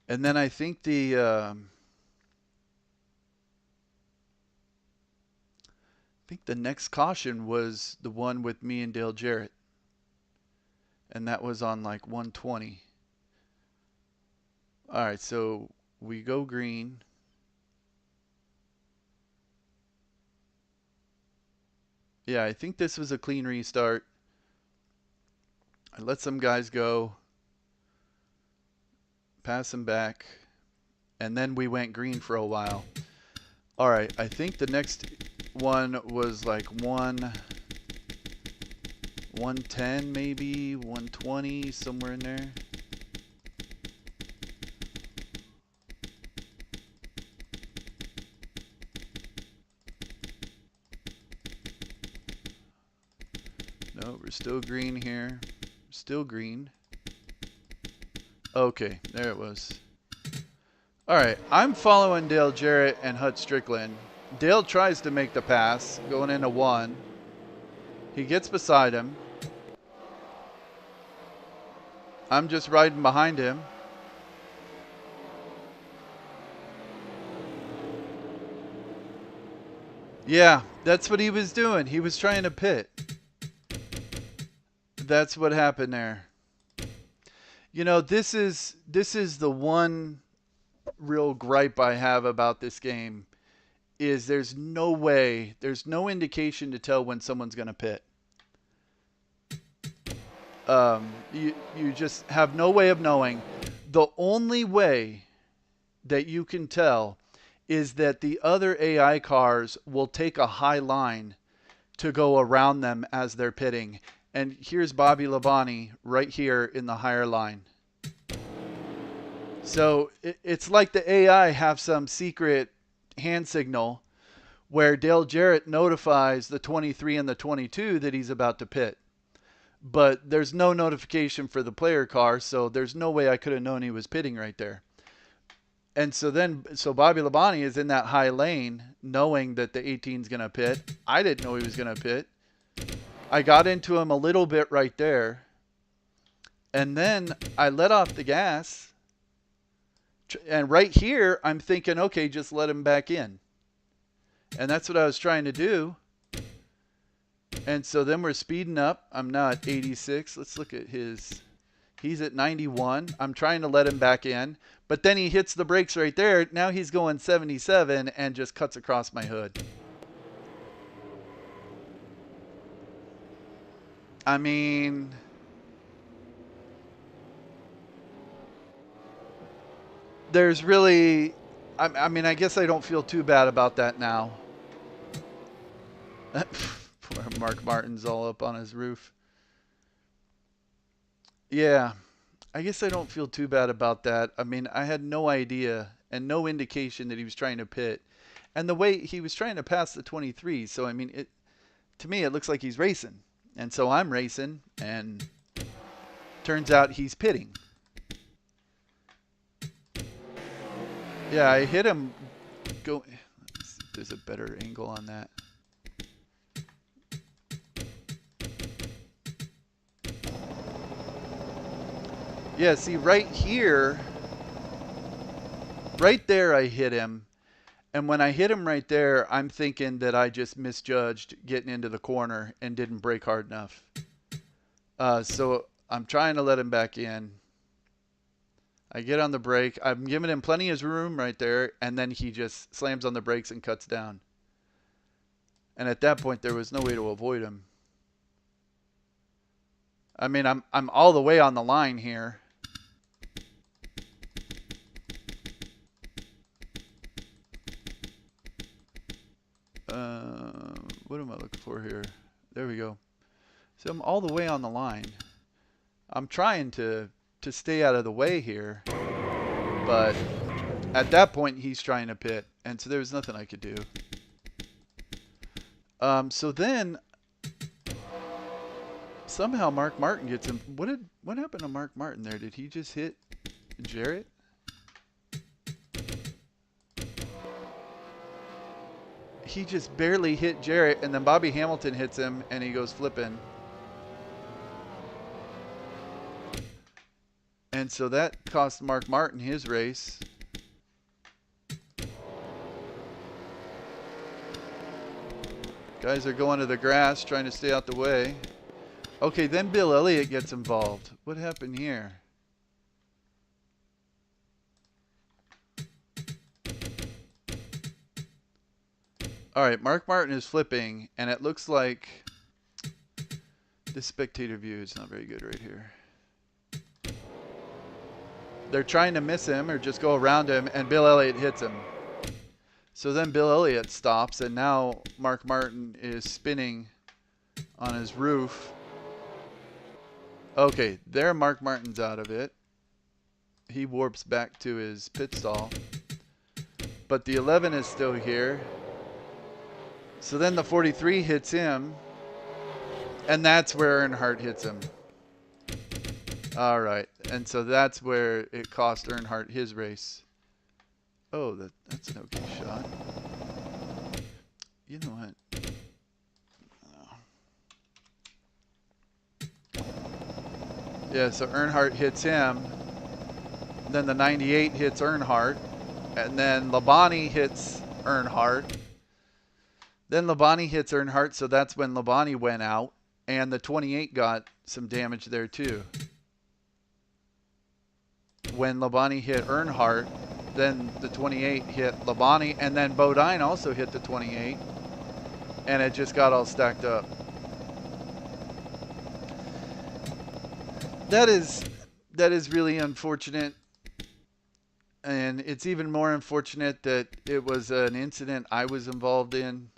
And then I think the next caution was the one with me and Dale Jarrett. And that was on like 120. All right, so we go green. Yeah, I think this was a clean restart. I let some guys go. Pass them back. And then we went green for a while. All right, I think the next one was like 110 maybe, 120, somewhere in there. No, we're still green here. Still green. Okay, there it was. All right, I'm following Dale Jarrett and Hut Strickland. Dale tries to make the pass, going into 1. He gets beside him. I'm just riding behind him. Yeah, that's what he was doing. He was trying to pit. That's what happened there. You know, this is the one real gripe I have about this game, is there's no way, there's no indication to tell when someone's going to pit. You just have no way of knowing. The only way that you can tell is that the other AI cars will take a high line to go around them as they're pitting. And here's Bobby Labonte right here in the higher line. So it's like the AI have some secret hand signal where Dale Jarrett notifies the 23 and the 22 that he's about to pit. But there's no notification for the player car, so there's no way I could have known he was pitting right there. And so Bobby Labonte is in that high lane knowing that the 18's going to pit. I didn't know he was going to pit. I got into him a little bit right there. And then I let off the gas. And right here, I'm thinking, okay, just let him back in. And that's what I was trying to do. And so then we're speeding up. I'm now at 86. Let's look at his. He's at 91. I'm trying to let him back in. But then he hits the brakes right there. Now he's going 77 and just cuts across my hood. I mean, there's really, I mean, I guess I don't feel too bad about that now. Poor Mark Martin's all up on his roof. Yeah, I guess I don't feel too bad about that. I mean, I had no idea and no indication that he was trying to pit. And the way he was trying to pass the 23, so I mean, to me, it looks like he's racing. And so I'm racing, and turns out he's pitting. Yeah, I hit him. Let's see if there's a better angle on that. Yeah, see right here, right there I hit him. And when I hit him right there, I'm thinking that I just misjudged getting into the corner and didn't brake hard enough. So I'm trying to let him back in. I get on the brake. I'm giving him plenty of room right there, and then he just slams on the brakes and cuts down. And at that point, there was no way to avoid him. I mean, I'm all the way on the line here. What am I looking for here? There we go. So I'm all the way on the line. I'm trying to stay out of the way here, but at that point he's trying to pit, and so there was nothing I could do. So then somehow Mark Martin gets him. What happened to Mark Martin there? Did he just hit Jarrett? He just barely hit Jarrett, and then Bobby Hamilton hits him, and he goes flipping. And so that cost Mark Martin his race. Guys are going to the grass, trying to stay out the way. Okay, then Bill Elliott gets involved. What happened here? All right, Mark Martin is flipping, and it looks like this spectator view is not very good right here. They're trying to miss him or just go around him, and Bill Elliott hits him. So then Bill Elliott stops, and now Mark Martin is spinning on his roof. Okay, there Mark Martin's out of it. He warps back to his pit stall. But the 11 is still here. So then the 43 hits him, and that's where Earnhardt hits him. All right, and so that's where it cost Earnhardt his race. Oh, that's an okay shot. You know what? Oh. Yeah, so Earnhardt hits him. Then the 98 hits Earnhardt, and then Labonte hits Earnhardt. Then Labonte hits Earnhardt, so that's when Labonte went out, and the 28 got some damage there too. When Labonte hit Earnhardt, then the 28 hit Labonte, and then Bodine also hit the 28, and it just got all stacked up. That is really unfortunate, and it's even more unfortunate that it was an incident I was involved in.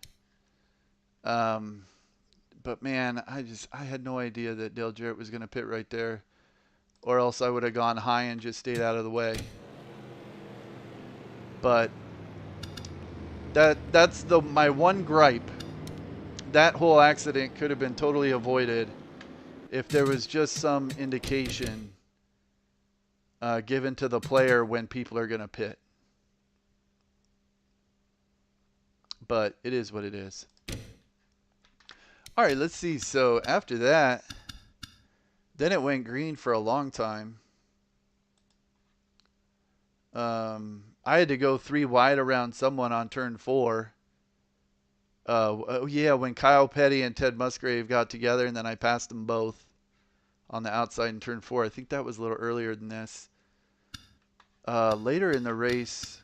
But man, I had no idea that Dale Jarrett was going to pit right there, or else I would have gone high and just stayed out of the way. But That's my one gripe. That whole accident could have been totally avoided if there was just some indication given to the player when people are going to pit. But it is what it is. All right, let's see. So after that, then it went green for a long time. I had to go 3 wide around someone on turn 4. Oh yeah, when Kyle Petty and Ted Musgrave got together, and then I passed them both on the outside in turn 4. I think that was a little earlier than this. Later in the race,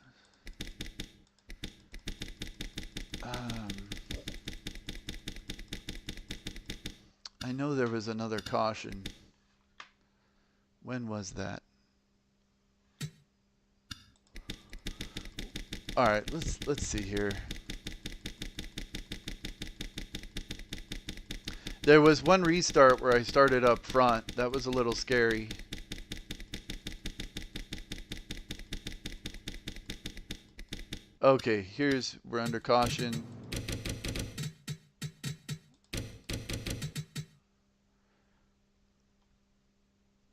I know there was another caution. When was that? All right, let's see here. There was one restart where I started up front. That was a little scary. Okay, we're under caution.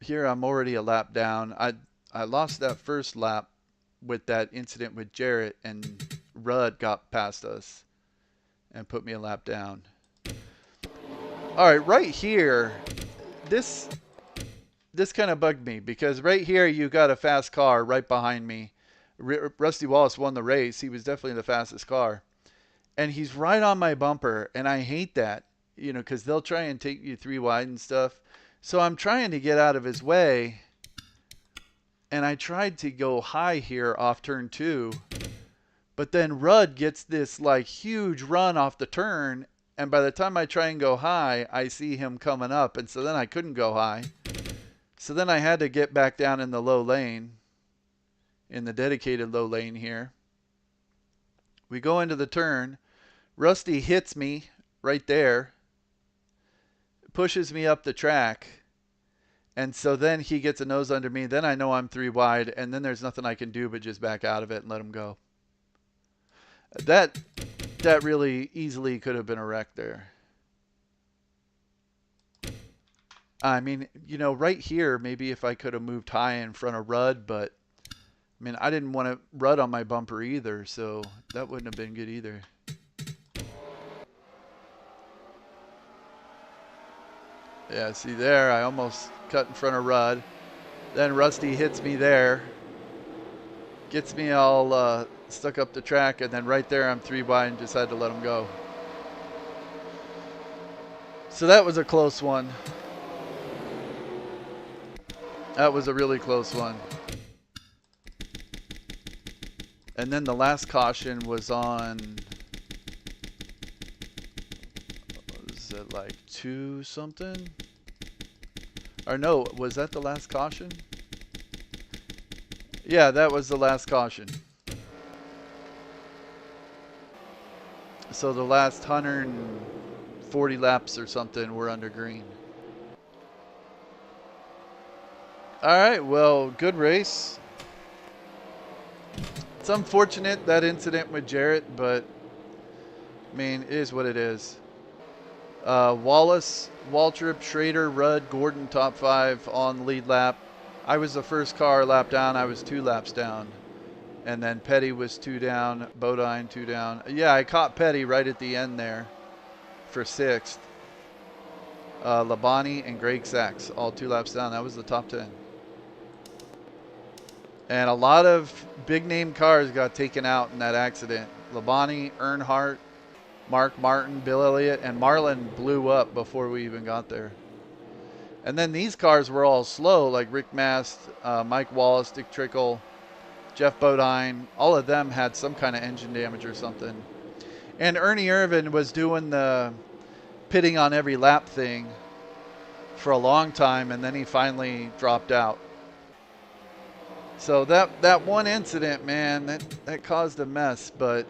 Here I'm already a lap down. I lost that first lap with that incident with Jarrett, and Rudd got past us and put me a lap down. All right, right here, this kind of bugged me because right here you got a fast car right behind me. Rusty Wallace won the race. He was definitely the fastest car. And he's right on my bumper, and I hate that, you know, because they'll try and take you 3 wide and stuff. So I'm trying to get out of his way, and I tried to go high here off turn 2. But then Rudd gets this like huge run off the turn, and by the time I try and go high, I see him coming up, and so then I couldn't go high. So then I had to get back down in the low lane, in the dedicated low lane here. We go into the turn. Rusty hits me right there, pushes me up the track, and so then he gets a nose under me. Then I know I'm 3 wide, and then there's nothing I can do but just back out of it and let him go. That really easily could have been a wreck there. I mean, you know, right here, maybe if I could have moved high in front of Rudd, but I mean, I didn't want to Rudd on my bumper either, so that wouldn't have been good either. Yeah, see there, I almost cut in front of Rudd. Then Rusty hits me there. Gets me all stuck up the track, and then right there I'm 3 wide and just had to let him go. So that was a close one. That was a really close one. And then the last caution was on, was it like 2 something? Or no, was that the last caution? Yeah, that was the last caution. So the last 140 laps or something were under green. All right, well, good race. It's unfortunate, that incident with Jarrett, but I mean, it is what it is. Wallace, Waltrip, Schrader, Rudd, Gordon, top 5 on the lead lap. I was the first car lap down. I was 2 laps down. And then Petty was 2 down, Bodine 2 down. Yeah, I caught Petty right at the end there for 6th. Labonte and Greg Sachs, all 2 laps down. That was the top 10. And a lot of big name cars got taken out in that accident. Labonte, Earnhardt, Mark Martin, Bill Elliott, and Marlin blew up before we even got there. And then these cars were all slow, like Rick Mast, Mike Wallace, Dick Trickle, Jeff Bodine. All of them had some kind of engine damage or something. And Ernie Irvin was doing the pitting on every lap thing for a long time, and then he finally dropped out. So that one incident, man, that caused a mess. But,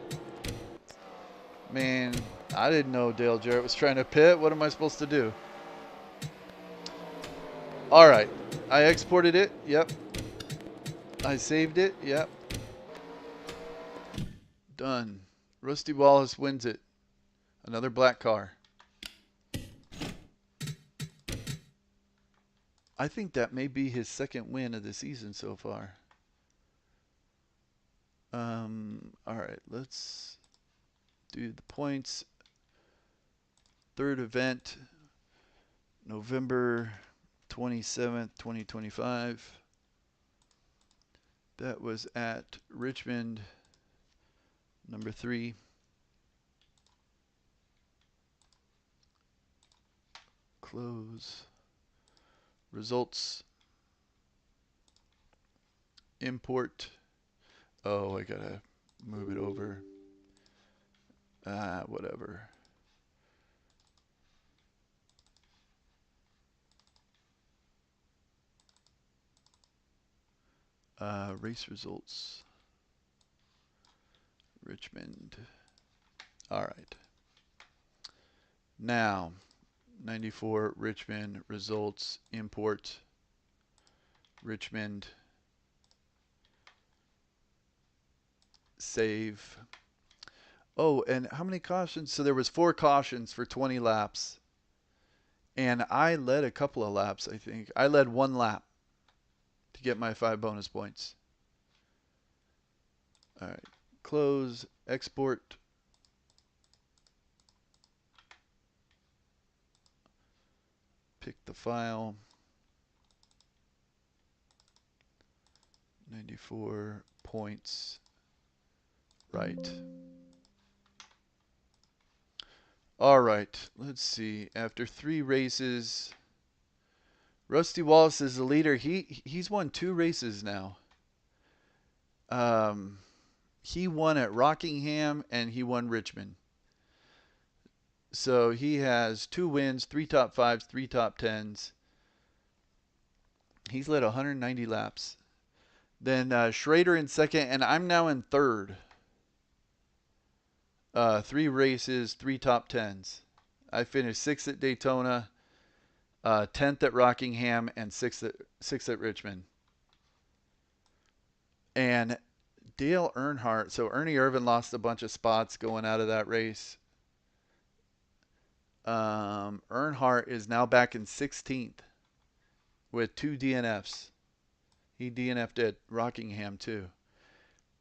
man, I didn't know Dale Jarrett was trying to pit. What am I supposed to do? All right. I exported it. Yep. I saved it. Yep. Done. Rusty Wallace wins it. Another black car. I think that may be his second win of the season so far. All right, let's do the points. Third event, November 27th, 2025. That was at Richmond, number 3. Close. Results. Import. Oh, I gotta move it over. Whatever. Race results. Richmond. All right. Now, 94 Richmond results. Import. Richmond. Save. Oh, and how many cautions? So there was 4 cautions for 20 laps. And I led a couple of laps, I think. I led 1 lap to get my 5 bonus points. All right. Close. Export. Pick the file. 94 points. Right. All right. Let's see. After 3 races, Rusty Wallace is the leader. He's won 2 races now. He won at Rockingham and he won Richmond. So he has 2 wins, 3 top 5s, 3 top 10s. He's led 190 laps. Then Schrader in second, and I'm now in third. 3 races, 3 top 10s. I finished 6th at Daytona, 10th at Rockingham, and 6th at Richmond. And Dale Earnhardt, so Ernie Irvan lost a bunch of spots going out of that race. Earnhardt is now back in 16th with 2 DNFs. He DNF'd at Rockingham too.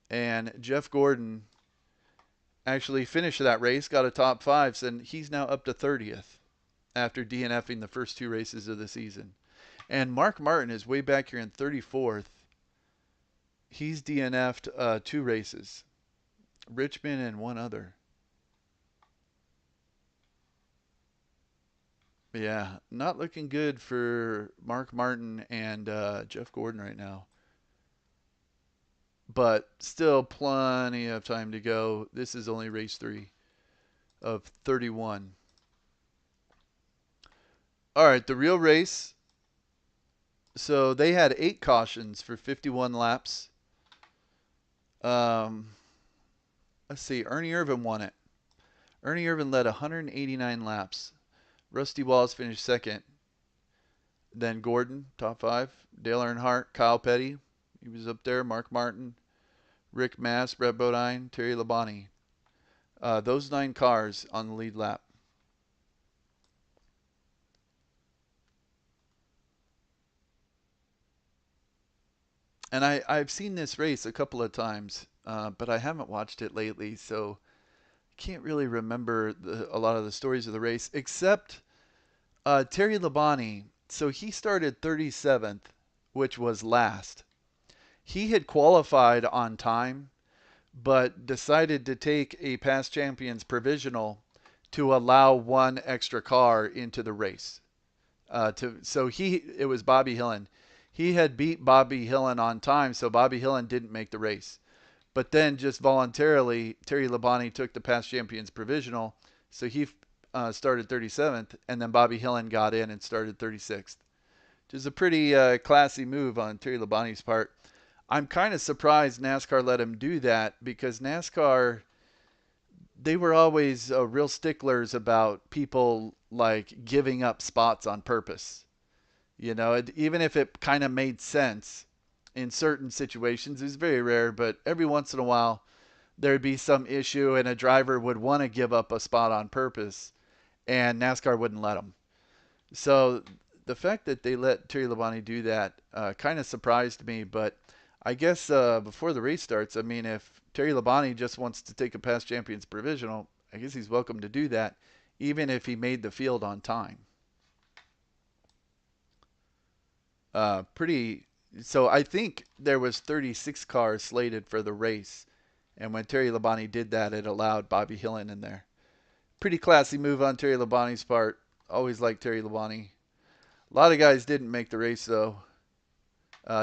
And Jeff Gordon actually finished that race, got a top 5, and he's now up to 30th after DNFing the first 2 races of the season. And Mark Martin is way back here in 34th. He's DNF'd 2 races, Richmond and 1 other. Yeah, not looking good for Mark Martin and Jeff Gordon right now. But still plenty of time to go. This is only race 3 of 31. All right, the real race. So they had 8 cautions for 51 laps. Let's see, Ernie Irvan won it. Ernie Irvan led 189 laps. Rusty Wallace finished second. Then Gordon, top 5. Dale Earnhardt, Kyle Petty, he was up there. Mark Martin, Rick Mass, Brett Bodine, Terry Labonte. Those 9 cars on the lead lap. And I've seen this race a couple of times, but I haven't watched it lately, so can't really remember a lot of the stories of the race, except Terry Labonte. So he started 37th, which was last. He had qualified on time, but decided to take a past champions provisional to allow 1 extra car into the race. It was Bobby Hillin. He had beat Bobby Hillin on time, so Bobby Hillin didn't make the race. But then just voluntarily, Terry Labonte took the past champions provisional, so he started 37th, and then Bobby Hillin got in and started 36th. Which is a pretty classy move on Terry Labonte's part. I'm kind of surprised NASCAR let him do that, because NASCAR, they were always real sticklers about people like giving up spots on purpose. You know, even if it kind of made sense in certain situations, it was very rare, but every once in a while, there'd be some issue and a driver would want to give up a spot on purpose, and NASCAR wouldn't let them. So the fact that they let Terry Labonte do that kind of surprised me. But I guess before the race starts, I mean, if Terry Labonte just wants to take a past champions provisional, I guess he's welcome to do that, even if he made the field on time. Pretty. So I think there was 36 cars slated for the race, and when Terry Labonte did that, it allowed Bobby Hillin in there. Pretty classy move on Terry Labonte's part. Always liked Terry Labonte. A lot of guys didn't make the race though.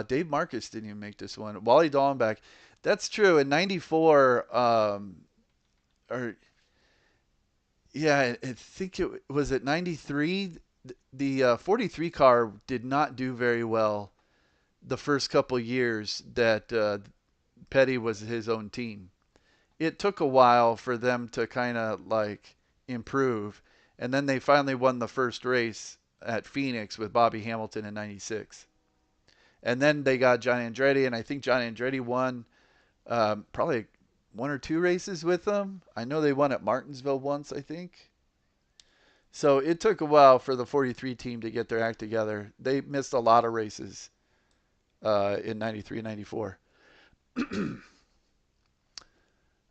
Dave Marcus didn't even make this one. Wally Dallenbach. That's true. In '94, or yeah, I think it was at '93. The 43 car did not do very well the first couple years that Petty was his own team. It took a while for them to kind of like improve, and then they finally won the first race at Phoenix with Bobby Hamilton in '96. And then they got John Andretti, and I think John Andretti won probably one or two races with them. I know they won at Martinsville once, I think. So it took a while for the 43 team to get their act together. They missed a lot of races in '93 and '94.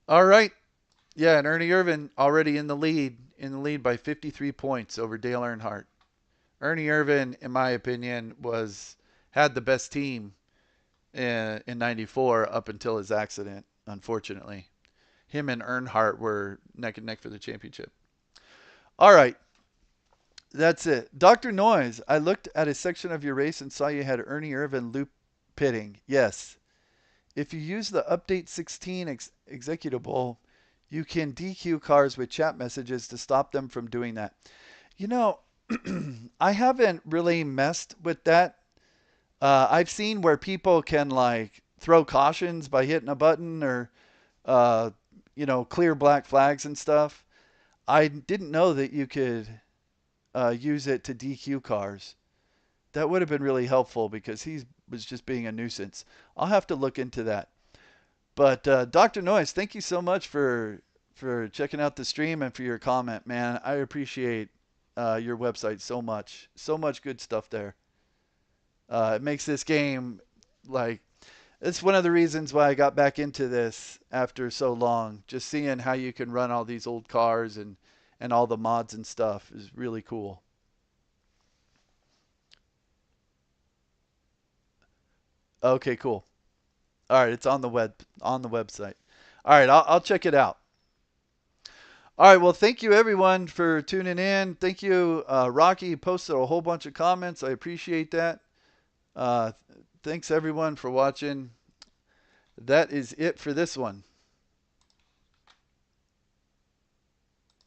All right. Yeah, and Ernie Irvan already in the lead by 53 points over Dale Earnhardt. Ernie Irvan, in my opinion, had the best team in '94 up until his accident, unfortunately. Him and Earnhardt were neck and neck for the championship. All right. That's it. Dr. Noise, I looked at a section of your race and saw you had Ernie Irvan loop pitting. Yes. If you use the Update 16 executable, you can DQ cars with chat messages to stop them from doing that. You know, I haven't really messed with that. I've seen where people can like throw cautions by hitting a button or, uh, clear black flags and stuff. I didn't know that you could use it to DQ cars. That would have been really helpful because he was just being a nuisance. I'll have to look into that. But Dr. Noise, thank you so much for checking out the stream and for your comment, man. I appreciate your website so much. So much good stuff there. It makes this game like it's one of the reasons why I got back into this after so long. Just seeing how you can run all these old cars and all the mods and stuff is really cool. Okay, cool. All right, it's on the website. All right, I'll check it out. All right, well, thank you everyone for tuning in. Thank you, Rocky. Posted a whole bunch of comments. I appreciate that. Uh, Thanks everyone for watching. That is it for this one.